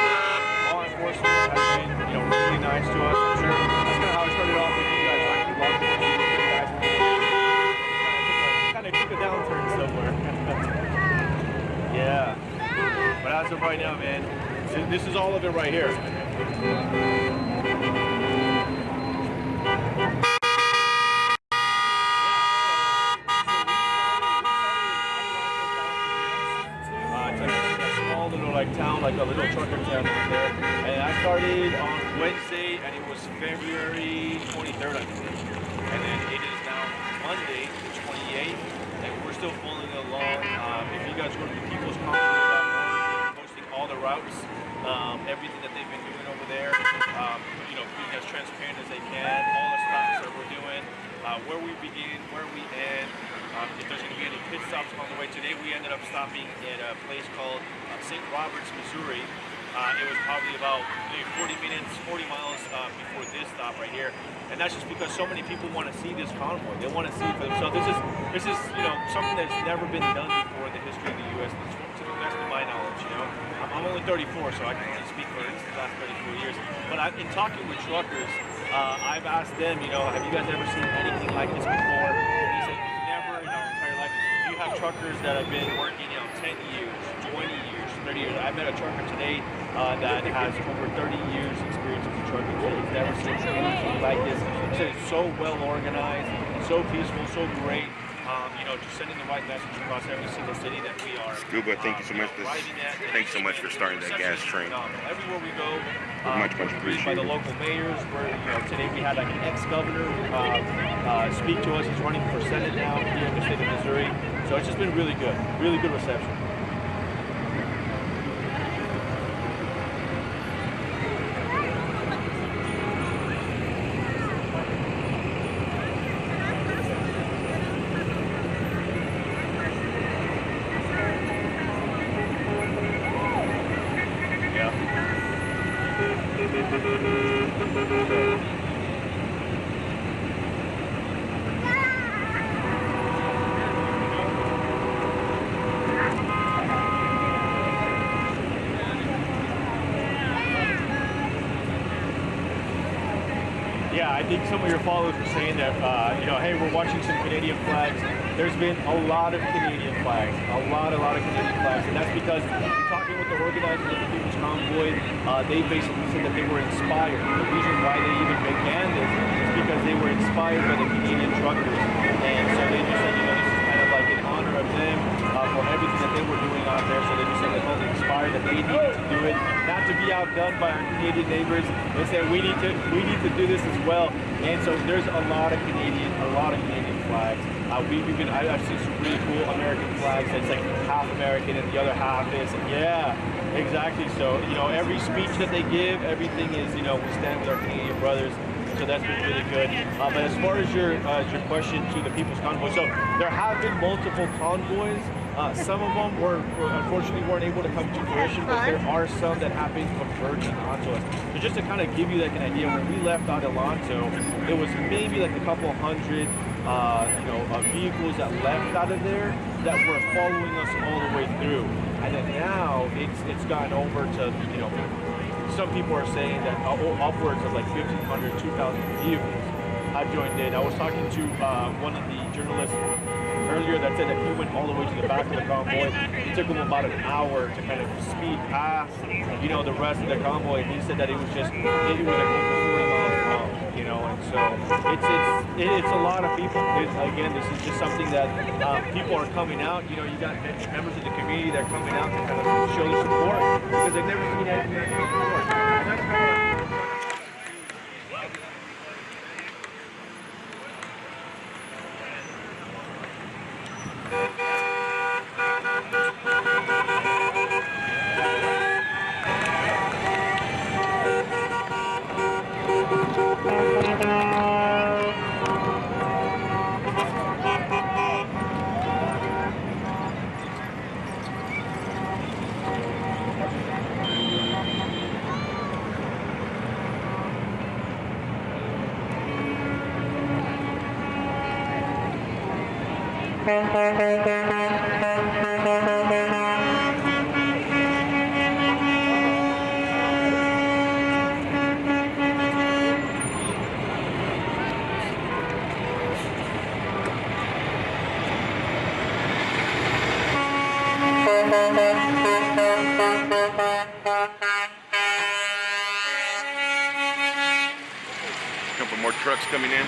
law enforcement has been, really nice to us. I'm sure that's kind of how it started off with you guys. Right? Law enforcement, you guys kind of took a downturn somewhere. Yeah. But as of right now, man, this is all of it right here. Town, like a little trucker town over there. And I started on Wednesday, and it was February 23rd, I believe. And then it is now Monday, the 28th, and we're still following along. If you guys go to the People's Convoy, posting all all the routes, everything that they've been doing over there, you know, being as transparent as they can, all the stops that we're doing, where we begin, where we end, if there's going to be any pit stops on the way. Today we ended up stopping at a place called St. Roberts, Missouri. It was probably about maybe 40 miles before this stop right here. And that's just because so many people want to see this convoy. They want to see it for themselves. This is you know, something that's never been done before in the history of the U.S. to the best of my knowledge. You know, I'm only 34, so I can only speak for the last 34 years. But in talking with truckers, I've asked them, you know, have you guys ever seen anything like this before? And they say, never in our entire life. You have truckers that have been working, you know, 10 years, 20 years, 30 years. I met a trucker today that has over 30 years experience in trucking. So he's never seen anything like this. He said it's so well organized, so peaceful, so great. You know, just sending the right message across every single city that we are. Scuba, thank you so much. Thanks so much for starting that gas train. Everywhere we go, much by appreciated. the local mayors. Where, you know, today we had like an ex-governor speak to us. He's running for Senate now here in the state of Missouri. So it's just been really good reception. Yeah, I think some of your followers were saying that, you know, hey, we're watching some Canadian flags. There's been a lot of Canadian flags, a lot of Canadian flags, and that's because talking with the organizers of the People's Convoy, they basically said that they were inspired. The reason why they even began this is because they were inspired by the Canadian truckers, and so they just said, you know, this is kind of like in honor of them for everything that they were doing out there. So they just said they felt inspired that they needed to do it, not to be outdone by our Canadian neighbors. They said we need to do this as well. And so there's a lot of Canadian flags. I've seen some really cool American flags that's like half American and the other half is, yeah, exactly. So, you know, every speech that they give, everything is, you know, we stand with our Canadian brothers. So that's been really good. But as far as your question to the People's Convoy, so there have been multiple convoys. Some of them unfortunately weren't able to come to fruition, but there are some that have been converging onto us. So just to kind of give you like an idea, when we left out Alonso, it was maybe like a couple hundred vehicles that left out of there that were following us all the way through. And then now it's gone over to, you know, some people are saying that upwards of like 1,500, 2,000 vehicles have joined in. I was talking to one of the journalists earlier that said that he went all the way to the back of the convoy. It took him about an hour to kind of speed past, you know, the rest of the convoy. And he said that it was like over 40 miles long, you know. And so it's a lot of people. Again, this is just something that people are coming out. You know, you got members of the community that are coming out to kind of show their support because they've never seen anything like this before. And that's kind of a couple more trucks coming in.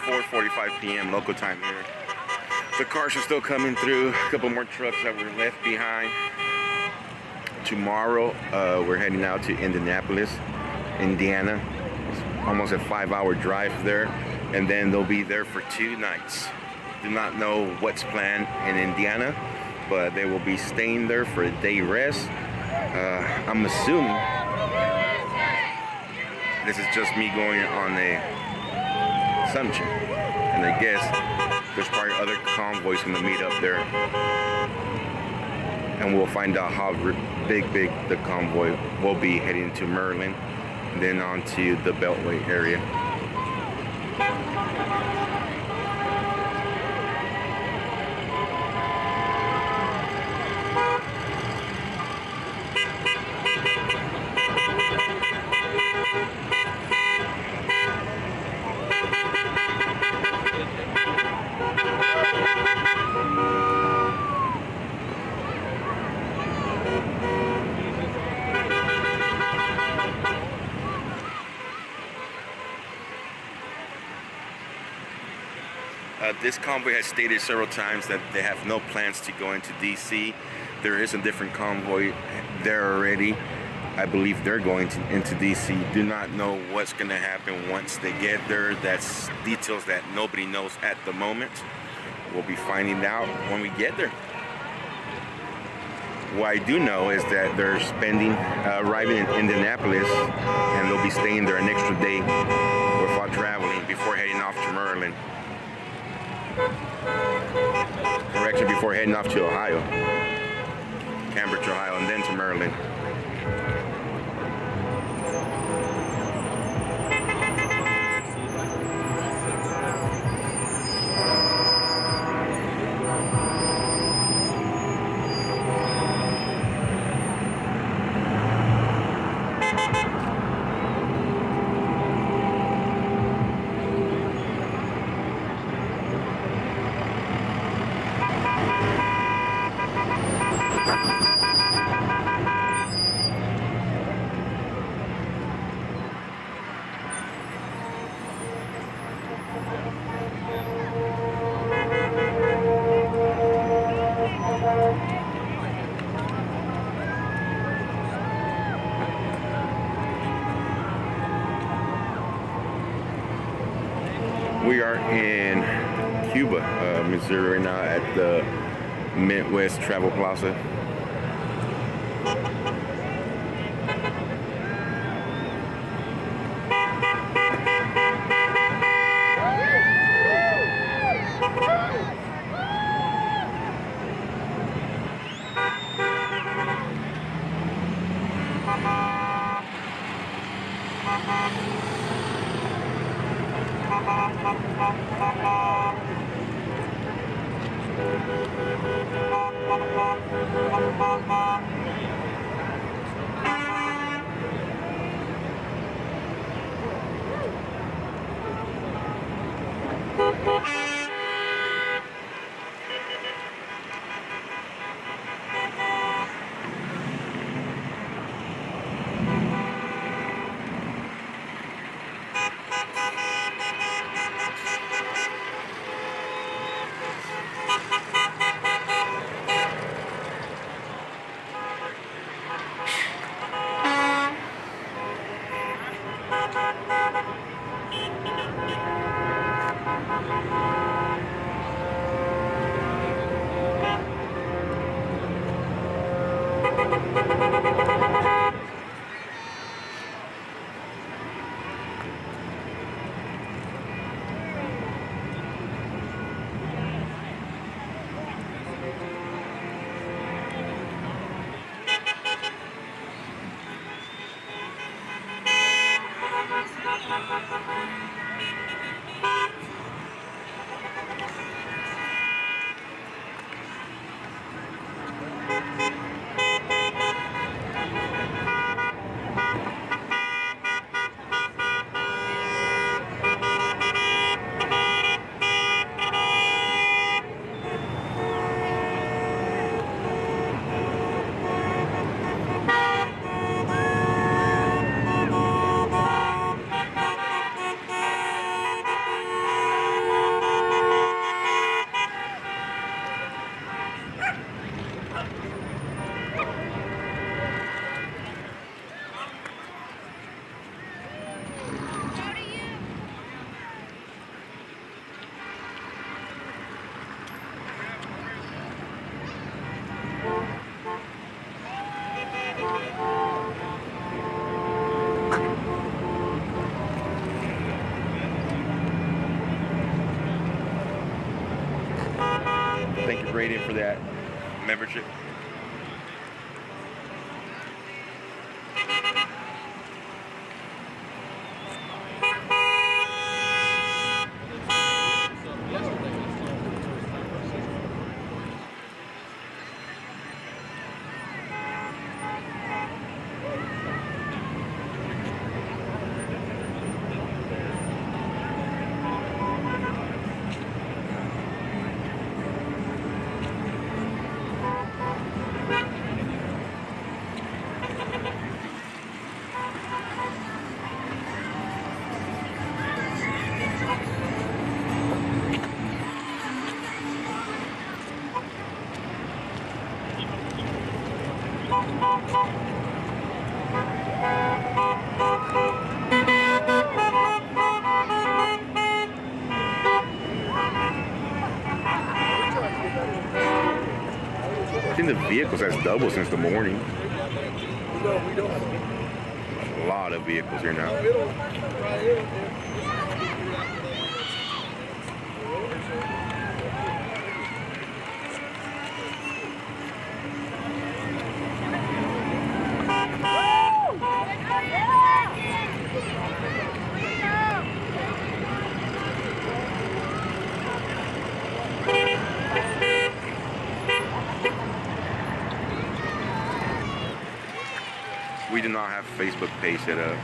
4:45 p.m. local time here. The cars are still coming through. A couple more trucks that were left behind. Tomorrow, we're heading out to Indianapolis, Indiana. It's almost a 5-hour drive there, and then they'll be there for 2 nights. Do not know what's planned in Indiana, but they will be staying there for a day rest. I'm assuming this is just me going on a assumption, and I guess there's probably other convoys going to meet up there, and we'll find out how big the convoy will be heading to Maryland, then on to the Beltway area. This convoy has stated several times that they have no plans to go into DC. There is a different convoy there already. I believe they're going into DC. Do not know what's going to happen once they get there. That's details that nobody knows at the moment. We'll be finding out when we get there. What I do know is that they're arriving in Indianapolis, and they'll be staying there an extra day without traveling before heading off to Maryland. Correction, before heading off to Ohio. Cambridge, Ohio, and then to Maryland. We are in Cuba, Missouri right now at the Midwest Travel Plaza. Thank you, Brayden, for that membership. I think the vehicles has doubled since the morning. A lot of vehicles here now. We do not have Facebook page set up.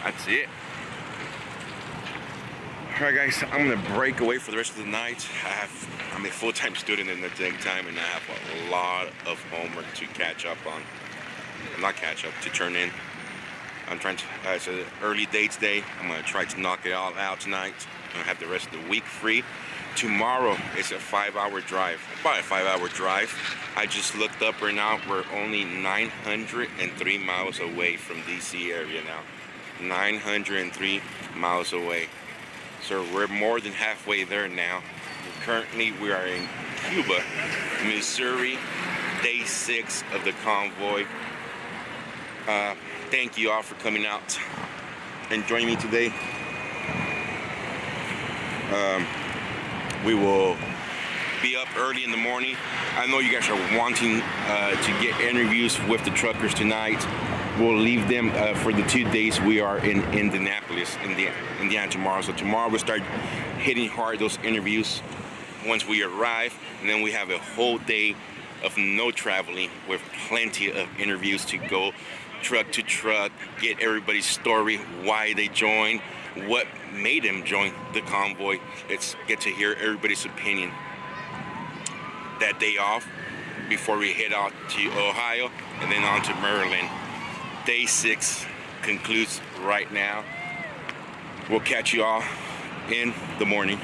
That's it. Alright guys, I'm gonna break away for the rest of the night. I'm a full-time student in the daytime and I have a lot of homework to catch up on. Not catch up, to turn in. I'm trying to, it's an early dates day. I'm gonna try to knock it all out tonight. I'm gonna have the rest of the week free. Tomorrow is a 5-hour drive, about a 5-hour drive. I just looked up right now, we're only 903 miles away from DC area now. 903 miles away. So we're more than halfway there now. Currently we are in Cuba, Missouri, day 6 of the convoy. Thank you all for coming out and joining me today. We will be up early in the morning. I know you guys are wanting to get interviews with the truckers tonight. We'll leave them for the 2 days we are in Indianapolis, Indiana tomorrow. So tomorrow we'll start hitting hard those interviews once we arrive, and then we have a whole day of no traveling with plenty of interviews to go truck to truck, get everybody's story, why they joined, what made them join the convoy. Let's get to hear everybody's opinion. That day off before we head out to Ohio and then on to Maryland. Day 6 concludes right now. We'll catch you all in the morning.